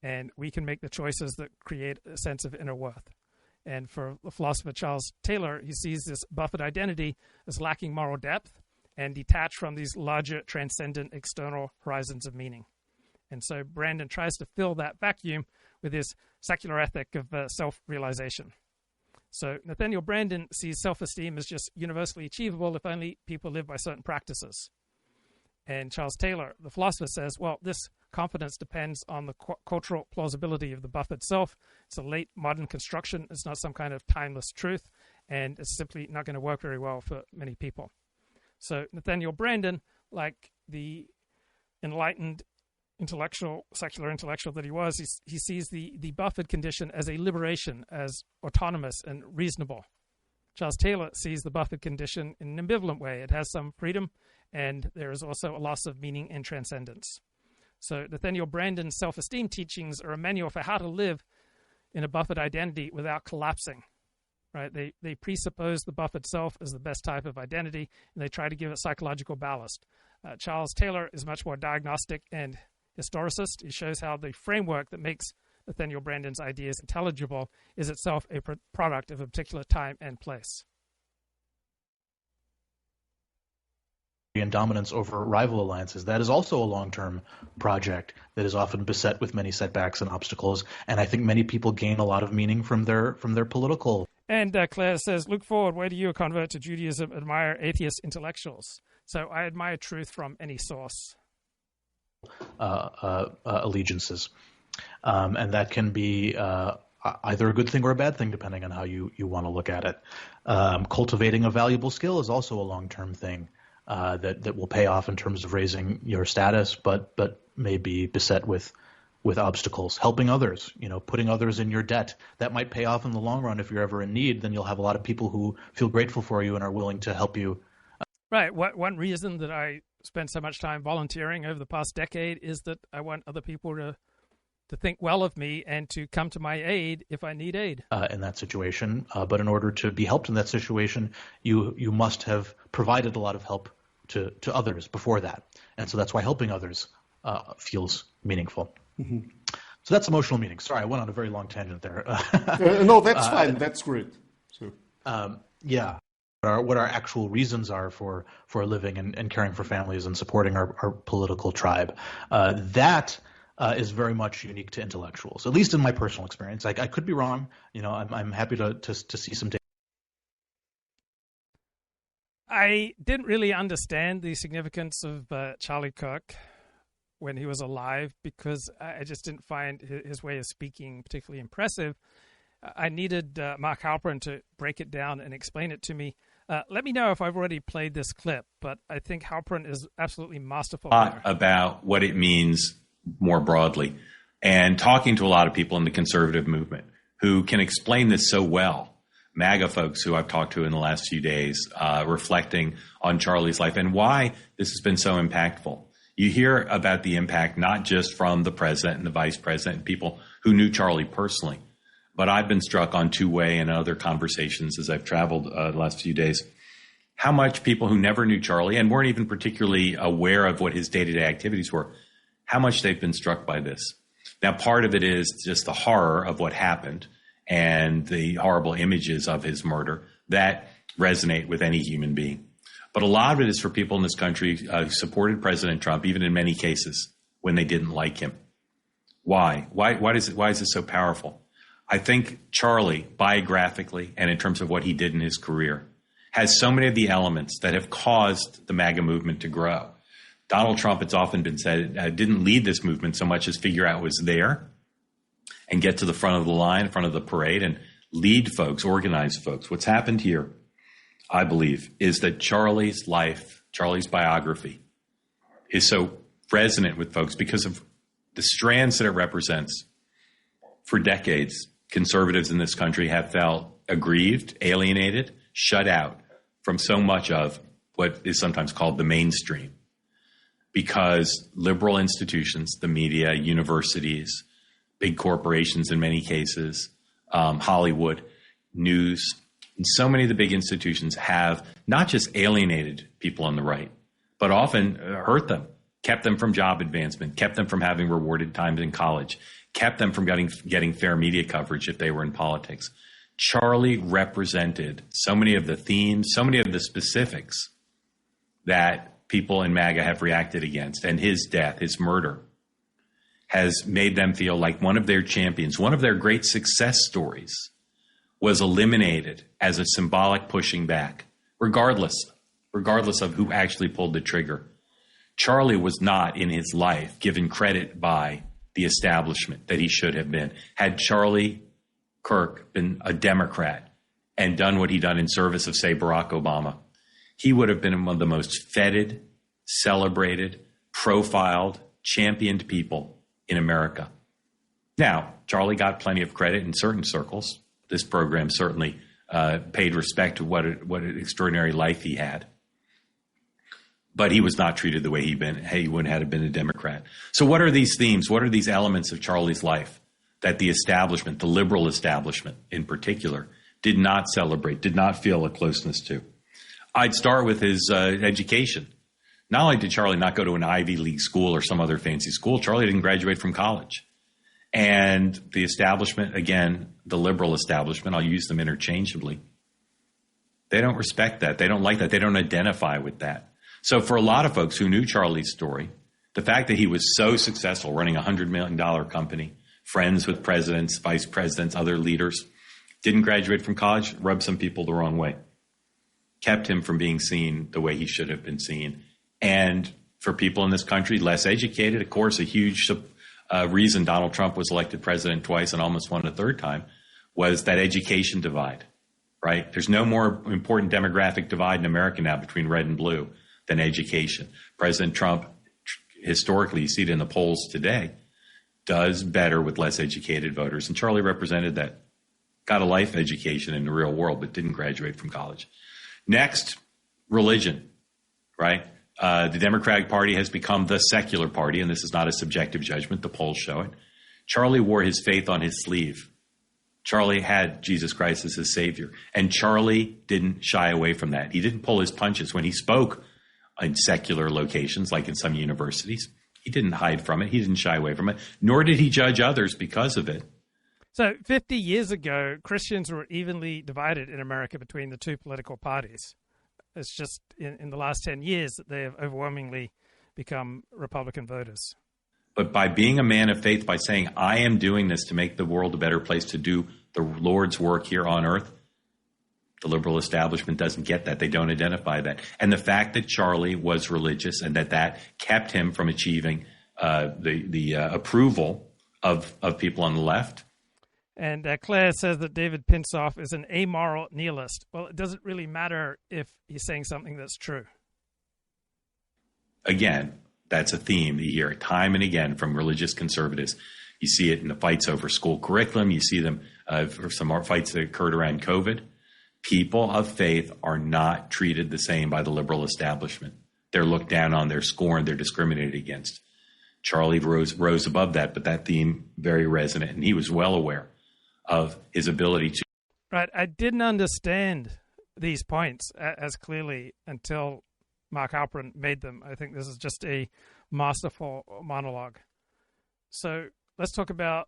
and we can make the choices that create a sense of inner worth. And for the philosopher Charles Taylor, he sees this buffered identity as lacking moral depth and detached from these larger transcendent external horizons of meaning. And so Branden tries to fill that vacuum with his secular ethic of self-realization. So Nathaniel Branden sees self-esteem as just universally achievable if only people live by certain practices. And Charles Taylor, the philosopher, says, well, this confidence depends on the cultural plausibility of the buffered self. It's a late modern construction. It's not some kind of timeless truth, and it's simply not going to work very well for many people. So Nathaniel Branden, like the enlightened intellectual, secular intellectual that he was, he sees the buffered condition as a liberation, as autonomous and reasonable. Charles Taylor sees the buffered condition in an ambivalent way. It has some freedom, and there is also a loss of meaning and transcendence. So Nathaniel Branden's self-esteem teachings are a manual for how to live in a buffered identity without collapsing. Right? They presuppose the buffered self as the best type of identity, and they try to give it psychological ballast. Charles Taylor is much more diagnostic and historicist. He shows how the framework that makes Nathaniel Branden's ideas intelligible is itself a product of a particular time and place. And dominance over rival alliances. That is also a long-term project that is often beset with many setbacks and obstacles. And I think many people gain a lot of meaning from their political. And Claire says, look forward, where do you, a convert to Judaism, admire atheist intellectuals? So I admire truth from any source. Allegiances. And that can be either a good thing or a bad thing, depending on how you want to look at it. Cultivating a valuable skill is also a long-term thing. That will pay off in terms of raising your status, but may be beset with obstacles. Helping others, putting others in your debt, that might pay off in the long run. If you're ever in need, then you'll have a lot of people who feel grateful for you and are willing to help you. Right. One reason that I spent so much time volunteering over the past decade is that I want other people to think well of me and to come to my aid if I need aid. In that situation. But in order to be helped in that situation, you must have provided a lot of help to others before that. And so that's why helping others feels meaningful. Mm-hmm. So that's emotional meaning. Sorry, I went on a very long tangent there. No, that's fine. That's great. So. Yeah. What our actual reasons are for living and caring for families and supporting our political tribe. That is very much unique to intellectuals, at least in my personal experience. I could be wrong. I'm happy to see some data. I didn't really understand the significance of Charlie Kirk when he was alive because I just didn't find his way of speaking particularly impressive. I needed Mark Halperin to break it down and explain it to me. Let me know if I've already played this clip, but I think Halperin is absolutely masterful there. About what it means more broadly, and talking to a lot of people in the conservative movement who can explain this so well. MAGA folks who I've talked to in the last few days, reflecting on Charlie's life and why this has been so impactful. You hear about the impact not just from the president and the vice president and people who knew Charlie personally, but I've been struck on two-way and other conversations as I've traveled the last few days, how much people who never knew Charlie and weren't even particularly aware of what his day-to-day activities were, how much they've been struck by this. Now, part of it is just the horror of what happened and the horrible images of his murder that resonate with any human being. But a lot of it is for people in this country who supported President Trump, even in many cases, when they didn't like him. Why? Why is it so powerful? I think Charlie, biographically and in terms of what he did in his career, has so many of the elements that have caused the MAGA movement to grow. Donald Trump, it's often been said, didn't lead this movement so much as figure out what's there and get to the front of the line, front of the parade, and lead folks, organize folks. What's happened here, I believe, is that Charlie's life, Charlie's biography, is so resonant with folks because of the strands that it represents. For decades, conservatives in this country have felt aggrieved, alienated, shut out from so much of what is sometimes called the mainstream, because liberal institutions, the media, universities, big corporations in many cases, Hollywood, news, and so many of the big institutions have not just alienated people on the right, but often hurt them, kept them from job advancement, kept them from having rewarded times in college, kept them from getting fair media coverage if they were in politics. Charlie represented so many of the themes, so many of the specifics that people in MAGA have reacted against. And his death, his murder, has made them feel like one of their champions, one of their great success stories was eliminated as a symbolic pushing back, regardless of who actually pulled the trigger. Charlie was not in his life given credit by the establishment that he should have been. Had Charlie Kirk been a Democrat and done what he done in service of, say, Barack Obama, he would have been one of the most feted, celebrated, profiled, championed people in America. Now, Charlie got plenty of credit in certain circles. This program certainly paid respect to what an extraordinary life he had. But he was not treated the way he would have been a Democrat. So what are these themes? What are these elements of Charlie's life that the establishment, the liberal establishment in particular, did not celebrate, did not feel a closeness to? I'd start with his education. Not only did Charlie not go to an Ivy League school or some other fancy school, Charlie didn't graduate from college. And the establishment, again, the liberal establishment, I'll use them interchangeably, they don't respect that. They don't like that. They don't identify with that. So for a lot of folks who knew Charlie's story, the fact that he was so successful running a $100 million company, friends with presidents, vice presidents, other leaders, didn't graduate from college, rubbed some people the wrong way, kept him from being seen the way he should have been seen. And for people in this country, less educated, of course, a huge reason Donald Trump was elected president twice and almost won a third time was that education divide, right? There's no more important demographic divide in America now between red and blue than education. President Trump, historically, you see it in the polls today, does better with less educated voters. And Charlie represented that. Got a life education in the real world, but didn't graduate from college. Next, religion, right? The Democratic Party has become the secular party, and this is not a subjective judgment. The polls show it. Charlie wore his faith on his sleeve. Charlie had Jesus Christ as his savior, and Charlie didn't shy away from that. He didn't pull his punches when he spoke in secular locations, like in some universities. He didn't hide from it. He didn't shy away from it, nor did he judge others because of it. So 50 years ago, Christians were evenly divided in America between the two political parties. It's just in the last 10 years that they have overwhelmingly become Republican voters. But by being a man of faith, by saying, I am doing this to make the world a better place, to do the Lord's work here on earth, the liberal establishment doesn't get that. They don't identify that. And the fact that Charlie was religious and that kept him from achieving the approval of people on the left. And Claire says that David Pinsof is an amoral nihilist. Well, it doesn't really matter if he's saying something that's true. Again, that's a theme you hear time and again from religious conservatives. You see it in the fights over school curriculum. You see them for some more fights that occurred around COVID. People of faith are not treated the same by the liberal establishment. They're looked down on, they're scorned, they're discriminated against. Charlie rose above that, but that theme very resonant, and he was well aware of his ability to. Right, I didn't understand these points as clearly until Mark Halperin made them. I think this is just a masterful monologue. So let's talk about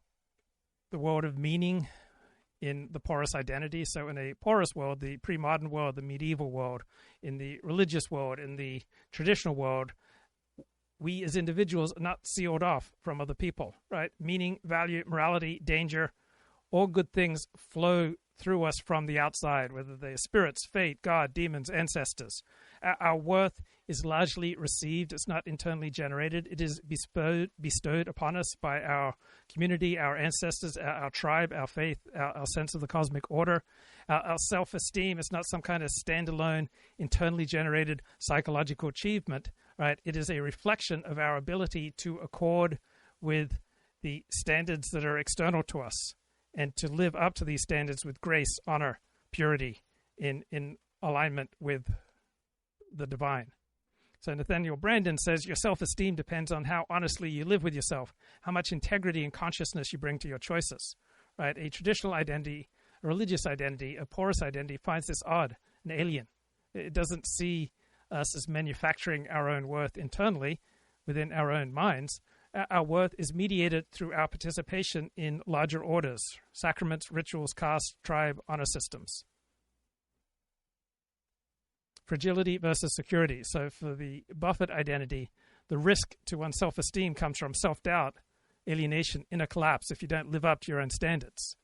the world of meaning in the porous identity. So in a porous world, the pre-modern world, the medieval world, in the religious world, in the traditional world, we as individuals are not sealed off from other people, right? Meaning, value, morality, danger, all good things flow through us from the outside, whether they're spirits, fate, God, demons, ancestors. Our worth is largely received. It's not internally generated. It is bestowed upon us by our community, our ancestors, our tribe, our faith, our sense of the cosmic order. Our self-esteem is not some kind of standalone, internally generated psychological achievement, right? It is a reflection of our ability to accord with the standards that are external to us and to live up to these standards with grace, honor, purity, in alignment with the divine. So Nathaniel Branden says your self-esteem depends on how honestly you live with yourself, how much integrity and consciousness you bring to your choices. Right? A traditional identity, a religious identity, a porous identity finds this odd and alien. It doesn't see us as manufacturing our own worth internally within our own minds. Our worth is mediated through our participation in larger orders, sacraments, rituals, caste, tribe, honor systems. Fragility versus security. So for the Buffett identity, the risk to one's self-esteem comes from self-doubt, alienation, inner collapse if you don't live up to your own standards.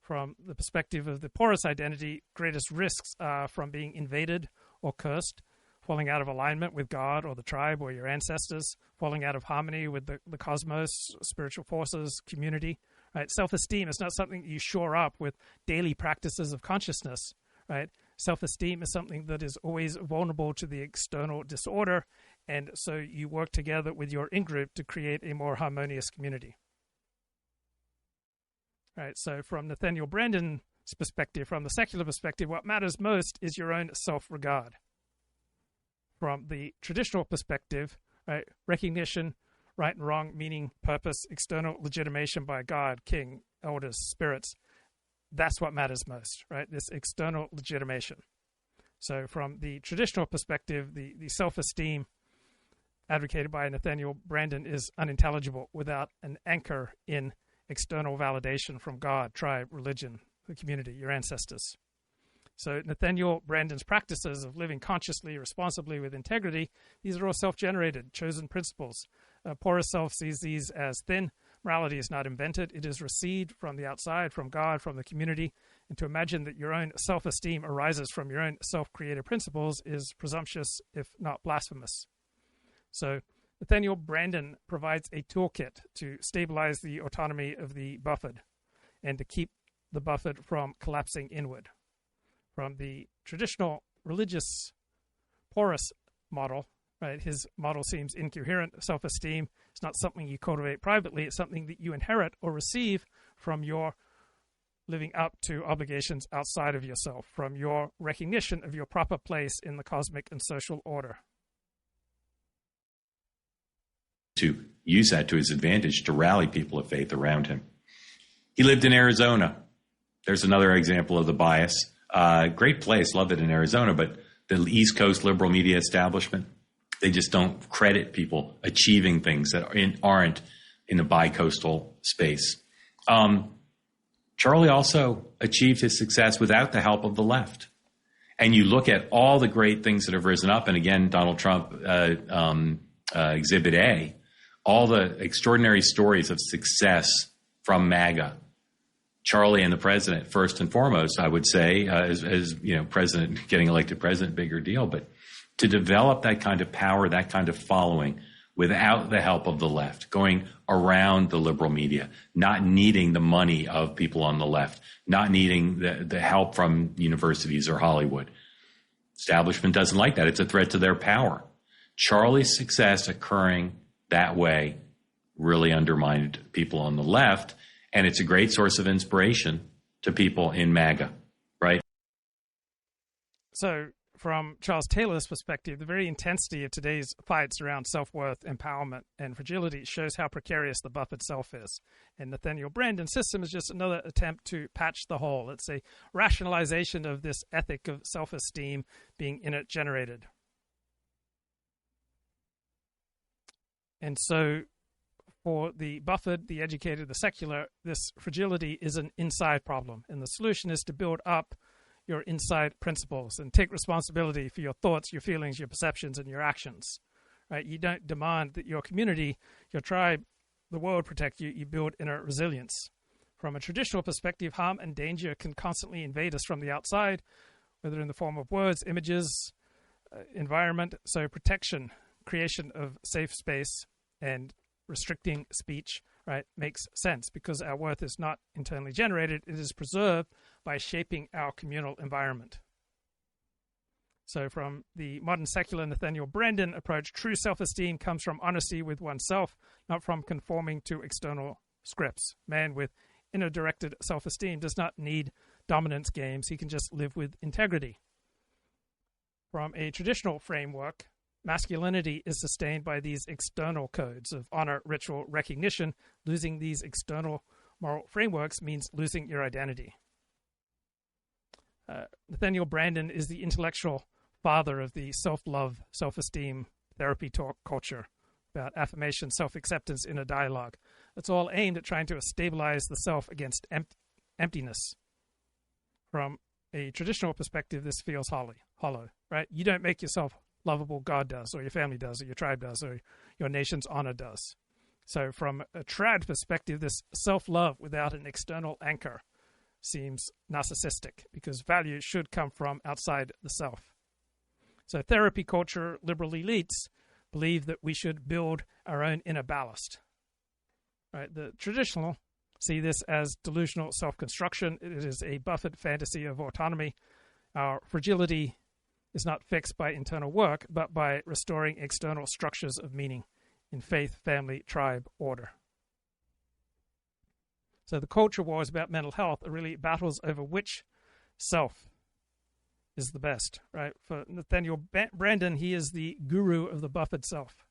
From the perspective of the porous identity, greatest risks are from being invaded or cursed, falling out of alignment with God or the tribe or your ancestors, falling out of harmony with the cosmos, spiritual forces, community. Right? Self-esteem is not something you shore up with daily practices of consciousness. Right? Self-esteem is something that is always vulnerable to the external disorder, and so you work together with your in-group to create a more harmonious community. Right? So from Nathaniel Branden's perspective, from the secular perspective, what matters most is your own self-regard. From the traditional perspective, right, recognition, right and wrong, meaning, purpose, external legitimation by God, king, elders, spirits, that's what matters most, right? This external legitimation. So from the traditional perspective, the self-esteem advocated by Nathaniel Branden is unintelligible without an anchor in external validation from God, tribe, religion, the community, your ancestors. So Nathaniel Branden's practices of living consciously, responsibly, with integrity, these are all self-generated, chosen principles. Porous self sees these as thin. Morality is not invented. It is received from the outside, from God, from the community. And to imagine that your own self-esteem arises from your own self-created principles is presumptuous, if not blasphemous. So Nathaniel Branden provides a toolkit to stabilize the autonomy of the Buffett and to keep the Buffett from collapsing inward. From the traditional religious porous model, right, his model seems incoherent. Self-esteem is not something you cultivate privately. It's something that you inherit or receive from your living up to obligations outside of yourself, from your recognition of your proper place in the cosmic and social order. To use that to his advantage to rally people of faith around him. He lived in Arizona. There's another example of the bias. Great place, loved it in Arizona, but the East Coast liberal media establishment, they just don't credit people achieving things that aren't in the bi-coastal space. Charlie also achieved his success without the help of the left. And you look at all the great things that have risen up, and again, Donald Trump, Exhibit A, all the extraordinary stories of success from MAGA. Charlie and the president, first and foremost, I would say, as you know, president, getting elected president, bigger deal. But to develop that kind of power, that kind of following, without the help of the left, going around the liberal media, not needing the money of people on the left, not needing the help from universities or Hollywood. Establishment doesn't like that. It's a threat to their power. Charlie's success occurring that way really undermined people on the left, and it's a great source of inspiration to people in MAGA, right? So, from Charles Taylor's perspective, the very intensity of today's fights around self-worth, empowerment, and fragility shows how precarious the buffered self is. And Nathaniel Branden's system is just another attempt to patch the hole. It's a rationalization of this ethic of self-esteem being intergenerated. And so, for the buffered, the educated, the secular, this fragility is an inside problem. And the solution is to build up your inside principles and take responsibility for your thoughts, your feelings, your perceptions, and your actions. Right? You don't demand that your community, your tribe, the world protect you. You build inner resilience. From a traditional perspective, harm and danger can constantly invade us from the outside, whether in the form of words, images, environment. So protection, creation of safe space, and restricting speech, right, makes sense because our worth is not internally generated. It is preserved by shaping our communal environment. So from the modern secular Nathaniel Branden approach, true self-esteem comes from honesty with oneself, not from conforming to external scripts. Man with inner-directed self-esteem does not need dominance games. He can just live with integrity. From a traditional framework, masculinity is sustained by these external codes of honor, ritual, recognition. Losing these external moral frameworks means losing your identity. Nathaniel Branden is the intellectual father of the self-love, self-esteem therapy talk culture about affirmation, self-acceptance in a dialogue. It's all aimed at trying to stabilize the self against emptiness. From a traditional perspective, this feels hollow, right? You don't make yourself lovable, God does, or your family does, or your tribe does, or your nation's honor does. So from a trad perspective, this self-love without an external anchor seems narcissistic because value should come from outside the self. So therapy culture, liberal elites believe that we should build our own inner ballast. Right? The traditional see this as delusional self-construction. It is a buffered fantasy of autonomy. Our fragility is not fixed by internal work, but by restoring external structures of meaning in faith, family, tribe, order. So the culture wars about mental health are really battles over which self is the best, right? For Nathaniel Branden, he is the guru of the buffered self.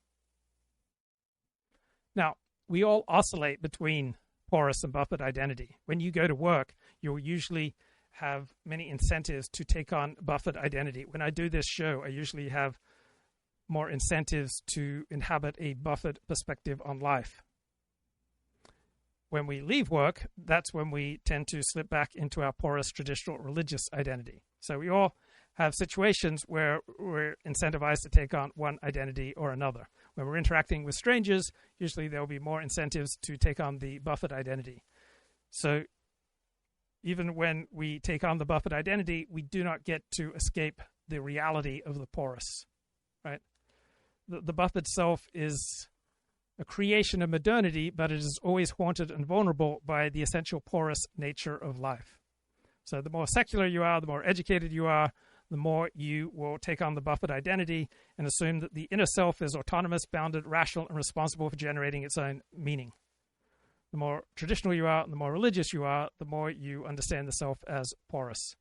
Now, we all oscillate between porous and buffered identity. When you go to work, you'll usually have many incentives to take on buffered identity. When I do this show, I usually have more incentives to inhabit a buffered perspective on life. When we leave work, that's when we tend to slip back into our porous traditional religious identity. So we all have situations where we're incentivized to take on one identity or another. When we're interacting with strangers, usually there will be more incentives to take on the buffered identity. So even when we take on the buffered identity, we do not get to escape the reality of the porous, right? The buffered self is a creation of modernity, but it is always haunted and vulnerable by the essential porous nature of life. So the more secular you are, the more educated you are, the more you will take on the buffered identity and assume that the inner self is autonomous, bounded, rational, and responsible for generating its own meaning. The more traditional you are and the more religious you are, the more you understand the self as porous.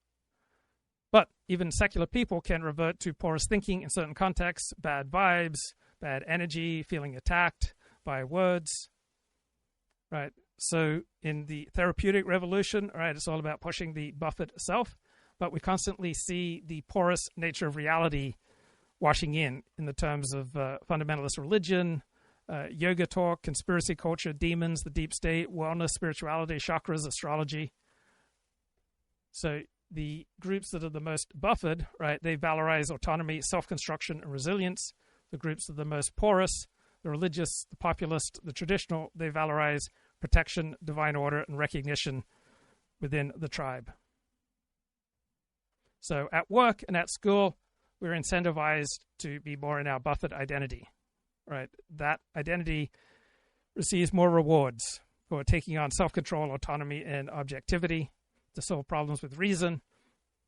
But even secular people can revert to porous thinking in certain contexts, bad vibes, bad energy, feeling attacked by words, right? So in the therapeutic revolution, right, it's all about pushing the buffered self, but we constantly see the porous nature of reality washing in the terms of fundamentalist religion, yoga talk, conspiracy culture, demons, the deep state, wellness, spirituality, chakras, astrology. So the groups that are the most buffered, right, they valorize autonomy, self-construction, and resilience. The groups that are the most porous, the religious, the populist, the traditional, they valorize protection, divine order, and recognition within the tribe. So at work and at school, we're incentivized to be more in our buffered identity. right? That identity receives more rewards for taking on self-control, autonomy, and objectivity to solve problems with reason.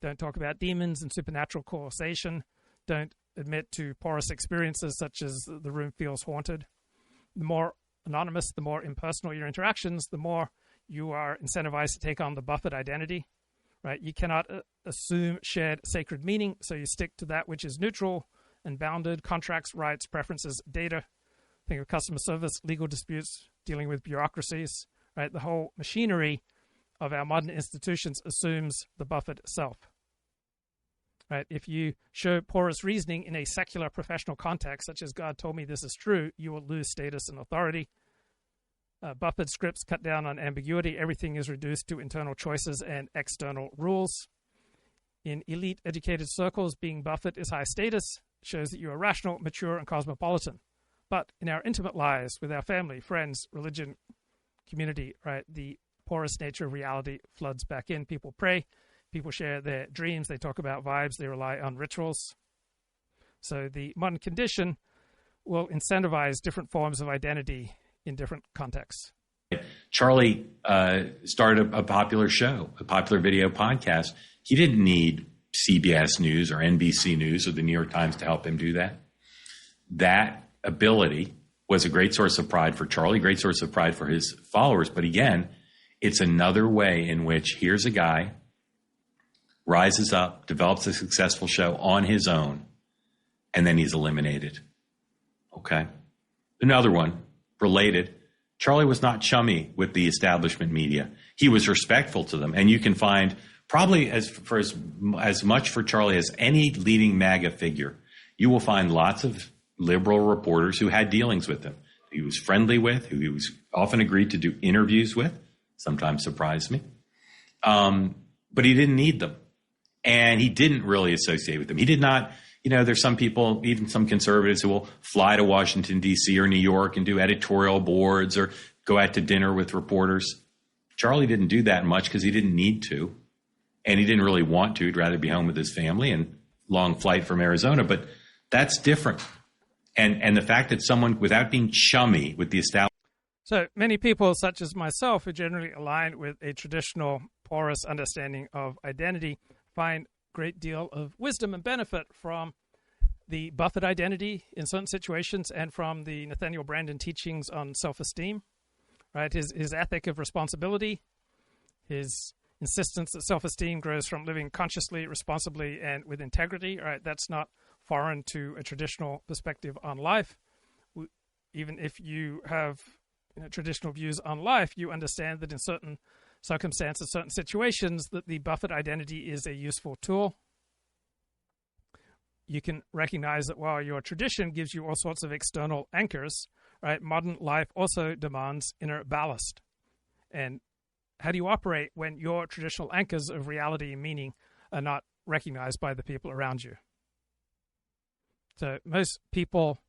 Don't talk about demons and supernatural causation. Don't admit to porous experiences such as the room feels haunted. The more anonymous, the more impersonal your interactions, the more you are incentivized to take on the Buffett identity, right? You cannot assume shared sacred meaning, so you stick to that which is neutral and bounded: contracts, rights, preferences, data. Think of customer service, legal disputes, dealing with bureaucracies, right? The whole machinery of our modern institutions assumes the Buffett self, right? If you show porous reasoning in a secular professional context, such as "God told me this is true," you will lose status and authority. Buffett scripts cut down on ambiguity. Everything is reduced to internal choices and external rules. In elite educated circles, being Buffett is high status, shows that you are rational, mature, and cosmopolitan. But in our intimate lives, with our family, friends, religion, community, right, the porous nature of reality floods back in. People pray, people share their dreams, they talk about vibes, they rely on rituals. So the modern condition will incentivize different forms of identity in different contexts. Charlie started a popular show, a popular video podcast. He didn't need CBS News or NBC News or the New York Times to help him do that. That ability was a great source of pride for Charlie, great source of pride for his followers. But again, it's another way in which here's a guy, rises up, develops a successful show on his own, and then he's eliminated. Okay. Another one, related, Charlie was not chummy with the establishment media. He was respectful to them. And you can find probably as much for Charlie as any leading MAGA figure, you will find lots of liberal reporters who had dealings with him, who he was friendly with, who he was often agreed to do interviews with, sometimes surprised me. But he didn't need them. And he didn't really associate with them. He did not, there's some people, even some conservatives, who will fly to Washington, D.C. or New York and do editorial boards or go out to dinner with reporters. Charlie didn't do that much because he didn't need to. And he didn't really want to. He'd rather be home with his family and long flight from Arizona. But that's different. And the fact that someone, without being chummy with the establishment. So many people, such as myself, who generally align with a traditional porous understanding of identity, find great deal of wisdom and benefit from the Buffett identity in certain situations and from the Nathaniel Branden teachings on self-esteem, right? His ethic of responsibility, his insistence that self-esteem grows from living consciously, responsibly, and with integrity, right? That's not foreign to a traditional perspective on life. Even if you have traditional views on life, you understand that in certain circumstances, certain situations, that the Buffett identity is a useful tool. You can recognize that while your tradition gives you all sorts of external anchors, right, modern life also demands inner ballast. And how do you operate when your traditional anchors of reality and meaning are not recognized by the people around you? So most people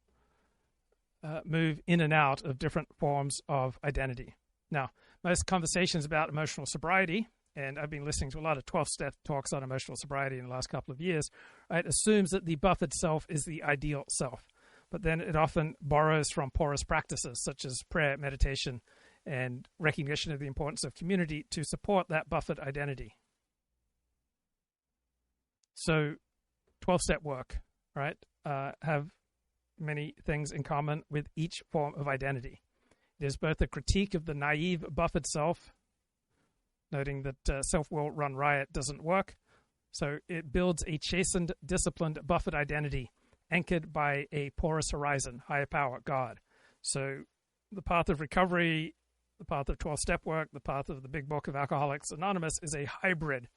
move in and out of different forms of identity. Now, most conversations about emotional sobriety, and I've been listening to a lot of 12-step talks on emotional sobriety in the last couple of years, right, assumes that the Buffett self is the ideal self. But then it often borrows from porous practices such as prayer, meditation, and recognition of the importance of community to support that Buffett identity. So 12-step work, right, have many things in common with each form of identity. There's both a critique of the naive Buffett self, noting that self will run riot doesn't work. So it builds a chastened, disciplined Buffett identity anchored by a porous horizon, higher power, God. So the path of recovery, the path of 12-step work, the path of the big book of Alcoholics Anonymous is a hybrid.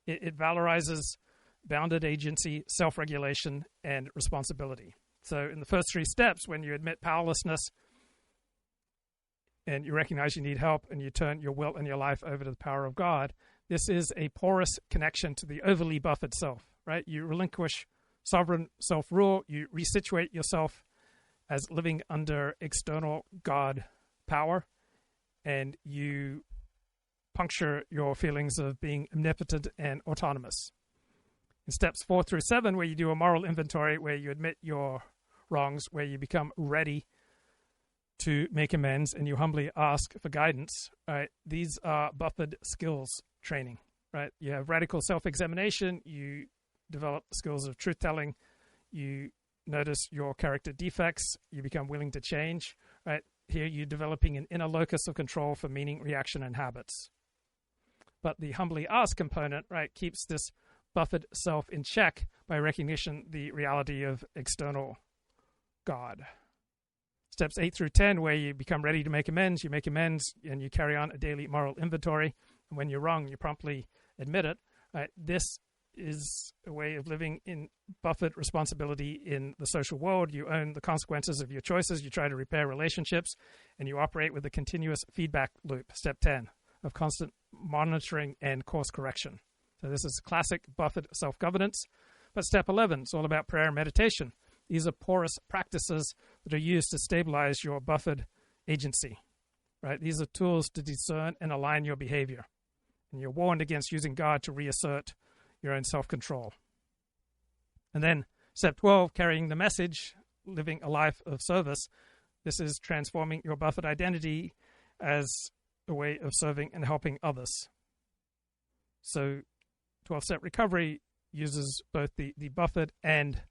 It valorizes bounded agency, self-regulation, and responsibility. So in the first 3 steps, when you admit powerlessness and you recognize you need help and you turn your will and your life over to the power of God, this is a porous connection to the overly Buffett self, right? You relinquish sovereign self-rule, you resituate yourself as living under external God power, and you puncture your feelings of being omnipotent and autonomous. In steps 4 through 7, where you do a moral inventory, where you admit your wrongs, where you become ready to make amends and you humbly ask for guidance, right? These are buffered skills training, right? You have radical self-examination, you develop the skills of truth-telling, you notice your character defects, you become willing to change, right? Here you're developing an inner locus of control for meaning, reaction, and habits. But the humbly ask component, right, keeps this buffered self in check by recognition the reality of external God. Steps 8 through 10, where you become ready to make amends, you make amends, and you carry on a daily moral inventory. And when you're wrong, you promptly admit it. Right? This is a way of living in buffered responsibility in the social world. You own the consequences of your choices. You try to repair relationships, and you operate with a continuous feedback loop. Step 10, of constant monitoring and course correction. So this is classic buffered self-governance. But step 11 is all about prayer and meditation. These are porous practices that are used to stabilize your buffered agency, right? These are tools to discern and align your behavior. And you're warned against using God to reassert your own self-control. And then step 12, carrying the message, living a life of service. This is transforming your buffered identity as a way of serving and helping others. So 12-step recovery uses both the buffered and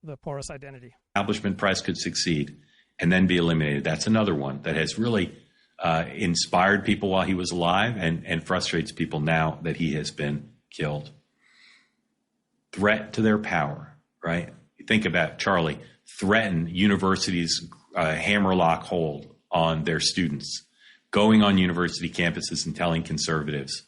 the porous identity. Establishment press could succeed and then be eliminated. That's another one that has really inspired people while he was alive and frustrates people now that he has been killed. Threat to their power, right? You think about Charlie, threaten universities' hammerlock hold on their students, going on university campuses and telling conservatives,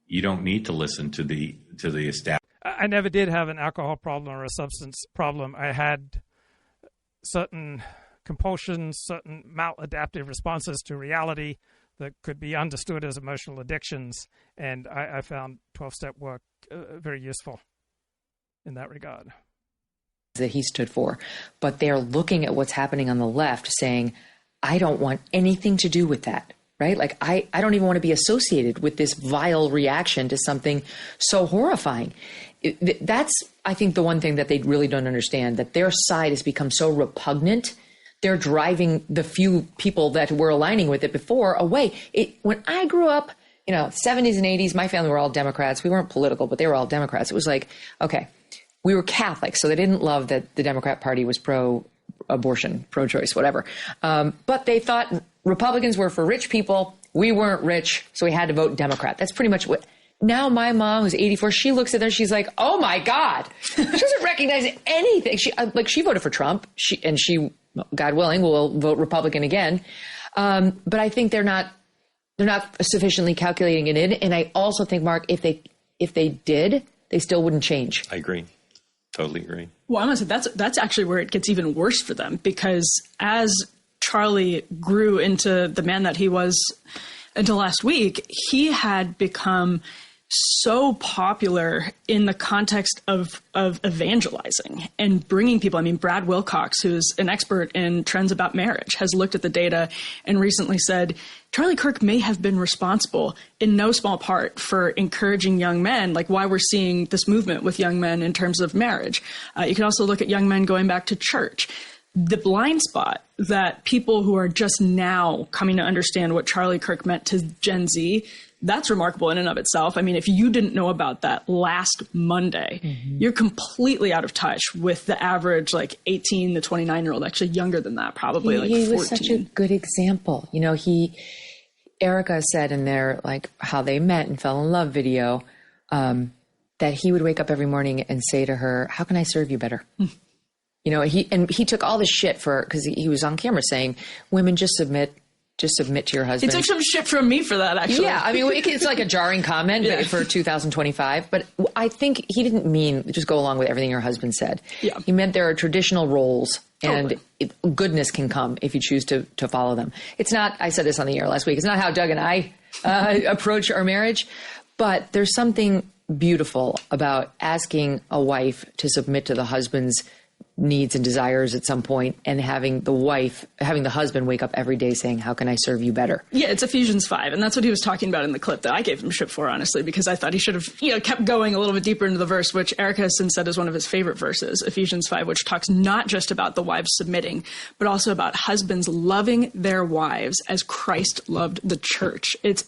you don't need to listen to the establishment. I never did have an alcohol problem or a substance problem. I had certain compulsions, certain maladaptive responses to reality that could be understood as emotional addictions, and I found 12-step work very useful in that regard. That he stood for, but they're looking at what's happening on the left saying, I don't want anything to do with that. Right? Like, I don't even want to be associated with this vile reaction to something so horrifying. That's, I think, the one thing that they really don't understand, that their side has become so repugnant. They're driving the few people that were aligning with it before away. When I grew up, 70s and 80s, my family were all Democrats. We weren't political, but they were all Democrats. It was like, okay, we were Catholic, so they didn't love that the Democrat Party was pro-abortion, pro-choice, whatever. But they thought Republicans were for rich people. We weren't rich, so we had to vote Democrat. That's pretty much what. Now my mom, who's 84, she looks at them, she's like, oh my God. She doesn't recognize anything. She voted for Trump, she, God willing, will vote Republican again. But I think they're not sufficiently calculating it in. And I also think, Mark, if they did, they still wouldn't change. I agree. Totally agree. Well, I must say that's actually where it gets even worse for them, because as Charlie grew into the man that he was until last week, he had become so popular in the context of evangelizing and bringing people. I mean, Brad Wilcox, who's an expert in trends about marriage, has looked at the data and recently said Charlie Kirk may have been responsible in no small part for encouraging young men, like why we're seeing this movement with young men in terms of marriage. You can also look at young men going back to church. The blind spot that people who are just now coming to understand what Charlie Kirk meant to Gen Z, that's remarkable in and of itself. I mean, if you didn't know about that last Monday, you're completely out of touch with the average, 18 to 29-year-old, actually younger than that, probably he 14. was such a good example. Erica said in their, how they met and fell in love video, that he would wake up every morning and say to her, how can I serve you better? He took all this shit because he was on camera saying, women just submit to your husband. He took some shit from me for that, actually. Yeah, I mean, it's like a jarring comment but for 2025. But I think he didn't mean just go along with everything your husband said. Yeah. He meant there are traditional roles, and goodness can come if you choose to follow them. It's not, I said this on the air last week, it's not how Doug and I approach our marriage, but there's something beautiful about asking a wife to submit to the husband's needs and desires at some point, and having the husband wake up every day saying, how can I serve you better? Yeah, it's Ephesians 5, and that's what he was talking about in the clip that I gave him shit for, honestly, because I thought he should have, kept going a little bit deeper into the verse, which Erica has since said is one of his favorite verses, Ephesians 5, which talks not just about the wives submitting, but also about husbands loving their wives as Christ loved the church. It's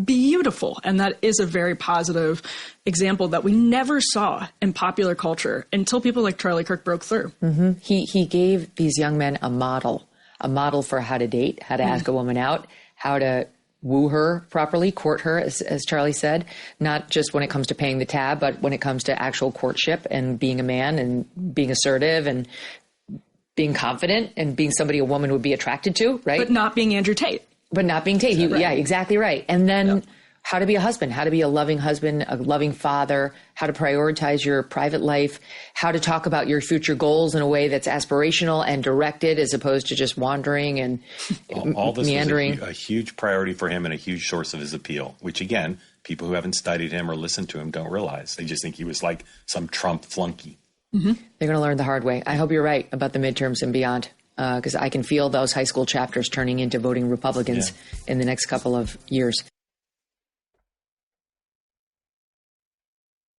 beautiful. And that is a very positive example that we never saw in popular culture until people like Charlie Kirk broke through. Mm-hmm. He gave these young men a model for how to date, how to ask a woman out, how to woo her properly, court her, as Charlie said, not just when it comes to paying the tab, but when it comes to actual courtship and being a man and being assertive and being confident and being somebody a woman would be attracted to, right? But not being Andrew Tate. But not being Tate. Right. Yeah, exactly right. And then how to be a husband, how to be a loving husband, a loving father, how to prioritize your private life, how to talk about your future goals in a way that's aspirational and directed as opposed to just wandering and all this meandering. Was a huge priority for him and a huge source of his appeal, which, again, people who haven't studied him or listened to him don't realize. They just think he was like some Trump flunky. Mm-hmm. They're going to learn the hard way. I hope you're right about the midterms and beyond. Because I can feel those high school chapters turning into voting Republicans in the next couple of years.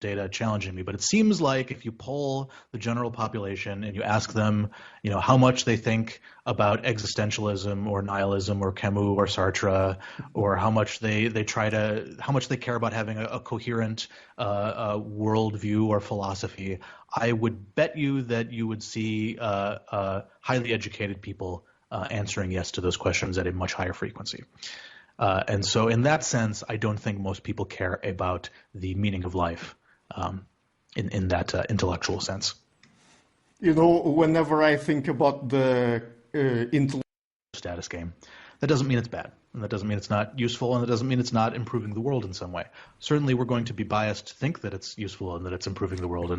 Data challenging me, but it seems like if you poll the general population and you ask them, how much they think about existentialism or nihilism or Camus or Sartre, or how much they care about having a coherent worldview or philosophy, I would bet you that you would see highly educated people answering yes to those questions at a much higher frequency. And so in that sense, I don't think most people care about the meaning of life in that intellectual sense. Whenever I think about the intellectual status game, that doesn't mean it's bad. And that doesn't mean it's not useful, and that doesn't mean it's not improving the world in some way. Certainly we're going to be biased to think that it's useful and that it's improving the world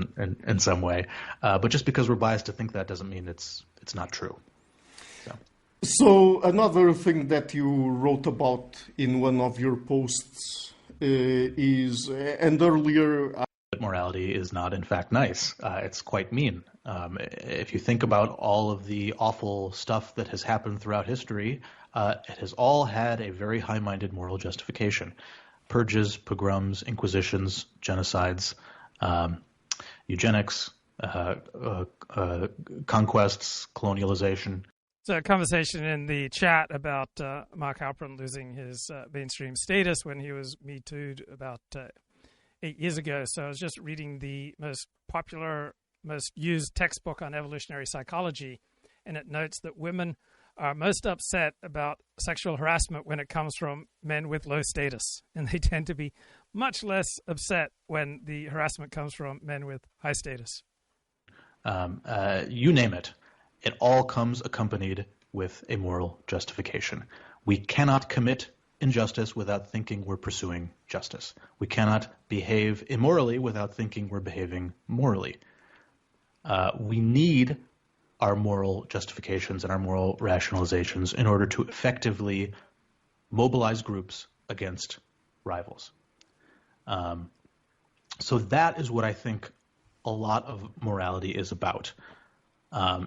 in some way. But just because we're biased to think that doesn't mean it's not true. So another thing that you wrote about in one of your posts is, and earlier... that morality is not in fact nice. It's quite mean. If you think about all of the awful stuff that has happened throughout history, it has all had a very high-minded moral justification. Purges, pogroms, inquisitions, genocides, eugenics, conquests, colonialization. So a conversation in the chat about Mark Halperin losing his mainstream status when he was Me Too'd about 8 years ago. So I was just reading the most popular, most used textbook on evolutionary psychology, and it notes that women are most upset about sexual harassment when it comes from men with low status, and they tend to be much less upset when the harassment comes from men with high status. You name it. It all comes accompanied with a moral justification. We cannot commit injustice without thinking we're pursuing justice. We cannot behave immorally without thinking we're behaving morally. We need our moral justifications and our moral rationalizations in order to effectively mobilize groups against rivals. So that is what I think a lot of morality is about.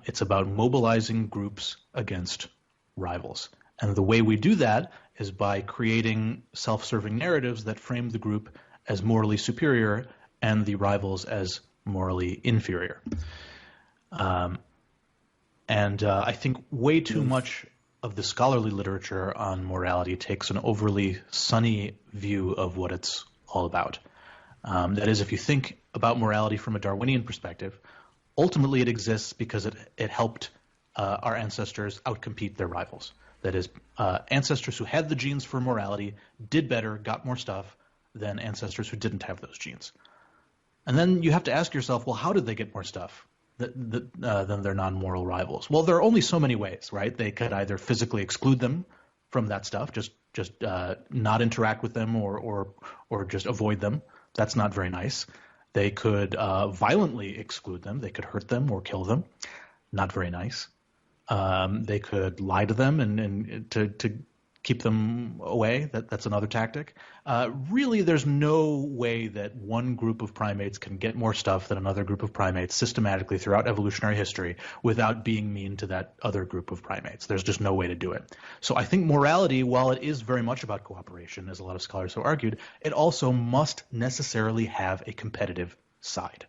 It's about mobilizing groups against rivals. And the way we do that is by creating self-serving narratives that frame the group as morally superior and the rivals as morally inferior. I think way too much of the scholarly literature on morality takes an overly sunny view of what it's all about. That is, if you think about morality from a Darwinian perspective, ultimately it exists because it helped our ancestors outcompete their rivals. That is, ancestors who had the genes for morality did better, got more stuff than ancestors who didn't have those genes. And then you have to ask yourself, well, how did they get more stuff than their non-moral rivals? Well, there are only so many ways, right? They could either physically exclude them from that stuff, just not interact with them or just avoid them. That's not very nice. They could violently exclude them. They could hurt them or kill them. Not very nice. They could lie to them and to keep them away. That's another tactic. Really, there's no way that one group of primates can get more stuff than another group of primates systematically throughout evolutionary history without being mean to that other group of primates. There's just no way to do it. So I think morality, while it is very much about cooperation, as a lot of scholars have argued, it also must necessarily have a competitive side.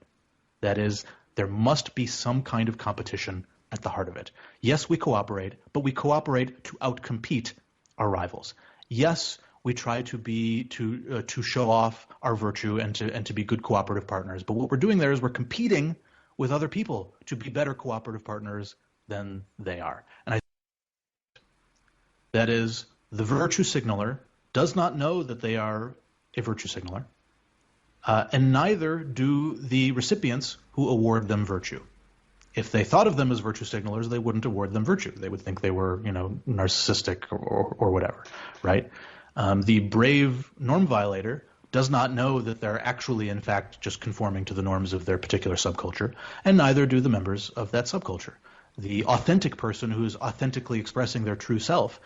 That is, there must be some kind of competition at the heart of it. Yes, we cooperate, but we cooperate to outcompete our rivals. Yes, we try to show off our virtue and to be good cooperative partners. But what we're doing there is we're competing with other people to be better cooperative partners than they are. And that is, the virtue signaler does not know that they are a virtue signaler, and neither do the recipients who award them virtue. If they thought of them as virtue signalers, they wouldn't award them virtue. They would think they were, narcissistic or whatever, right? The brave norm violator does not know that they're actually, in fact, just conforming to the norms of their particular subculture, and neither do the members of that subculture. The authentic person who is authentically expressing their true self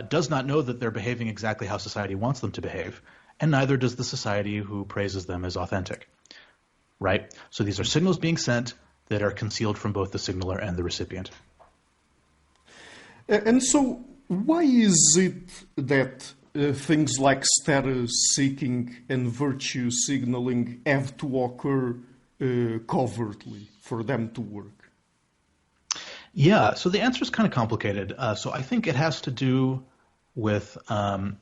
does not know that they're behaving exactly how society wants them to behave, and neither does the society who praises them as authentic, right? So these are signals being sent that are concealed from both the signaler and the recipient. And so why is it that things like status seeking and virtue signaling have to occur covertly for them to work? Yeah, so the answer is kind of complicated. So I think it has to do with a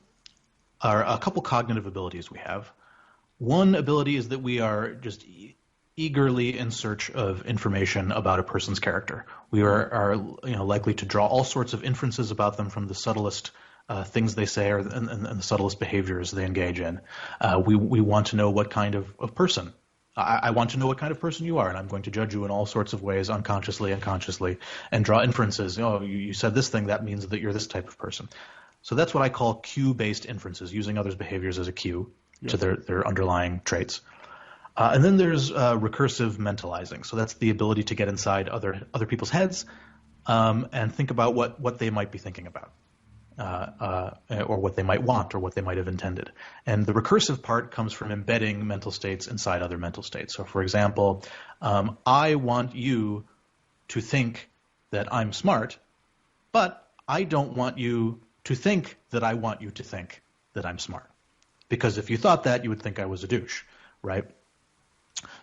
couple cognitive abilities we have. One ability is that we are just eagerly in search of information about a person's character. We are likely to draw all sorts of inferences about them from the subtlest things they say and the subtlest behaviors they engage in. We want to know what kind of person. I want to know what kind of person you are, and I'm going to judge you in all sorts of ways, unconsciously and consciously, and draw inferences. You said this thing, that means that you're this type of person. So that's what I call cue-based inferences, using others' behaviors as a cue to their underlying traits. And then there's recursive mentalizing. So that's the ability to get inside other people's heads and think about what they might be thinking about, or what they might want, or what they might have intended. And the recursive part comes from embedding mental states inside other mental states. So, for example, I want you to think that I'm smart, but I don't want you to think that I want you to think that I'm smart. Because if you thought that, you would think I was a douche, right?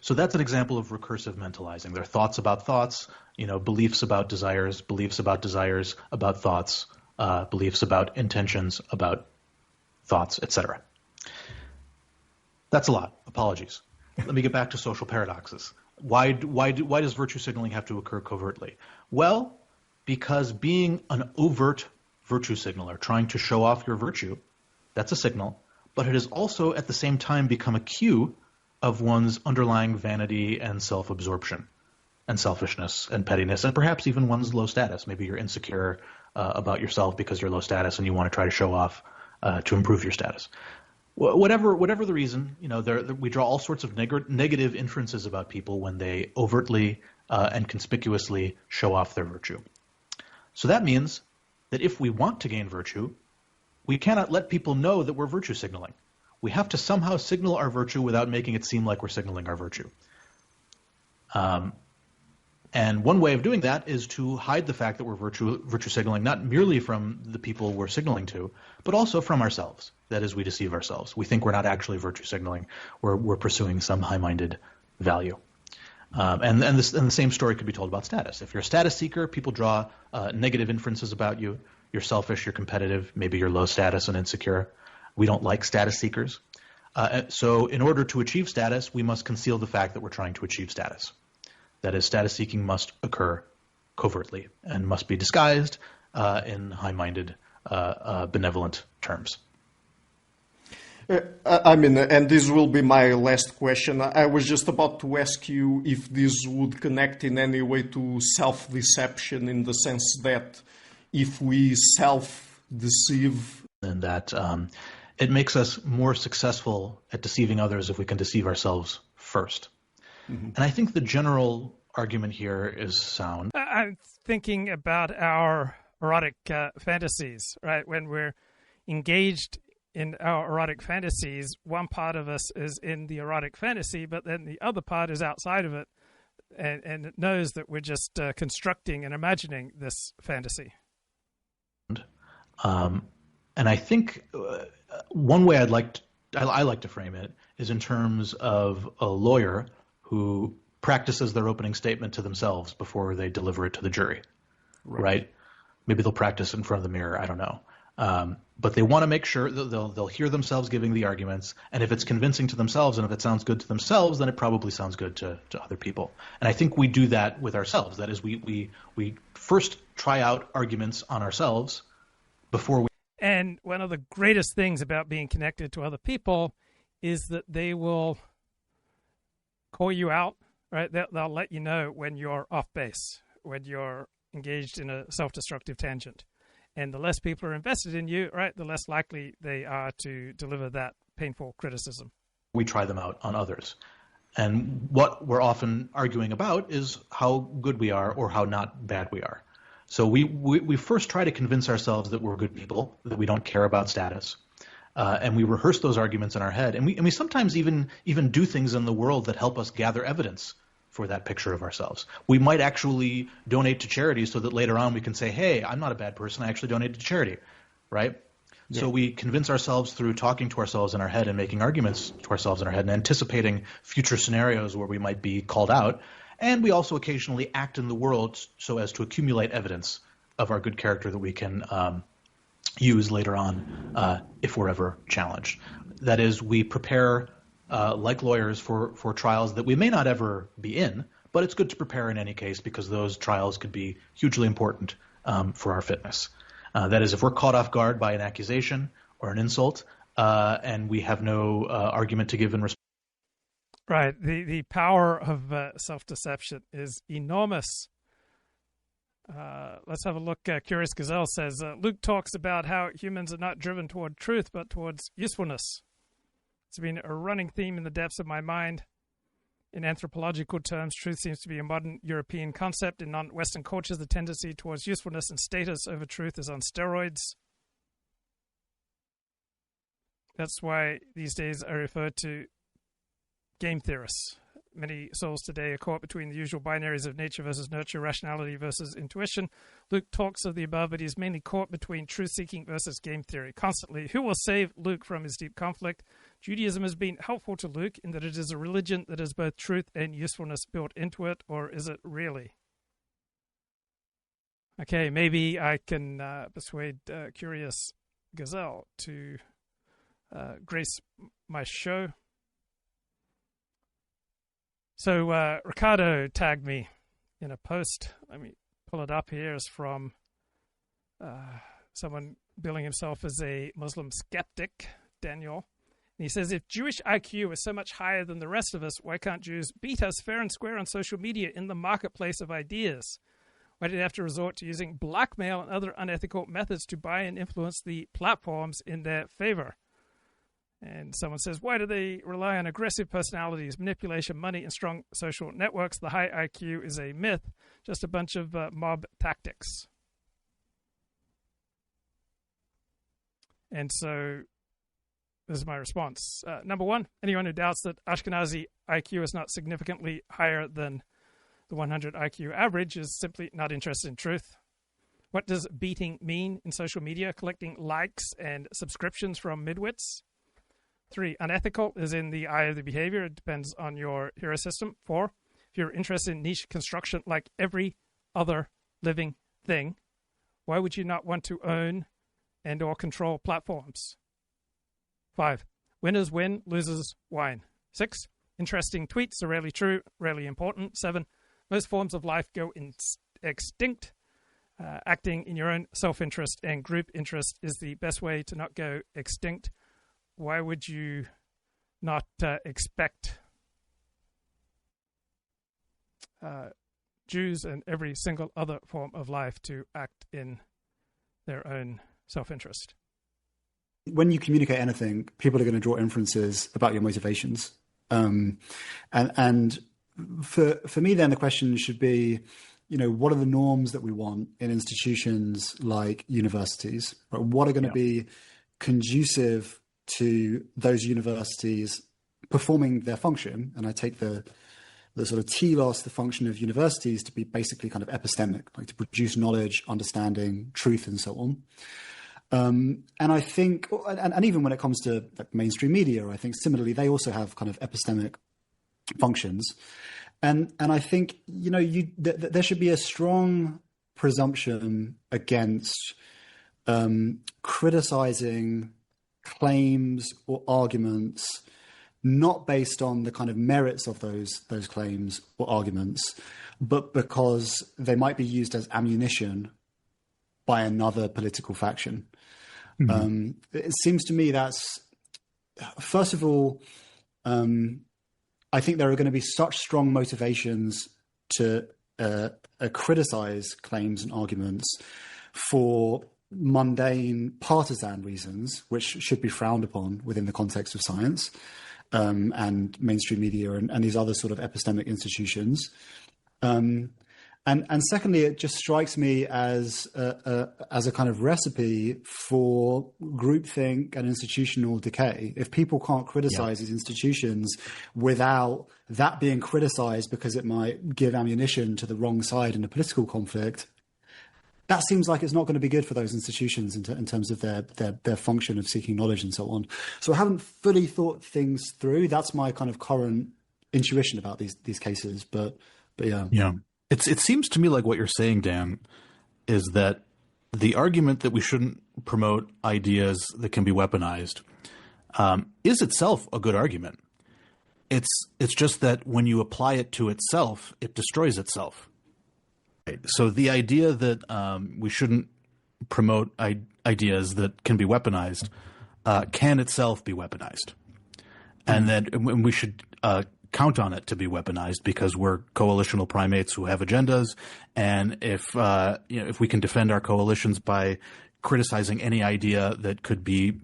So that's an example of recursive mentalizing. There are thoughts about thoughts, beliefs about desires about thoughts, beliefs about intentions about thoughts, etc. That's a lot. Apologies. Let me get back to social paradoxes. Why does virtue signaling have to occur covertly? Well, because being an overt virtue signaler, trying to show off your virtue, that's a signal, but it has also at the same time become a cue of one's underlying vanity and self-absorption and selfishness and pettiness, and perhaps even one's low status. Maybe you're insecure about yourself because you're low status and you want to try to show off to improve your status. Whatever the reason, we draw all sorts of negative inferences about people when they overtly and conspicuously show off their virtue. So that means that if we want to gain virtue, we cannot let people know that we're virtue signaling. We have to somehow signal our virtue without making it seem like we're signaling our virtue. And one way of doing that is to hide the fact that we're virtue signaling, not merely from the people we're signaling to, but also from ourselves. That is, we deceive ourselves. We think we're not actually virtue signaling. We're pursuing some high-minded value. And the same story could be told about status. If you're a status seeker, people draw negative inferences about you. You're selfish, you're competitive, maybe you're low status and insecure. We don't like status seekers. So in order to achieve status, we must conceal the fact that we're trying to achieve status. That is, status seeking must occur covertly and must be disguised in high-minded, benevolent terms. And this will be my last question. I was just about to ask you if this would connect in any way to self-deception, in the sense that if we self-deceive, and that it makes us more successful at deceiving others if we can deceive ourselves first. Mm-hmm. And I think the general argument here is sound. I'm thinking about our erotic fantasies, right? When we're engaged in our erotic fantasies, one part of us is in the erotic fantasy, but then the other part is outside of it, and it knows that we're just constructing and imagining this fantasy. And I think one way I like to frame it is in terms of a lawyer who practices their opening statement to themselves before they deliver it to the jury, right? Maybe they'll practice in front of the mirror. I don't know. But they want to make sure that they'll hear themselves giving the arguments. And if it's convincing to themselves and if it sounds good to themselves, then it probably sounds good to other people. And I think we do that with ourselves. That is, we first try out arguments on ourselves before we. And one of the greatest things about being connected to other people is that they will call you out, right? They'll let you know when you're off base, when you're engaged in a self-destructive tangent. And the less people are invested in you, right, the less likely they are to deliver that painful criticism. We try them out on others. And what we're often arguing about is how good we are or how not bad we are. So we first try to convince ourselves that we're good people, that we don't care about status. And we rehearse those arguments in our head. And we sometimes even do things in the world that help us gather evidence for that picture of ourselves. We might actually donate to charity so that later on we can say, hey, I'm not a bad person. I actually donated to charity, right? Yeah. So we convince ourselves through talking to ourselves in our head and making arguments to ourselves in our head and anticipating future scenarios where we might be called out. And we also occasionally act in the world so as to accumulate evidence of our good character that we can use later on if we're ever challenged. That is, we prepare like lawyers for trials that we may not ever be in, but it's good to prepare in any case because those trials could be hugely important for our fitness. That is, if we're caught off guard by an accusation or an insult and we have no argument to give in response. Right. The power of self-deception is enormous. Let's have a look. Curious Gazelle says, Luke talks about how humans are not driven toward truth, but towards usefulness. It's been a running theme in the depths of my mind. In anthropological terms, truth seems to be a modern European concept. In non-Western cultures, the tendency towards usefulness and status over truth is on steroids. That's why these days I refer to game theorists. Many souls today are caught between the usual binaries of nature versus nurture, rationality versus intuition. Luke talks of the above, but he's mainly caught between truth-seeking versus game theory. Constantly, who will save Luke from his deep conflict? Judaism has been helpful to Luke in that it is a religion that has both truth and usefulness built into it, or is it really? Okay, maybe I can persuade Curious Gazelle to grace my show. So Ricardo tagged me in a post. Let me pull it up here. It's from someone billing himself as a Muslim skeptic, Daniel. And he says, if Jewish IQ is so much higher than the rest of us, why can't Jews beat us fair and square on social media in the marketplace of ideas? Why do they have to resort to using blackmail and other unethical methods to buy and influence the platforms in their favor? And someone says, why do they rely on aggressive personalities, manipulation, money, and strong social networks? The high IQ is a myth, just a bunch of mob tactics. And so this is my response. Number one, anyone who doubts that Ashkenazi IQ is not significantly higher than the 100 IQ average is simply not interested in truth. What does beating mean in social media? Collecting likes and subscriptions from midwits. 3, unethical is in the eye of the behavior. It depends on your hero system. 4, if you're interested in niche construction like every other living thing, why would you not want to own and or control platforms? 5, winners win, losers whine. 6, interesting tweets are rarely true, rarely important. 7, most forms of life go extinct. Acting in your own self-interest and group interest is the best way to not go extinct. Why would you not expect Jews and every single other form of life to act in their own self-interest? When you communicate anything, people are going to draw inferences about your motivations. And for me, then the question should be, what are the norms that we want in institutions like universities? Right? What are going to be conducive to those universities performing their function. And I take the sort of telos, the function of universities, to be basically kind of epistemic, like to produce knowledge, understanding, truth, and so on. And I think, and even when it comes to like mainstream media, I think similarly, they also have kind of epistemic functions. And I think, there should be a strong presumption against criticizing claims or arguments not based on the kind of merits of those claims or arguments, but because they might be used as ammunition by another political faction. Mm-hmm. It seems to me that's, first of all, I think there are going to be such strong motivations to criticize claims and arguments for mundane partisan reasons, which should be frowned upon within the context of science and mainstream media and these other sort of epistemic institutions. And secondly, it just strikes me as a kind of recipe for groupthink and institutional decay. If people can't criticize these institutions without that being criticized because it might give ammunition to the wrong side in a political conflict, that seems like it's not going to be good for those institutions in terms of their function of seeking knowledge and so on. So I haven't fully thought things through. That's my kind of current intuition about these cases. But yeah. Yeah. It seems to me like what you're saying, Dan, is that the argument that we shouldn't promote ideas that can be weaponized is itself a good argument. It's just that when you apply it to itself, it destroys itself. So the idea that we shouldn't promote ideas that can be weaponized can itself be weaponized, and that we should count on it to be weaponized because we're coalitional primates who have agendas, and if we can defend our coalitions by criticizing any idea that could be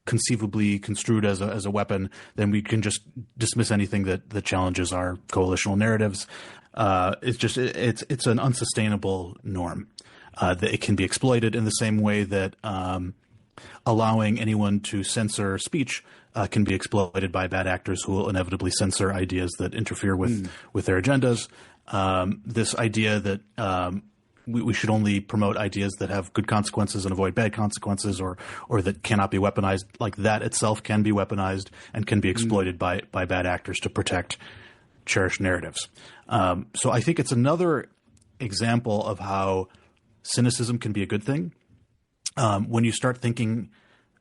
conceivably construed as a weapon, then we can just dismiss anything that challenges our coalitional narratives. It's an unsustainable norm that it can be exploited in the same way that allowing anyone to censor speech can be exploited by bad actors who will inevitably censor ideas that interfere with their agendas. This idea that we should only promote ideas that have good consequences and avoid bad consequences, or that cannot be weaponized, like that itself can be weaponized and can be exploited by bad actors to protect cherished narratives. So I think it's another example of how cynicism can be a good thing. When you start thinking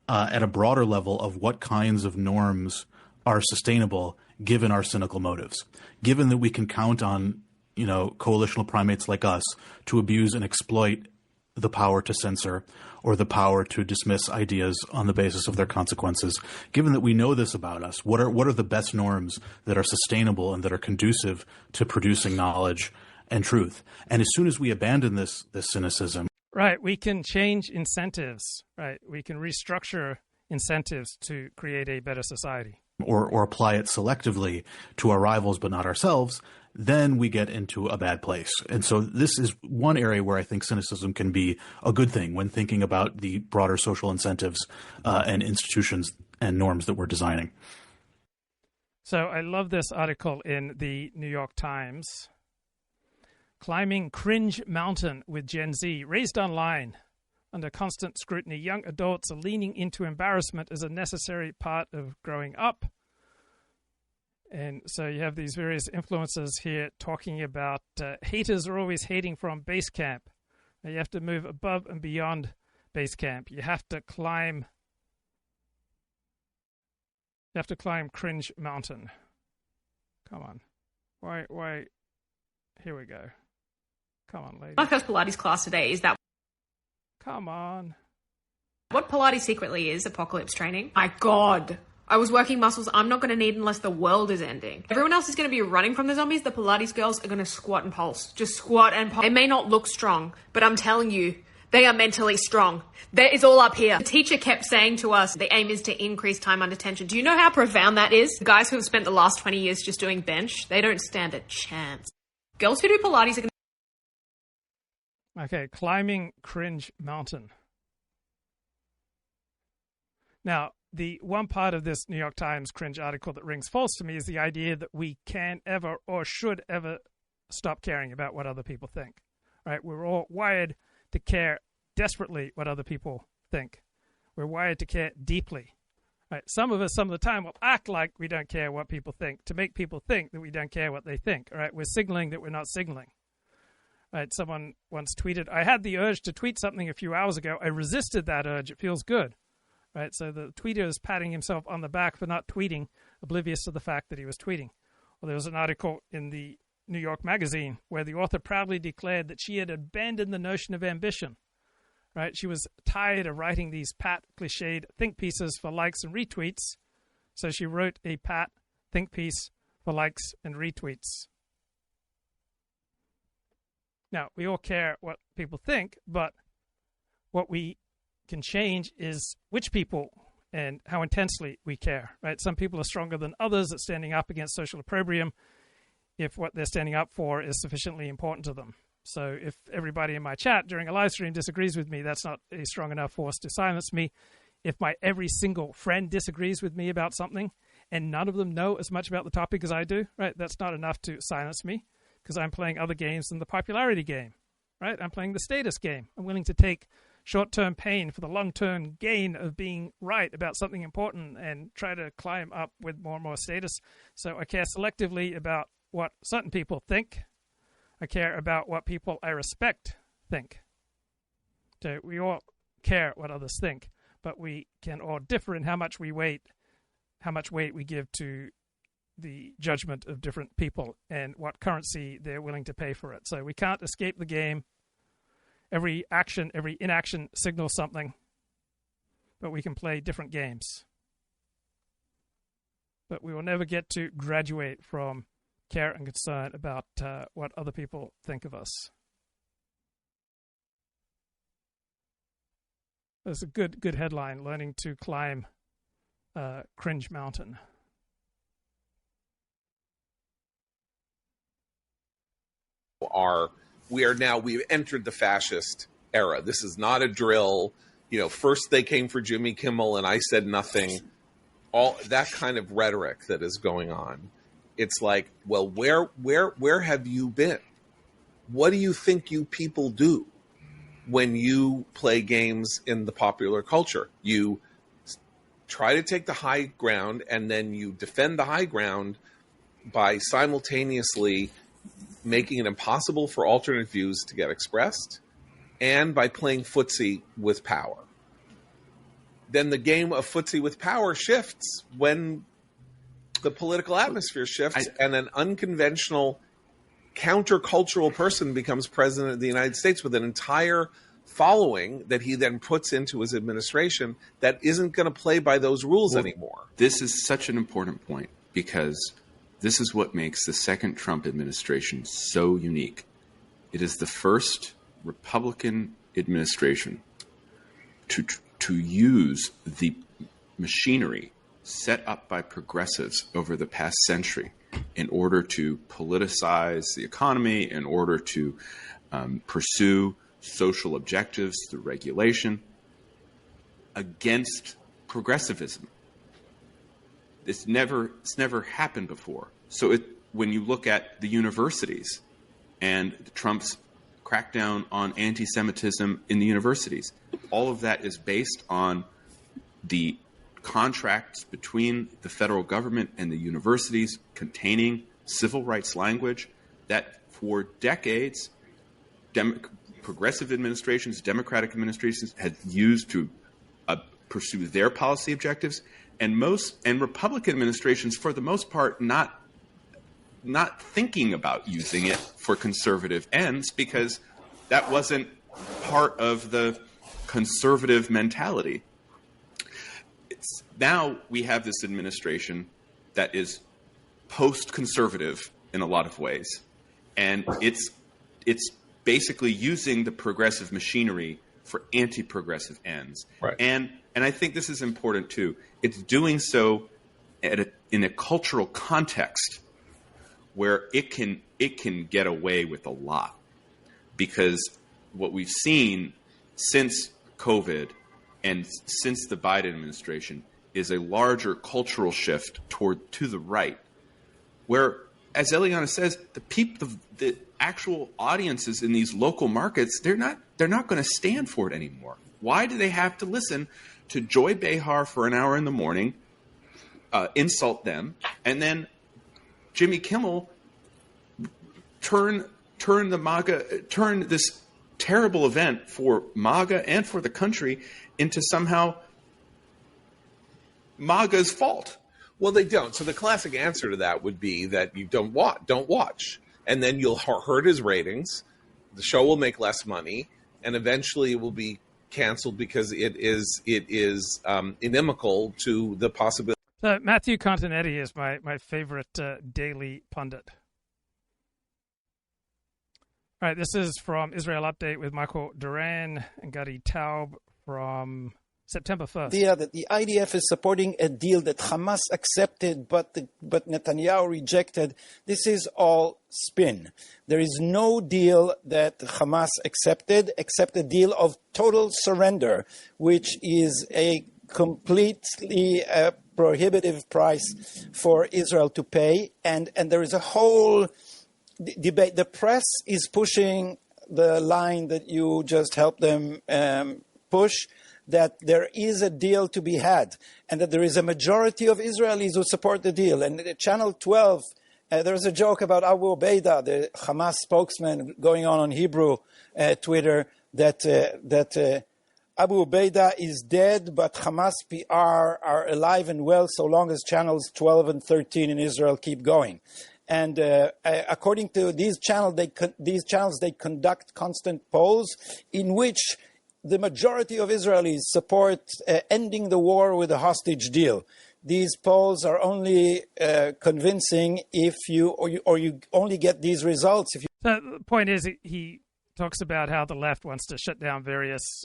at a broader level of what kinds of norms are sustainable given our cynical motives, given that we can count on, coalitional primates like us to abuse and exploit the power to censor or the power to dismiss ideas on the basis of their consequences. Given that we know this about us, what are the best norms that are sustainable and that are conducive to producing knowledge and truth? And as soon as we abandon this cynicism, right, we can change incentives. Right, we can restructure incentives to create a better society, or apply it selectively to our rivals but not ourselves, then we get into a bad place. And so this is one area where I think cynicism can be a good thing when thinking about the broader social incentives and institutions and norms that we're designing. So I love this article in the New York Times. Climbing Cringe Mountain with Gen Z, raised online under constant scrutiny. Young adults are leaning into embarrassment as a necessary part of growing up. And so you have these various influencers here talking about haters are always hating from base camp. Now you have to move above and beyond base camp. You have to climb Cringe Mountain. Come on. Why? Here we go. Come on, lady. My first Pilates class today is that. Come on. What Pilates secretly is apocalypse training. My God. I was working muscles I'm not going to need unless the world is ending. Everyone else is going to be running from the zombies. The Pilates girls are going to squat and pulse. Just squat and pulse. They may not look strong, but I'm telling you, they are mentally strong. That is all up here. The teacher kept saying to us, the aim is to increase time under tension. Do you know how profound that is? Guys who have spent the last 20 years just doing bench, they don't stand a chance. Girls who do Pilates are going to... Okay, climbing Cringe Mountain. Now, the one part of this New York Times Cringe article that rings false to me is the idea that we can ever or should ever stop caring about what other people think. Right? We're all wired to care desperately what other people think. We're wired to care deeply. Right? Some of us, some of the time, will act like we don't care what people think to make people think that we don't care what they think. Right? We're signaling that we're not signaling. Right? Someone once tweeted, "I had the urge to tweet something a few hours ago. I resisted that urge. It feels good." Right? So the tweeter is patting himself on the back for not tweeting, oblivious to the fact that he was tweeting. Well, there was an article in the New York Magazine where the author proudly declared that she had abandoned the notion of ambition. Right? She was tired of writing these pat, cliched think pieces for likes and retweets, so she wrote a pat think piece for likes and retweets. Now, we all care what people think, but what we can change is which people and how intensely we care, right? Some people are stronger than others at standing up against social opprobrium if what they're standing up for is sufficiently important to them. So if everybody in my chat during a live stream disagrees with me, that's not a strong enough force to silence me. If my every single friend disagrees with me about something and none of them know as much about the topic as I do, right, that's not enough to silence me because I'm playing other games than the popularity game, right? I'm playing the status game. I'm willing to take short-term pain for the long-term gain of being right about something important and try to climb up with more and more status. So I care selectively about what certain people think. I care about what people I respect think. So we all care what others think, but we can all differ in how much weight we give to the judgment of different people and what currency they're willing to pay for it. So we can't escape the game. Every action, every inaction signals something, but we can play different games. But we will never get to graduate from care and concern about what other people think of us. There's a good headline, Learning to Climb Cringe Mountain. We've entered the fascist era. This is not a drill. You know, first they came for Jimmy Kimmel and I said nothing. All that kind of rhetoric that is going on. It's like, well, where have you been? What do you think you people do when you play games in the popular culture? You try to take the high ground and then you defend the high ground by simultaneously making it impossible for alternate views to get expressed and by playing footsie with power. Then the game of footsie with power shifts when the political atmosphere shifts and an unconventional countercultural person becomes president of the United States with an entire following that he then puts into his administration that isn't going to play by those rules anymore. This is such an important point because this is what makes the second Trump administration so unique. It is the first Republican administration to use the machinery set up by progressives over the past century in order to politicize the economy, in order to pursue social objectives through regulation against progressivism. It's never happened before. So when you look at the universities and Trump's crackdown on anti-Semitism in the universities, all of that is based on the contracts between the federal government and the universities containing civil rights language that for decades progressive administrations, Democratic administrations had used to pursue their policy objectives, and Republican administrations, for the most part, not thinking about using it for conservative ends because that wasn't part of the conservative mentality. Now we have this administration that is post-conservative in a lot of ways, and it's basically using the progressive machinery for anti-progressive ends. Right. And I think this is important too. It's doing so in a cultural context where it can get away with a lot, because what we've seen since COVID and since the Biden administration, is a larger cultural shift to the right, where, as Eliana says, the actual audiences in these local markets, they're not going to stand for it anymore. Why do they have to listen to Joy Behar for an hour in the morning, insult them, and then Jimmy Kimmel turn this terrible event for MAGA and for the country into somehow MAGA's fault? Well, they don't. So the classic answer to that would be that you don't watch, and then you'll hurt his ratings. The show will make less money, and eventually it will be canceled because it is inimical to the possibility. So Matthew Continetti is my favorite daily pundit. All right, this is from Israel Update with Michael Duran and Gadi Taub from September 1st. That the IDF is supporting a deal that Hamas accepted but Netanyahu rejected. This is all spin. There is no deal that Hamas accepted except a deal of total surrender, which is a completely prohibitive price for Israel to pay. And there is a whole debate. The press is pushing the line that you just helped them push, that there is a deal to be had and that there is a majority of Israelis who support the deal. And at Channel 12, there's a joke about Abu Ubaidah, the Hamas spokesman, going on Hebrew Twitter, that Abu Ubaidah is dead, but Hamas PR are alive and well so long as channels 12 and 13 in Israel keep going. And according to these channels, they conduct constant polls in which the majority of Israelis support ending the war with a hostage deal. These polls are only convincing if you only get these results if you. So the point is, he talks about how the left wants to shut down various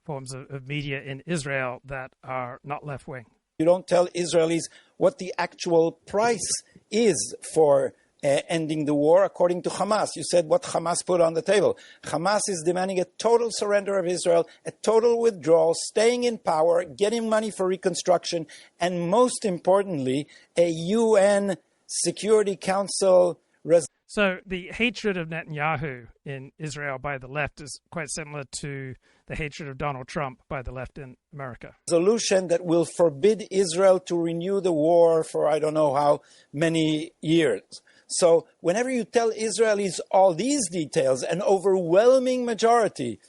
forms of media in Israel that are not left-wing. You don't tell Israelis what the actual price is for ending the war according to Hamas. You said what Hamas put on the table. Hamas is demanding a total surrender of Israel, a total withdrawal, staying in power, getting money for reconstruction, and most importantly, a UN Security Council resolution. So the hatred of Netanyahu in Israel by the left is quite similar to the hatred of Donald Trump by the left in America. Resolution that will forbid Israel to renew the war for I don't know how many years. So whenever you tell Israelis all these details, an overwhelming majority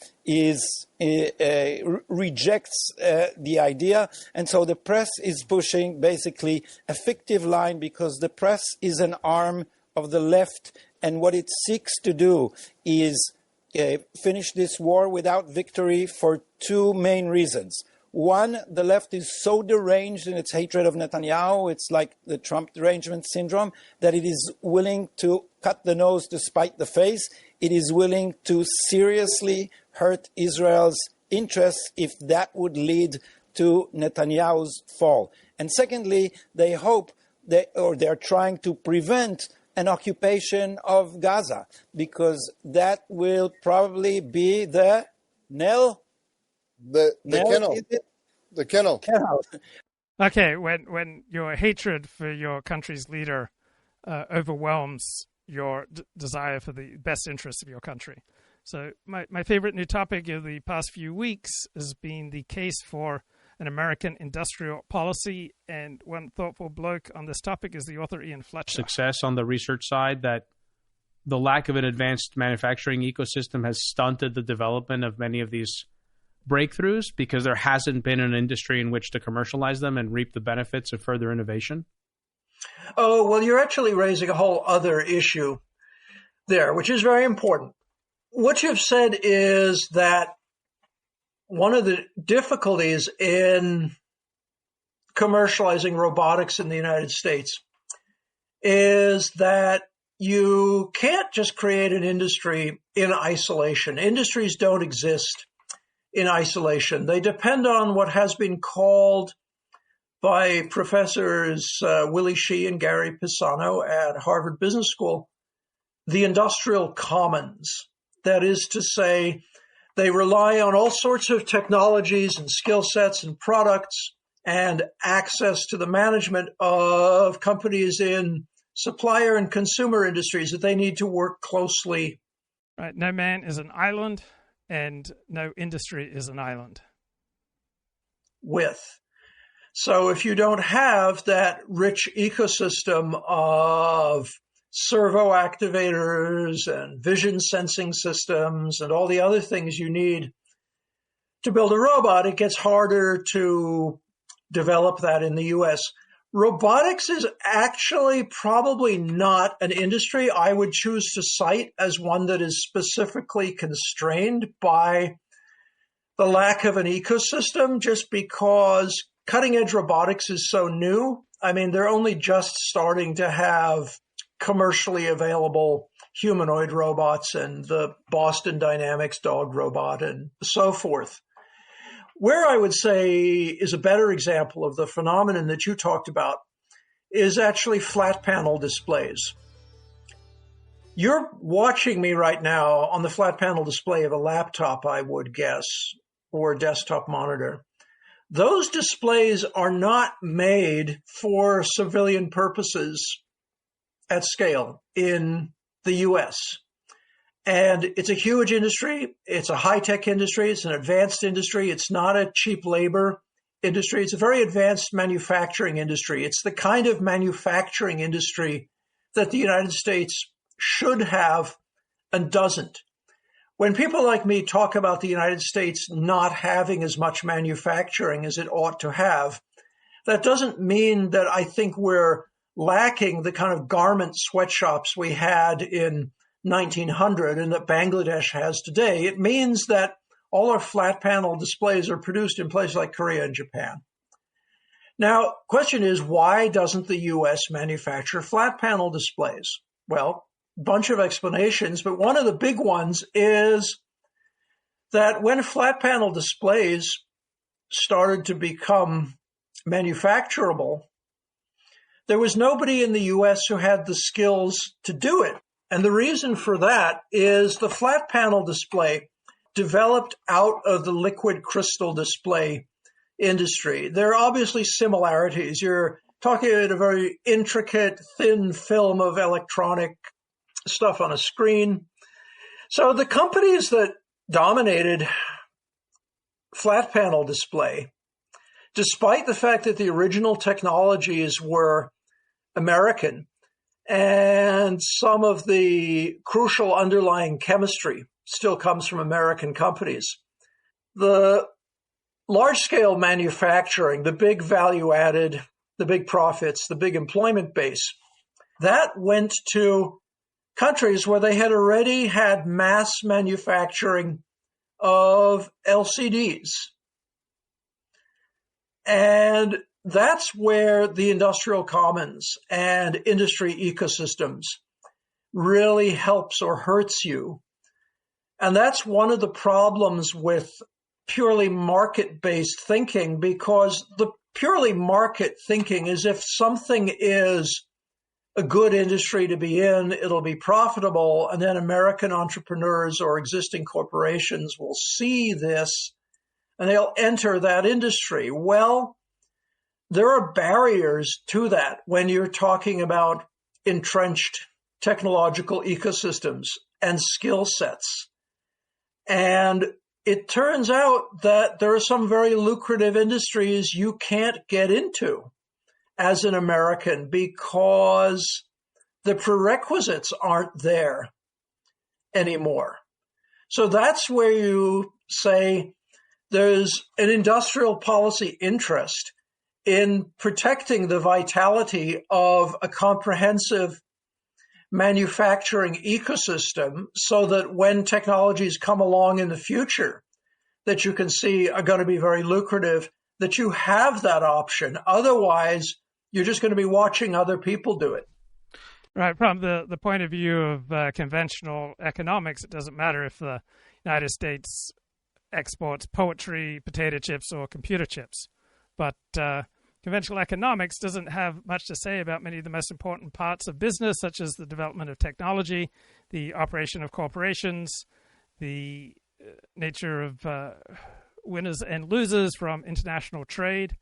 rejects the idea. And so the press is pushing basically a fictive line because the press is an arm of the left. And what it seeks to do is finish this war without victory for two main reasons. One, the left is so deranged in its hatred of Netanyahu, it's like the Trump derangement syndrome, that it is willing to cut the nose to spite the face. It is willing to seriously hurt Israel's interests if that would lead to Netanyahu's fall. And secondly, they hope they're trying to prevent an occupation of Gaza, because that will probably be the nail. The kennel. Okay, when your hatred for your country's leader overwhelms your desire for the best interests of your country. So my favorite new topic of the past few weeks has been the case for an American industrial policy, and one thoughtful bloke on this topic is the author Ian Fletcher. Success on the research side, that the lack of an advanced manufacturing ecosystem has stunted the development of many of these breakthroughs because there hasn't been an industry in which to commercialize them and reap the benefits of further innovation? Oh, well, you're actually raising a whole other issue there, which is very important. What you've said is that one of the difficulties in commercializing robotics in the United States is that you can't just create an industry in isolation. Industries don't exist in isolation. They depend on what has been called by professors Willie Shee and Gary Pisano at Harvard Business School the industrial commons. That is to say, They rely on all sorts of technologies and skill sets and products and access to the management of companies in supplier and consumer industries that they need to work closely. Right. No man is an island, and no industry is an island. With. So if you don't have that rich ecosystem of servo activators and vision sensing systems and all the other things you need to build a robot, it gets harder to develop that in the US. Robotics is actually probably not an industry I would choose to cite as one that is specifically constrained by the lack of an ecosystem, just because cutting-edge robotics is so new. I mean, they're only just starting to have commercially available humanoid robots and the Boston Dynamics dog robot and so forth. Where I would say is a better example of the phenomenon that you talked about is actually flat panel displays. You're watching me right now on the flat panel display of a laptop, I would guess, or a desktop monitor. Those displays are not made for civilian purposes at scale in the US. And it's a huge industry. It's a high-tech industry. It's an advanced industry. It's not a cheap labor industry. It's a very advanced manufacturing industry. It's the kind of manufacturing industry that the United States should have and doesn't. When people like me talk about the United States not having as much manufacturing as it ought to have, that doesn't mean that I think we're lacking the kind of garment sweatshops we had in 1900 and that Bangladesh has today. It means that all our flat panel displays are produced in places like Korea and Japan. Now, question is, why doesn't the U.S. manufacture flat panel displays? Well, a bunch of explanations, but one of the big ones is that when flat panel displays started to become manufacturable, there was nobody in the U.S. who had the skills to do it. And the reason for that is the flat panel display developed out of the liquid crystal display industry. There are obviously similarities. You're talking about a very intricate, thin film of electronic stuff on a screen. So the companies that dominated flat panel display, despite the fact that the original technologies were American, and some of the crucial underlying chemistry still comes from American companies, the large-scale manufacturing, the big value added, the big profits, the big employment base, that went to countries where they had already had mass manufacturing of LCDs. And that's where the industrial commons and industry ecosystems really helps or hurts you. And that's one of the problems with purely market-based thinking, because the purely market thinking is if something is a good industry to be in, it'll be profitable, and then American entrepreneurs or existing corporations will see this and they'll enter that industry. Well, there are barriers to that when you're talking about entrenched technological ecosystems and skill sets. And it turns out that there are some very lucrative industries you can't get into as an American because the prerequisites aren't there anymore. So that's where you say there's an industrial policy interest in protecting the vitality of a comprehensive manufacturing ecosystem so that when technologies come along in the future that you can see are going to be very lucrative, that you have that option. Otherwise, you're just going to be watching other people do it. Right. From the point of view of conventional economics, it doesn't matter if the United States exports poetry, potato chips, or computer chips. But conventional economics doesn't have much to say about many of the most important parts of business, such as the development of technology, the operation of corporations, the nature of winners and losers from international trade.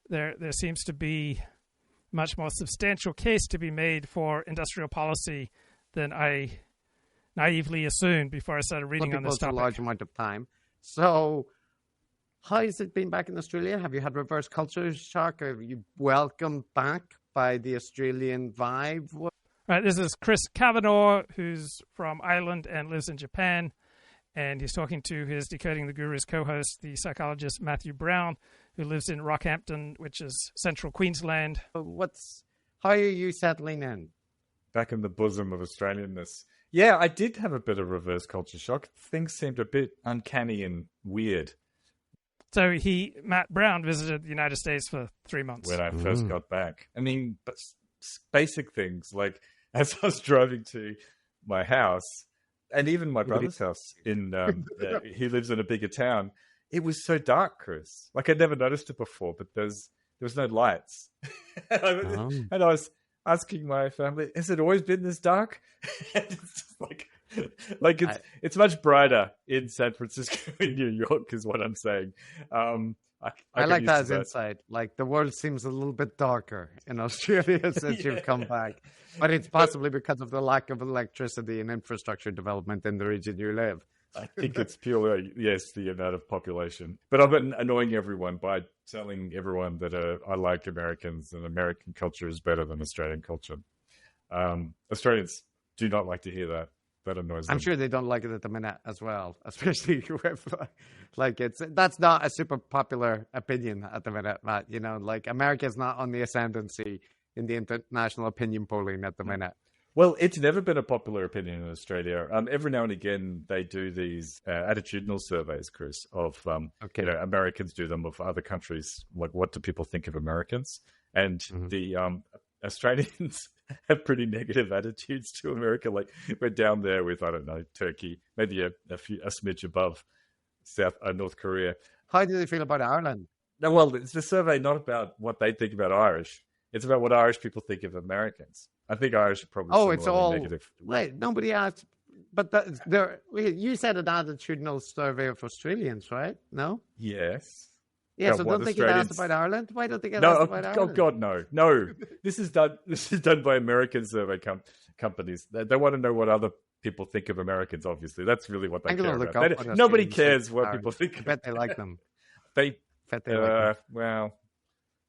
There seems to be much more substantial case to be made for industrial policy than I naively assumed before I started reading on this topic. A large amount of time. So, how has it been back in Australia? Have you had reverse culture shock? Are you welcomed back by the Australian vibe? Right, this is Chris Kavanagh, who's from Ireland and lives in Japan. And he's talking to his Decoding the Guru's co-host, the psychologist Matthew Brown, who lives in Rockhampton, which is central Queensland. How are you settling in? Back in the bosom of Australianness. Yeah, I did have a bit of reverse culture shock. Things seemed a bit uncanny and weird. So Matt Brown, visited the United States for 3 months. When I first got back. I mean, but basic things, like as I was driving to my house, and even my brother's house, he lives in a bigger town, it was so dark, Chris. Like, I'd never noticed it before, but there was no lights. And I was asking my family, has it always been this dark? And it's just it's much brighter in San Francisco and New York, is what I'm saying. I like that as insight. Like, the world seems a little bit darker in Australia since you've come back. But it's possibly because of the lack of electricity and infrastructure development in the region you live. I think it's purely, yes, the amount of population. But I've been annoying everyone by telling everyone that I like Americans and American culture is better than Australian culture. Australians do not like to hear that. That annoys them. I'm sure they don't like it at the minute as well, especially with that's not a super popular opinion at the minute, Matt. You know, like, America's not on the ascendancy in the international opinion polling at the minute. Well, it's never been a popular opinion in Australia. Every now and again, they do these attitudinal surveys, Chris, of Americans do them of other countries. Like, what do people think of Americans? And the Australians have pretty negative attitudes to America. Like, we're down there with, I don't know, Turkey, maybe a smidge above North Korea. How do they feel about Ireland? No, well, it's a survey not about what they think about Irish. It's about what Irish people think of Americans. I think Irish are probably it's all negative. Wait, nobody asked. But you said an attitudinal survey of Australians, right? No? Yes. Yeah, so don't they get asked about Ireland? Why don't they get asked about Ireland? Oh God, no. This is done by American survey companies. They want to know what other people think of Americans. Obviously, that's really what they care about. Nobody cares what people think. I bet they like them. Well,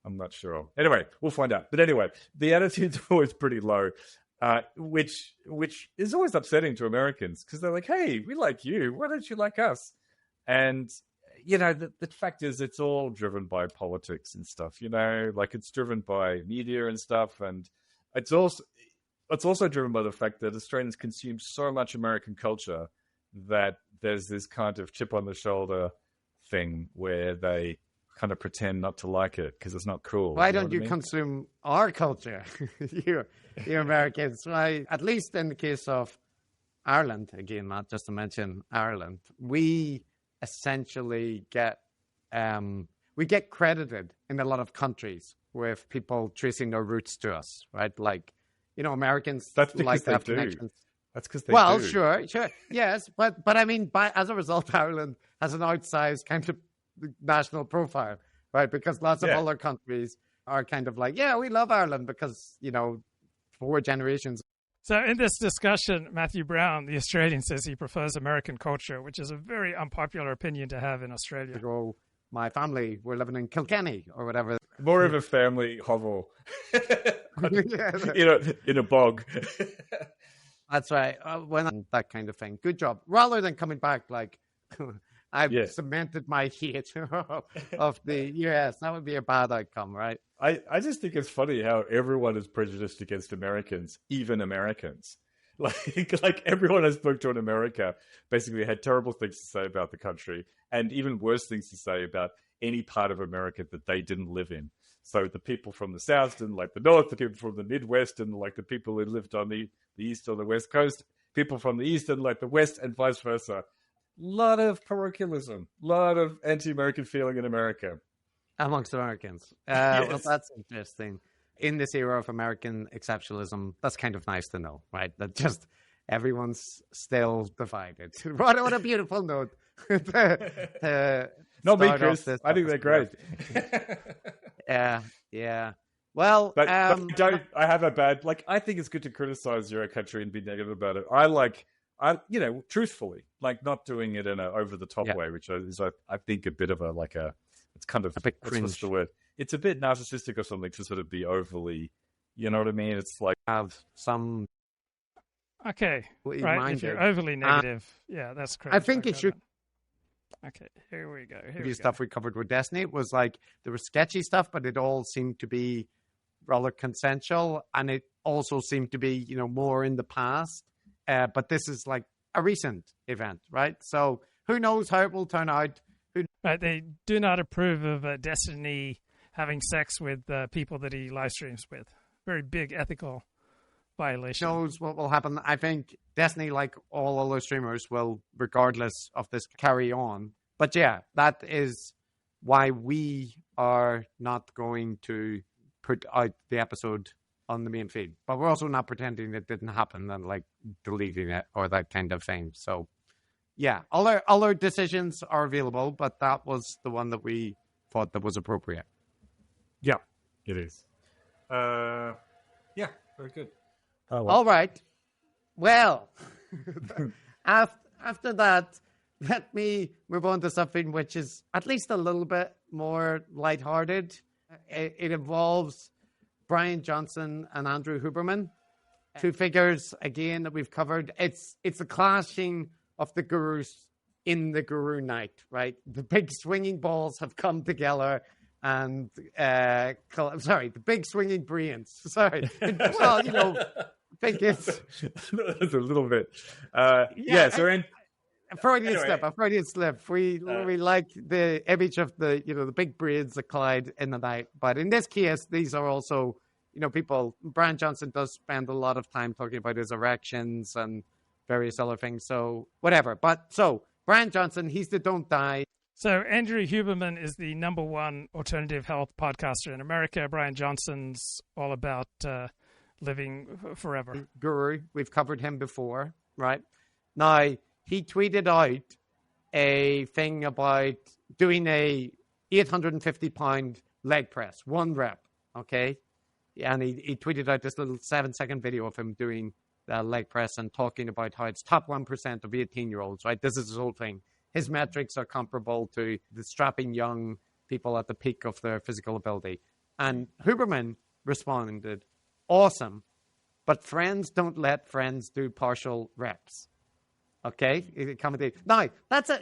I'm not sure. Anyway, we'll find out. But anyway, the attitude's always pretty low, which is always upsetting to Americans, because they're like, hey, we like you. Why don't you like us? And, you know, the fact is, it's all driven by politics and stuff, you know, like, it's driven by media and stuff. And it's also driven by the fact that Australians consume so much American culture that there's this kind of chip on the shoulder thing where they kind of pretend not to like it because it's not cool. Why don't you consume our culture, you Americans? Right? At least in the case of Ireland, again, not just to mention Ireland, we essentially get credited in a lot of countries with people tracing their roots to us, right? Like, you know, Americans like to have connections. That's because they do. Well, sure, yes, but I mean, as a result, Ireland has an outsized kind of national profile, right? Because lots of other countries are kind of like, yeah, we love Ireland because, you know, 4 generations. So in this discussion, Matthew Brown, the Australian, says he prefers American culture, which is a very unpopular opinion to have in Australia. My family, we're living in Kilkenny or whatever. More of a family hovel in a bog. That's right. That kind of thing. Good job. Rather than coming back like, I've cemented my hate of the US. That would be a bad outcome, right? I just think it's funny how everyone is prejudiced against Americans, even Americans. Like everyone I spoke to in America basically had terrible things to say about the country, and even worse things to say about any part of America that they didn't live in. So the people from the South didn't like the North, the people from the Midwest didn't like the people who lived on the East or the West Coast, people from the East didn't like the West, and vice versa. Lot of parochialism, lot of anti-American feeling in America. Amongst Americans. Yes. Well, that's interesting. In this era of American exceptionalism, that's kind of nice to know, right? That just everyone's still divided. What a beautiful note Not me, Chris. I think they're great. Yeah. Well, but I have a bad. Like, I think it's good to criticize your country and be negative about it. Truthfully, like not doing it in an over the top way, which is, I think, a bit of it's kind of a bit cringe. What's the word? It's a bit narcissistic or something to sort of be overly, you know what I mean? It's like have some. Okay, right. If you're overly negative, that's correct. I think it should. Okay, here we go. The stuff we covered with Destiny was like there was sketchy stuff, but it all seemed to be rather consensual, and it also seemed to be more in the past. But this is like a recent event, right? So who knows how it will turn out? Right, they do not approve of Destiny having sex with people that he live streams with. Very big ethical violation. Knows what will happen. I think Destiny, like all other streamers, will, regardless of this, carry on. But yeah, that is why we are not going to put out the episode on the main feed. But we're also not pretending it didn't happen and like deleting it or that kind of thing. So yeah, other decisions are available, but that was the one that we thought that was appropriate. Yeah, it is. Yeah, very good. Oh, well. All right. Well, after that, let me move on to something which is at least a little bit more lighthearted. It involves Bryan Johnson and Andrew Huberman, two figures, again, that we've covered. It's a clashing of the gurus in the guru night, right? The big swinging balls have come together. And, the big swinging Bryans. Sorry. Well, I think it's... That's a little bit. A Freudian slip. We like the image of the big Bryans that collide in the night. But in this case, these are also, people... Bryan Johnson does spend a lot of time talking about his erections and various other things. So, whatever. But, Bryan Johnson, he's the don't die. So Andrew Huberman is the number one alternative health podcaster in America. Bryan Johnson's all about living forever. Guru, we've covered him before, right? Now, he tweeted out a thing about doing a 850-pound leg press, one rep, okay? And he tweeted out this little 7-second video of him doing the leg press and talking about how it's top 1% of 18-year-olds, right? This is his whole thing. His metrics are comparable to the strapping young people at the peak of their physical ability. And Huberman responded, awesome, but friends don't let friends do partial reps. Okay? Now,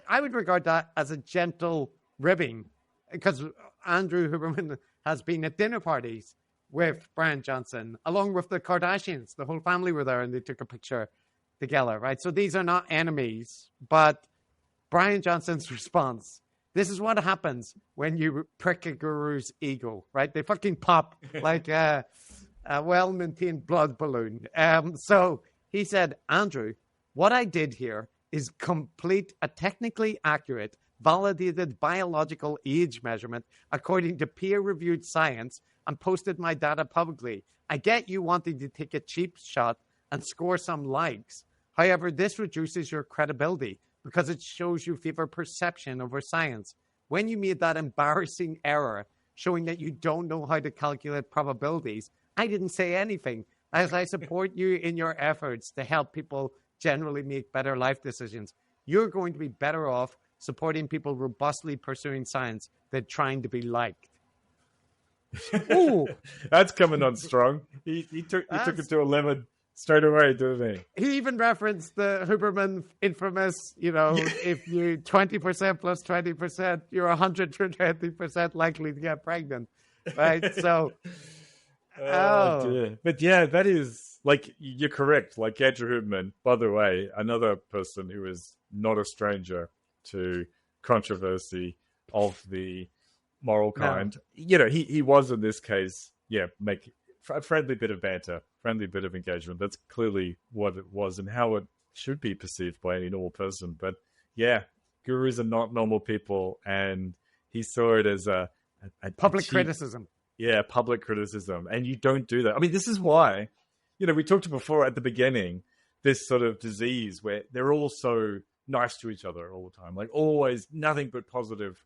I would regard that as a gentle ribbing, because Andrew Huberman has been at dinner parties with Bryan Johnson, along with the Kardashians. The whole family were there, and they took a picture together, right? So these are not enemies, but Bryan Johnson's response: this is what happens when you prick a guru's ego, right? They fucking pop like a well-maintained blood balloon. So he said, Andrew, what I did here is complete a technically accurate, validated biological age measurement according to peer-reviewed science and posted my data publicly. I get you wanting to take a cheap shot and score some likes. However, this reduces your credibility, because it shows you favor perception over science. When you made that embarrassing error showing that you don't know how to calculate probabilities, I didn't say anything, as I support you in your efforts to help people generally make better life decisions. You're going to be better off supporting people robustly pursuing science than trying to be liked. Ooh, that's coming on strong. He took it to 11 straight away, didn't he? He even referenced the Huberman infamous, if you 20% plus 20%, you're 120% likely to get pregnant, right? So, dear. But yeah, that is, like, you're correct. Like Andrew Huberman, by the way, another person who is not a stranger to controversy of the moral kind. No. He was in this case, make a friendly bit of banter, friendly bit of engagement. That's clearly what it was and how it should be perceived by any normal person. But yeah, gurus are not normal people, and he saw it as a public criticism. Yeah, public criticism. And you don't do that. I mean, this is why, we talked before at the beginning, this sort of disease where they're all so nice to each other all the time. Like always, nothing but positive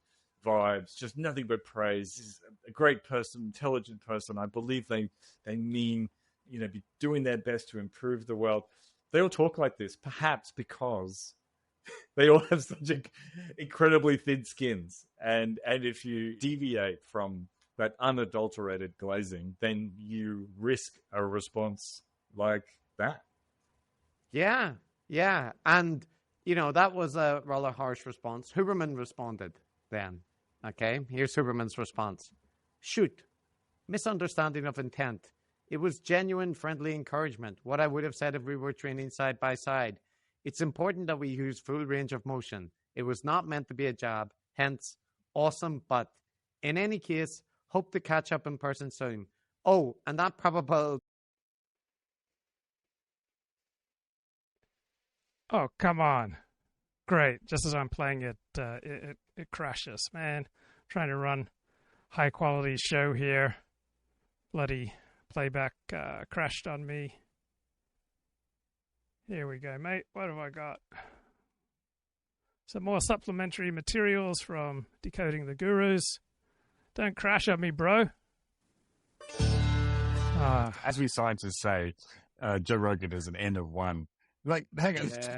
vibes, just nothing but praise. He's a great person, intelligent person. I believe they mean, be doing their best to improve the world. They all talk like this, perhaps because they all have such incredibly thin skins. And if you deviate from that unadulterated glazing, then you risk a response like that. Yeah. And, that was a rather harsh response. Huberman responded then. Okay, here's Huberman's response. Shoot. Misunderstanding of intent. It was genuine, friendly encouragement. What I would have said if we were training side by side. It's important that we use full range of motion. It was not meant to be a jab. Hence, awesome, but in any case, hope to catch up in person soon. Oh, and that probable... Oh, come on. Great. Just as I'm playing it, it crashes. Man, trying to run high-quality show here. Bloody playback crashed on me. Here we go, mate. What have I got? Some more supplementary materials from Decoding the Gurus. Don't crash on me, bro. As we scientists say, Joe Rogan is an N of one. Like, hang on, that's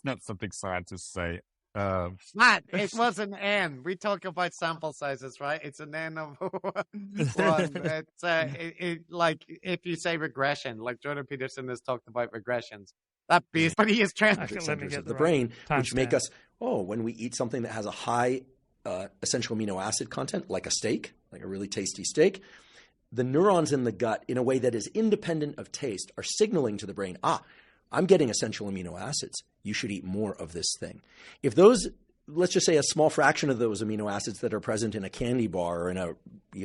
not something scientists say. Matt, it was an N. We talk about sample sizes, right? It's an N of one. It's like if you say regression, like Jordan Peterson has talked about regressions. That piece, but he is trying to centers of the brain, which make us, when we eat something that has a high essential amino acid content, like a steak, like a really tasty steak, the neurons in the gut, in a way that is independent of taste, are signaling to the brain, I'm getting essential amino acids. You should eat more of this thing. If those, let's just say a small fraction of those amino acids that are present in a candy bar or in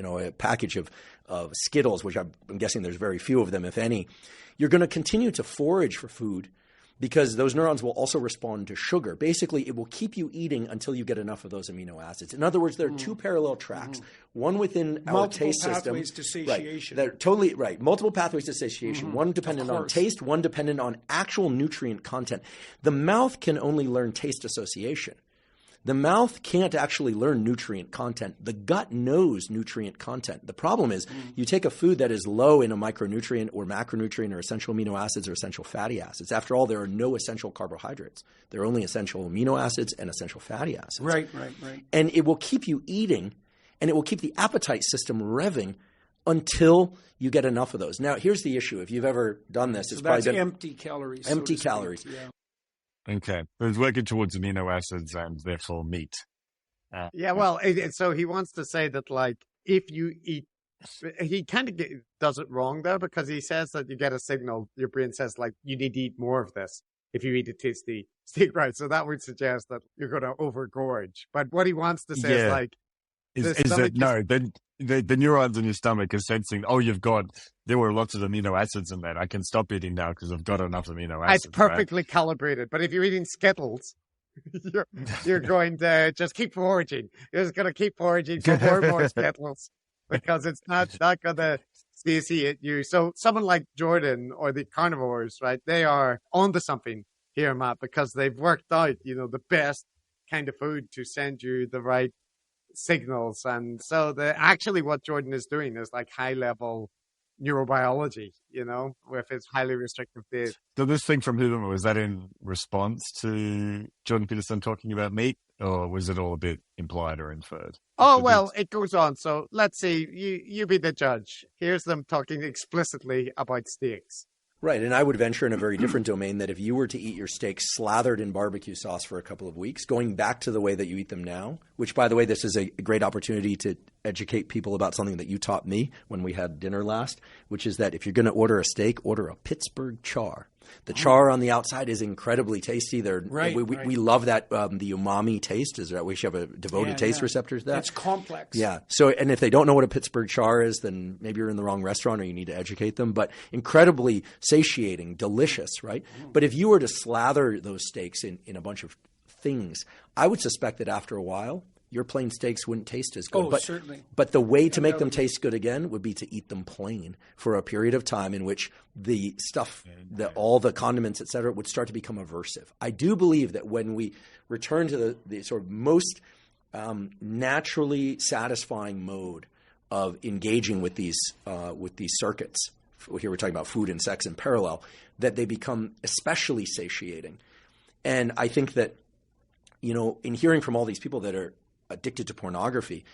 a package of Skittles, which I'm guessing there's very few of them, if any, you're going to continue to forage for food because those neurons will also respond to sugar. Basically, it will keep you eating until you get enough of those amino acids. In other words, there are two parallel tracks, one within our taste system. Multiple pathways to satiation. Right. They're totally right. Multiple pathways to satiation, one dependent on taste, one dependent on actual nutrient content. The mouth can only learn taste association. The mouth can't actually learn nutrient content. The gut knows nutrient content. The problem is you take a food that is low in a micronutrient or macronutrient or essential amino acids or essential fatty acids. After all, there are no essential carbohydrates. There are only essential amino acids and essential fatty acids. Right. And it will keep you eating, and it will keep the appetite system revving until you get enough of those. Now, here's the issue. If you've ever done this, it's probably been empty calories. Empty calories. Yeah. Okay. But it's working towards amino acids and therefore meat. So he wants to say that, like, if you eat, he kind of does it wrong there because he says that you get a signal, your brain says, like, you need to eat more of this if you eat a tasty steak, right? So that would suggest that you're going to overgorge. But what he wants to say is, like, the neurons in your stomach are sensing, there were lots of amino acids in that. I can stop eating now because I've got enough amino acids. It's perfectly calibrated. But if you're eating Skittles, you're going to just keep foraging. You're just going to keep foraging for more and more Skittles because it's not going to satiate you. So someone like Jordan or the carnivores, right, they are onto something here, Matt, because they've worked out, the best kind of food to send you the right signals. And so actually what Jordan is doing is like high level neurobiology, with his highly restrictive diet. So this thing from Huberman, was that in response to Jordan Peterson talking about meat, or was it all a bit implied or inferred? Oh, well, it goes on. So let's see, you be the judge. Here's them talking explicitly about steaks. Right, and I would venture in a very different domain that if you were to eat your steaks slathered in barbecue sauce for a couple of weeks, going back to the way that you eat them now, which, by the way, this is a great opportunity to educate people about something that you taught me when we had dinner last, which is that if you're going to order a steak, order a Pittsburgh char. The char on the outside is incredibly tasty. We love that, the umami taste. We should have a devoted taste receptor to that. It's complex. Yeah. So, and if they don't know what a Pittsburgh char is, then maybe you're in the wrong restaurant or you need to educate them. But incredibly satiating, delicious, right? But if you were to slather those steaks in a bunch of things, I would suspect that after a while, your plain steaks wouldn't taste as good. Oh, but, certainly. But the way to make them taste good again would be to eat them plain for a period of time in which the stuff, all the condiments, et cetera, would start to become aversive. I do believe that when we return to the sort of most naturally satisfying mode of engaging with these circuits, here we're talking about food and sex in parallel, that they become especially satiating. And I think that, in hearing from all these people that are addicted to pornography.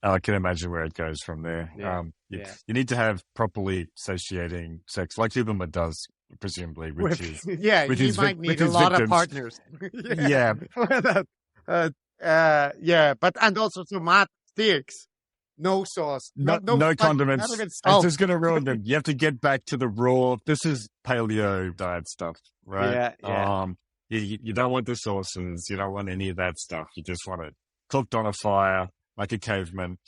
I can imagine where it goes from there. Yeah. You need to have properly satiating sex, like Huberman does, presumably, which is you might need a lot of partners. Yeah. But and also tomato steaks, no sauce, no condiments. It's just going to ruin them. You have to get back to the raw. This is paleo diet stuff, right? Yeah. You don't want the sauces. You don't want any of that stuff. You just want it cooked on a fire like a caveman.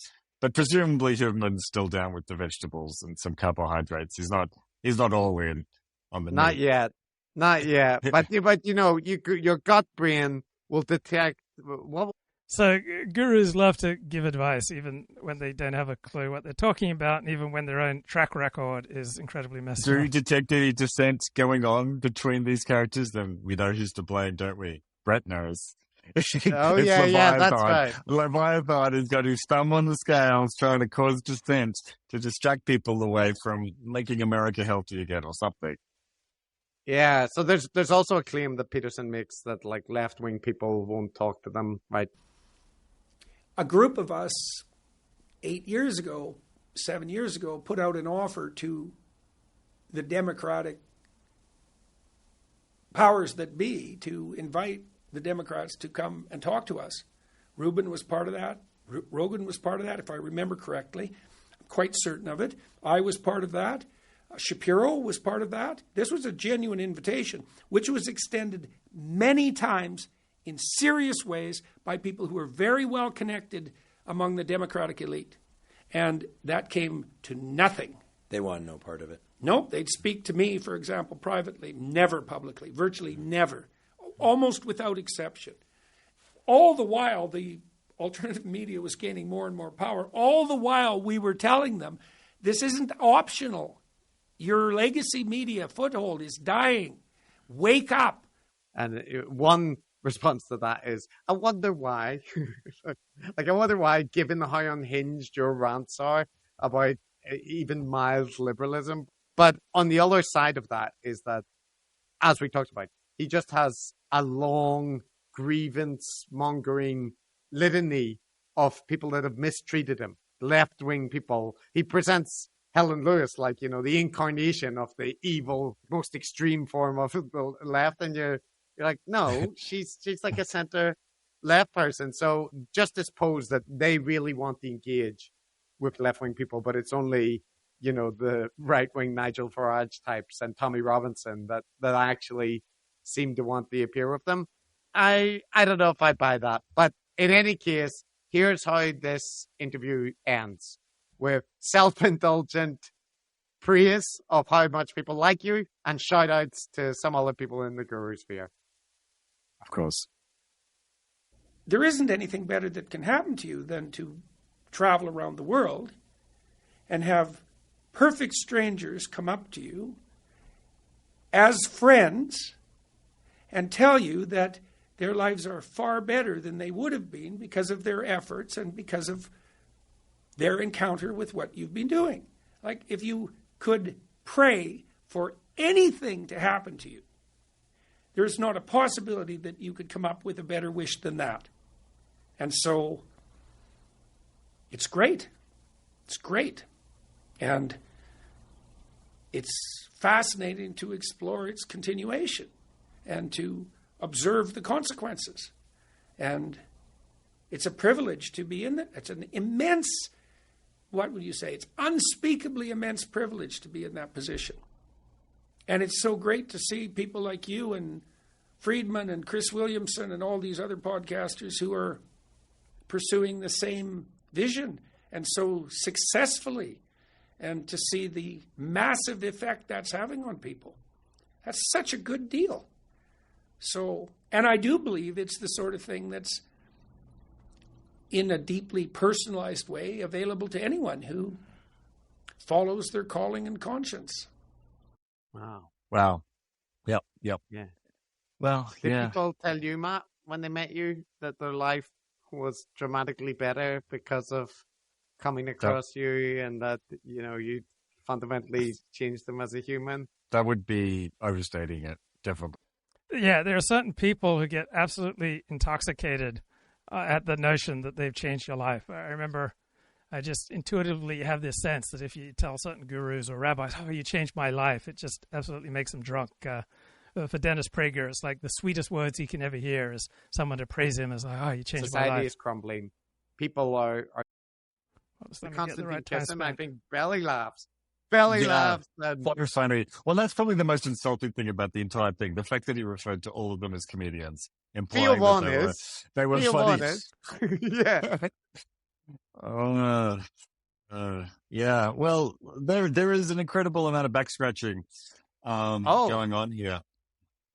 But presumably Huberman's still down with the vegetables and some carbohydrates. He's not all in on the Not meat. yet. But your gut brain will detect what. So gurus love to give advice even when they don't have a clue what they're talking about, and even when their own track record is incredibly messy. Do you detect any dissent going on between these characters? Then we know who's to blame, don't we? Brett knows. Oh, yeah, that's right. Leviathan is going to thumb on the scales, trying to cause dissent to distract people away from making America healthy again or something. Yeah, so there's also a claim that Peterson makes that like left-wing people won't talk to them, right? A group of us 7 years ago, put out an offer to the Democratic powers that be to invite the Democrats to come and talk to us. Rubin was part of that. Rogan was part of that, if I remember correctly. I'm quite certain of it. I was part of that. Shapiro was part of that. This was a genuine invitation, which was extended many times in serious ways by people who are very well connected among the Democratic elite. And that came to nothing. They wanted no part of it. Nope. They'd speak to me, for example, privately, never publicly, virtually never, almost without exception. All the while, the alternative media was gaining more and more power. All the while, we were telling them, this isn't optional. Your legacy media foothold is dying. Wake up. And one response to that is, I wonder why. I wonder why, given how unhinged your rants are about even mild liberalism. But on the other side of that is that, as we talked about, he just has a long grievance-mongering litany of people that have mistreated him, left-wing people. He presents Helen Lewis like, the incarnation of the evil, most extreme form of the left, and you're like, no, she's like a center-left person. So just suppose that they really want to engage with left-wing people, but it's only, the right-wing Nigel Farage types and Tommy Robinson that actually seem to want to appear with them. I don't know if I buy that. But in any case, here's how this interview ends, with self-indulgent praise of how much people like you and shout-outs to some other people in the guru sphere. Of course. There isn't anything better that can happen to you than to travel around the world and have perfect strangers come up to you as friends and tell you that their lives are far better than they would have been because of their efforts and because of their encounter with what you've been doing. Like, if you could pray for anything to happen to you, there's not a possibility that you could come up with a better wish than that. And so it's great. It's great. And it's fascinating to explore its continuation and to observe the consequences. And it's a privilege to be in it. It's an immense, what would you say? It's unspeakably immense privilege to be in that position. And it's so great to see people like you and Friedman and Chris Williamson and all these other podcasters who are pursuing the same vision and so successfully, and to see the massive effect that's having on people. That's such a good deal. So, and I do believe it's the sort of thing that's in a deeply personalized way available to anyone who follows their calling and conscience. Wow. Yep. Yeah. Well, Did people tell you, Matt, when they met you, that their life was dramatically better because of coming across you, and that, you know, you fundamentally changed them as a human? That would be overstating it, definitely. Yeah, there are certain people who get absolutely intoxicated at the notion that they've changed your life. I remember I just intuitively have this sense that if you tell certain gurus or rabbis, oh, you changed my life, it just absolutely makes them drunk. For Dennis Prager, it's like the sweetest words he can ever hear is someone to praise him as like, oh, you changed my life. Society is crumbling. People are constantly kissing. I think belly laughs. Laughs. And... Well, that's probably the most insulting thing about the entire thing. The fact that he referred to all of them as comedians, implying that they were funny. Yeah. Yeah. Well, there is an incredible amount of back scratching going on here.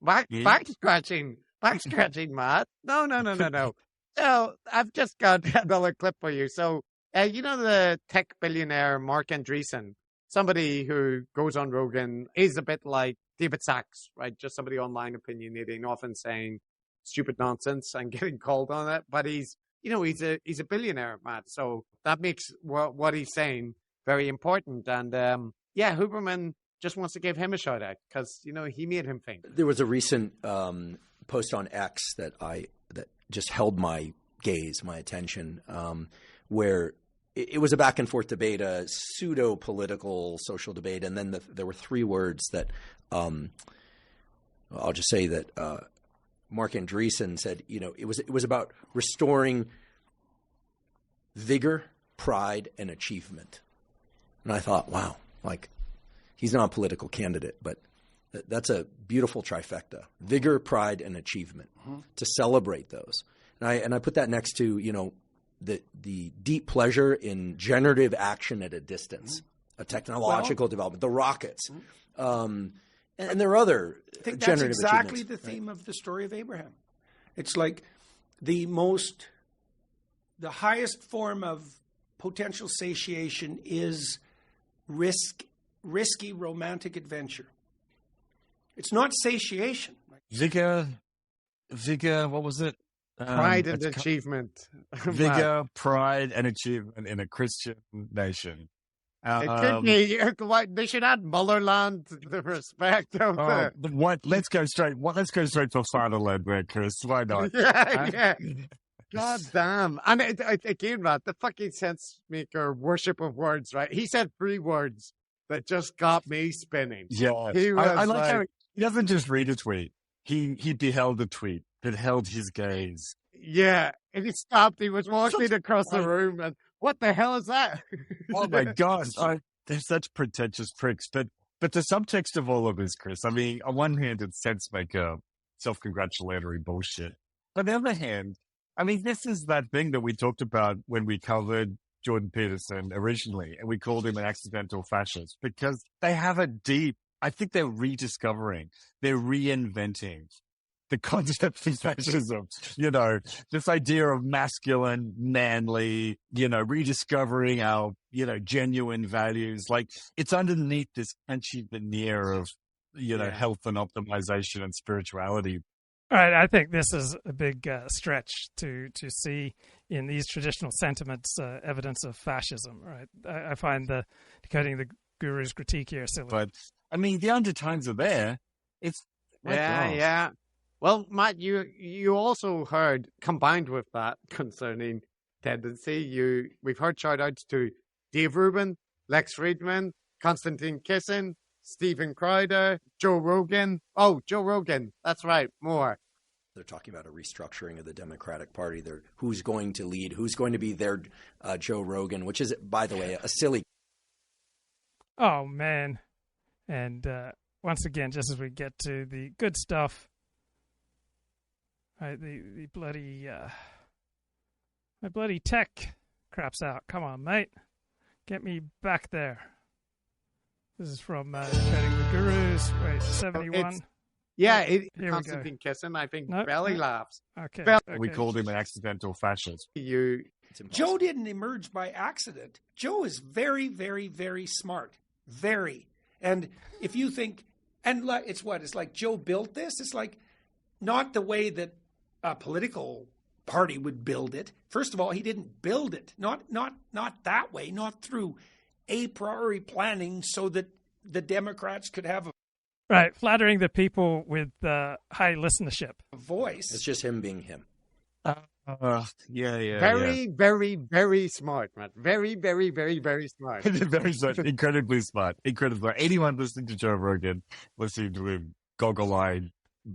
Back scratching, Matt. No. So I've just got another clip for you. So you know the tech billionaire Mark Andreessen, somebody who goes on Rogan, is a bit like David Sachs, right? Just somebody online opinionating, often saying stupid nonsense and getting called on it. But he's a billionaire, Matt. So that makes what he's saying very important. And Huberman just wants to give him a shout out because, you know, he made him famous. There was a recent post on X that just held my gaze, my attention, where it was a back and forth debate, a pseudo political social debate, and then there were three words that I'll just say that Mark Andreessen said. You know, it was about restoring vigor, pride, and achievement. And I thought, wow, like. He's not a political candidate, but that's a beautiful trifecta: vigor, pride, and achievement. To celebrate those, and I put that next to, you know, the deep pleasure in generative action at a distance, a technological development, the rockets, and there are other I think generative that's exactly achievements. the theme of the story of Abraham. It's like the highest form of potential satiation is risky romantic adventure. It's not satiation. Vigor, what was it? Pride and achievement. Vigor, pride, and achievement in a Christian nation. It could be. They should add Mullerland to the respect of What? Let's go straight for fatherland, there, Chris. Why not? Yeah. God damn. And again, Matt, the fucking sense maker worship of words, right? He said 3 words that just got me spinning. Yeah. I like how he doesn't just read a tweet. He beheld a tweet that held his gaze. Yeah. And he stopped. He was walking across the room and what the hell is that? Oh my gosh. They're such pretentious pricks. But the subtext of all of this, Chris, I mean, on one hand, it's sense maker, self-congratulatory bullshit. On the other hand, I mean, this is that thing that we talked about when we covered Jordan Peterson originally, and we called him an accidental fascist because they have a deep, I think they're reinventing the concept of fascism, you know, this idea of masculine, manly, you know, rediscovering our, you know, genuine values. Like it's underneath this punchy veneer of, you know, health and optimization and spirituality. All right, I think this is a big stretch to see in these traditional sentiments evidence of fascism. Right, I find decoding the guru's critique here silly. But I mean, the undertones are there. It's yeah. Well, Matt, you also heard combined with that concerning tendency. We've heard shout outs to Dave Rubin, Lex Friedman, Konstantin Kisin, Stephen Crowder, Joe Rogan. Oh, Joe Rogan. That's right. More. They're talking about a restructuring of the Democratic Party. Who's going to lead? Who's going to be their Joe Rogan? Which is, by the way, a silly. Oh man! And once again, just as we get to the good stuff, right? The bloody my bloody tech craps out. Come on, mate, get me back there. This is from Decoding the Gurus. Wait, 71. Yeah, we Constantine go. kissing. I think Nope, belly nope. laughs. Okay. We called him an accidental fascist. Joe didn't emerge by accident. Joe is very, very, very smart. Very. And if you think, and it's what? It's like Joe built this? It's like not the way that a political party would build it. First of all, he didn't build it. Not that way, not through a priori planning so that the Democrats could have a Right, flattering the people with high listenership. Voice. It's just him being him. Very, very, very smart, man. Very, very, very, very smart. Very smart. Incredibly smart. Incredibly smart. Anyone listening to Joe Rogan, listening to him goggle-eyed,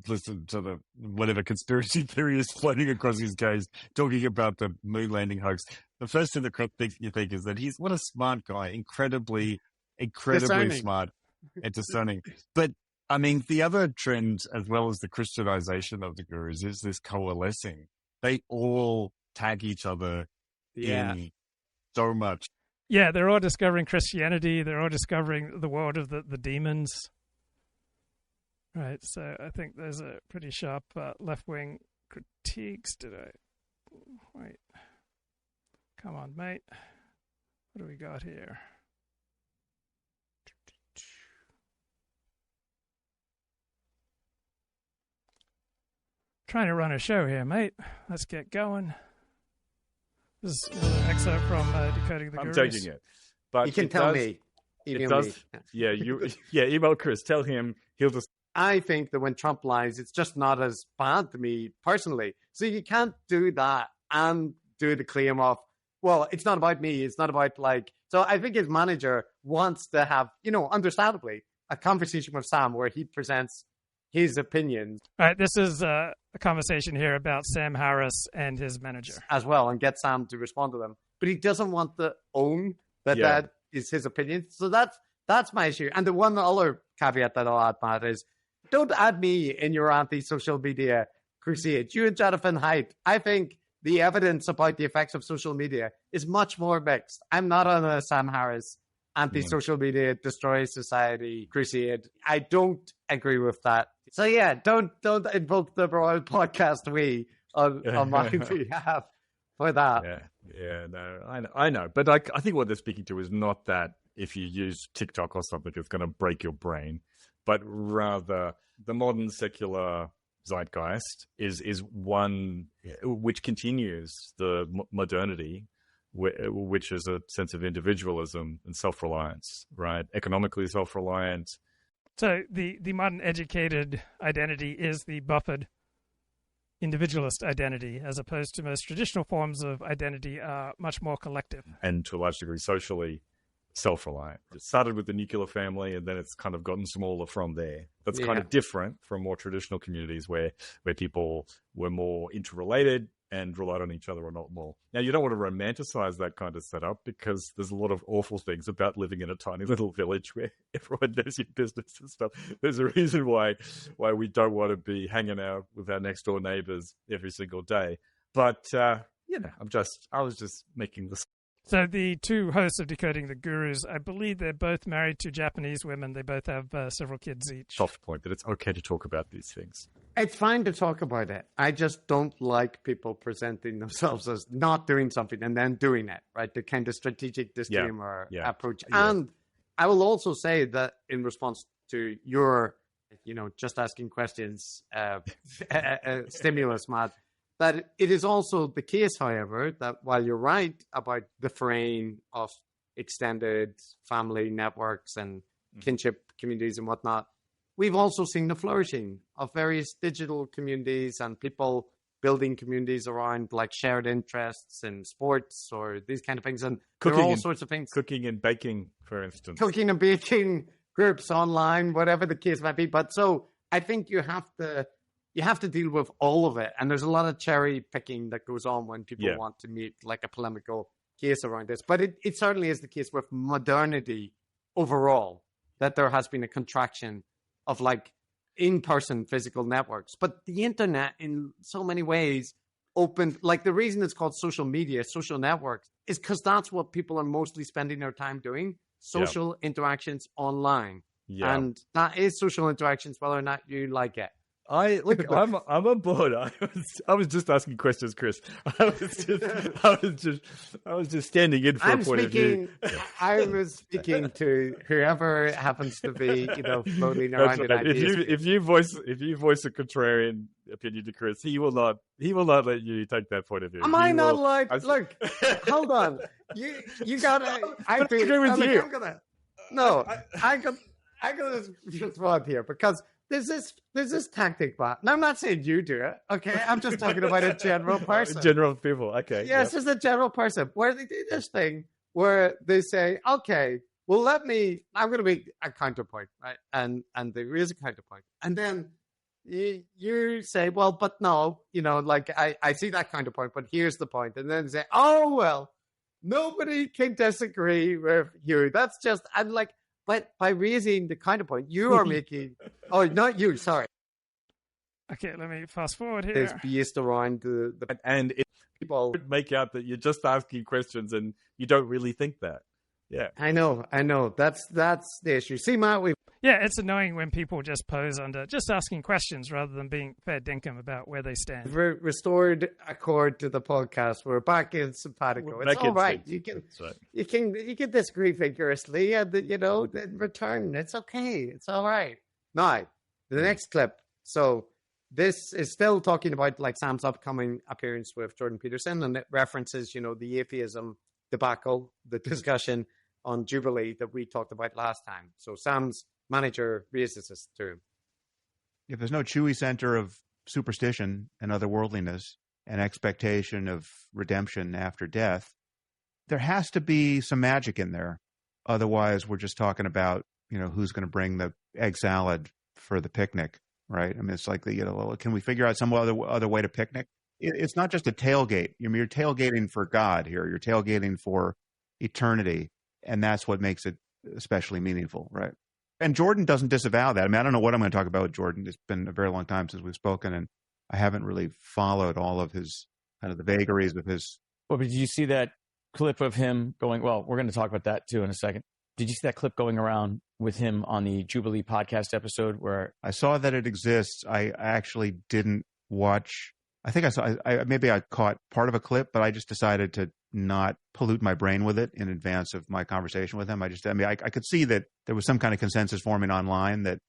listen to the whatever conspiracy theory is floating across his gaze, talking about the moon landing hoax. The first thing that you think is that what a smart guy. Incredibly discerning. Smart and discerning. But I mean, the other trend, as well as the Christianization of the gurus, is this coalescing. They all tag each other in so much. Yeah, they're all discovering Christianity. They're all discovering the world of the demons. Right, so I think there's a pretty sharp left-wing critiques. Wait. Come on, mate. What do we got here? Trying to run a show here, mate. Let's get going. This is an excerpt from Decoding the Gurus. I'm taking it. But you can tell me. It does. Yeah, email Chris. Tell him. He'll just. I think that when Trump lies, it's just not as bad to me personally. So you can't do that and do the claim of, well, it's not about me. It's not about So I think his manager wants to have, understandably, a conversation with Sam where he presents his opinions. All right, this is a conversation here about Sam Harris and his manager. As well, and get Sam to respond to them. But he doesn't want to own that is his opinion. So that's my issue. And the one other caveat that I'll add, Matt, is don't add me in your anti-social media crusade. You and Jonathan Haidt, I think the evidence about the effects of social media is much more mixed. I'm not on a Sam Harris anti-social media destroy society crusade. I don't agree with that. So yeah, don't invoke the Royal Podcast on my behalf for that. No, I know. But I think what they're speaking to is not that if you use TikTok or something, it's going to break your brain, but rather the modern secular zeitgeist is one which continues the modernity, which is a sense of individualism and self-reliance, right? Economically self-reliant. So the modern educated identity is the buffered individualist identity, as opposed to most traditional forms of identity are much more collective. And to a large degree, socially self-reliant. It started with the nuclear family, and then it's kind of gotten smaller from there. That's kind of different from more traditional communities where people were more interrelated and relied on each other a lot more. Now, you don't want to romanticize that kind of setup because there's a lot of awful things about living in a tiny little village where everyone knows your business and stuff. There's a reason why we don't want to be hanging out with our next door neighbors every single day. But, I was just making this. So the two hosts of Decoding the Gurus, I believe they're both married to Japanese women. They both have several kids each. Soft point that it's okay to talk about these things. It's fine to talk about it. I just don't like people presenting themselves as not doing something and then doing it, right? The kind of strategic disclaimer approach. And I will also say that in response to your, just asking questions, stimulus, Matt, that it is also the case, however, that while you're right about the fraying of extended family networks and kinship communities and whatnot, we've also seen the flourishing of various digital communities and people building communities around shared interests in sports or these kind of things. And there are all sorts of things. Cooking and baking, for instance. Cooking and baking groups online, whatever the case might be. But so I think you have to deal with all of it. And there's a lot of cherry picking that goes on when people want to make a polemical case around this. But it certainly is the case with modernity overall, that there has been a contraction of in-person physical networks. But the internet in so many ways opened, the reason it's called social media, social networks, is because that's what people are mostly spending their time doing. Social interactions online. Yeah. And that is social interactions, whether or not you like it. I'm on board. I was just asking questions, Chris. I was just standing in for a point of view. I was speaking to whoever it happens to be, floating around in ideas. If you voice a contrarian opinion to Chris, he will not let you take that point of view. Am I not allowed? Look, hold on. You gotta. I agree with you. I'm gonna respond here because there's this tactic, but I'm not saying you do it. Okay, I'm just talking about a general person. General people. Okay. Yeah, it's just a general person where they do this thing where they say, okay, well, I'm going to make a counterpoint, right? And there is a counterpoint, and then you say, well, but no, I see that counterpoint, but here's the point, and then say, oh well, nobody can disagree with you. That's just But by raising the counterpoint, you are making... Oh, not you, sorry. Okay, let me fast forward here. It's based around the and people would make out that you're just asking questions and you don't really think that. Yeah. I know. That's the issue. See, Matt, Yeah, it's annoying when people just pose under just asking questions rather than being fair dinkum about where they stand. Restored accord to the podcast. We're back in simpatico. It's all right. You can disagree vigorously, and in return, it's okay. It's all right. Now, the next clip. So this is still talking about Sam's upcoming appearance with Jordan Peterson, and it references the atheism debacle, the discussion on Jubilee that we talked about last time. So Sam's manager raises this to him. If there's no Chewy center of superstition and otherworldliness and expectation of redemption after death, there has to be some magic in there. Otherwise, we're just talking about, who's going to bring the egg salad for the picnic, right? I mean, it's like can we figure out some other way to picnic? It's not just a tailgate. You're tailgating for God here. You're tailgating for eternity, and that's what makes it especially meaningful, right? And Jordan doesn't disavow that. I mean, I don't know what I'm going to talk about with Jordan. It's been a very long time since we've spoken, and I haven't really followed all of his kind of the vagaries of his. Well, but did you see that clip of him going? Well, we're going to talk about that too in a second. Did you see that clip going around with him on the Jubilee podcast episode where I saw that it exists? I actually didn't watch. I think I saw. Maybe I caught part of a clip, but I just decided to not pollute my brain with it in advance of my conversation with him. I could see that there was some kind of consensus forming online that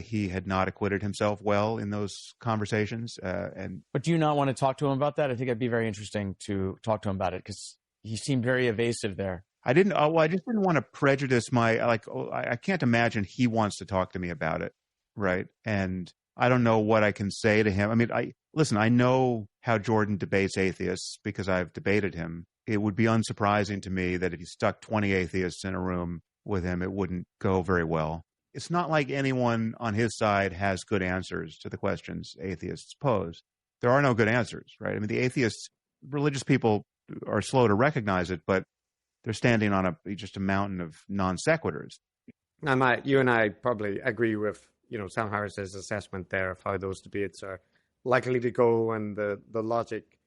he had not acquitted himself well in those conversations. But do you not want to talk to him about that? I think it'd be very interesting to talk to him about it because he seemed very evasive there. I just didn't want to prejudice I can't imagine he wants to talk to me about it. Right. And I don't know what I can say to him. I mean, I know how Jordan debates atheists because I've debated him. It would be unsurprising to me that if you stuck 20 atheists in a room with him, it wouldn't go very well. It's not like anyone on his side has good answers to the questions atheists pose. There are no good answers, right? I mean, the atheists, religious people are slow to recognize it, but they're standing on just a mountain of non sequiturs. And you and I probably agree with Sam Harris's assessment there of how those debates are likely to go and the logic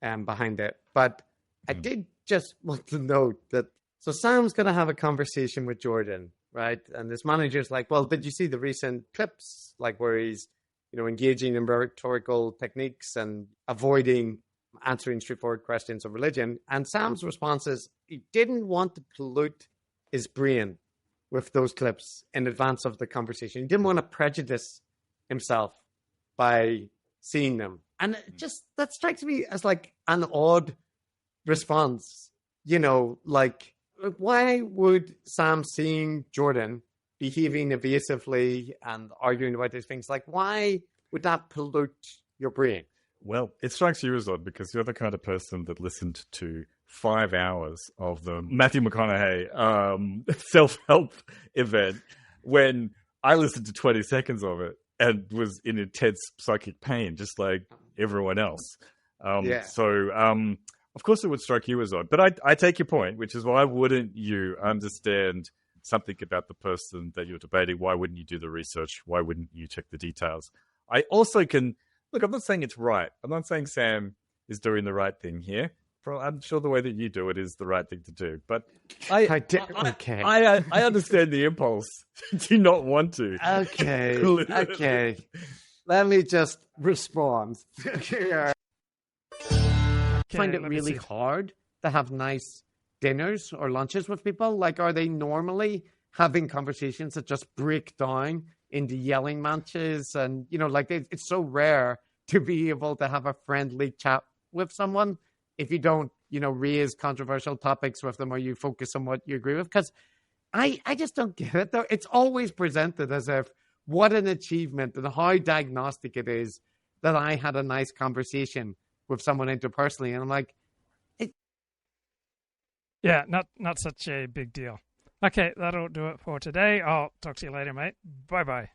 behind it. But I did just want to note that so Sam's going to have a conversation with Jordan, right? And this manager's like, well, did you see the recent clips where he's engaging in rhetorical techniques and avoiding answering straightforward questions of religion? And Sam's response is he didn't want to pollute his brain with those clips in advance of the conversation. He didn't want to prejudice himself by seeing them. And that strikes me as an odd response. Why would Sam, seeing Jordan behaving evasively and arguing about these things, why would that pollute your brain? Well, it strikes you as odd because you're the kind of person that listened to 5 hours of the Matthew McConaughey self-help event when I listened to 20 seconds of it and was in intense psychic pain, just like everyone else. So, of course, it would strike you as odd. But I take your point, which is why wouldn't you understand something about the person that you're debating? Why wouldn't you do the research? Why wouldn't you check the details? I also can... Look, I'm not saying it's right. I'm not saying Sam is doing the right thing here. I'm sure the way that you do it is the right thing to do, but I understand the impulse to not want to. Okay. Let me just respond. I find it really hard to have nice dinners or lunches with people. Like, are they normally having conversations that just break down into yelling matches? And, like, it's so rare to be able to have a friendly chat with someone if you don't, raise controversial topics with them or you focus on what you agree with. Because I just don't get it, though. It's always presented as if what an achievement and how diagnostic it is that I had a nice conversation with someone interpersonally. And I'm like, yeah, not such a big deal. Okay, that'll do it for today. I'll talk to you later, mate. Bye-bye.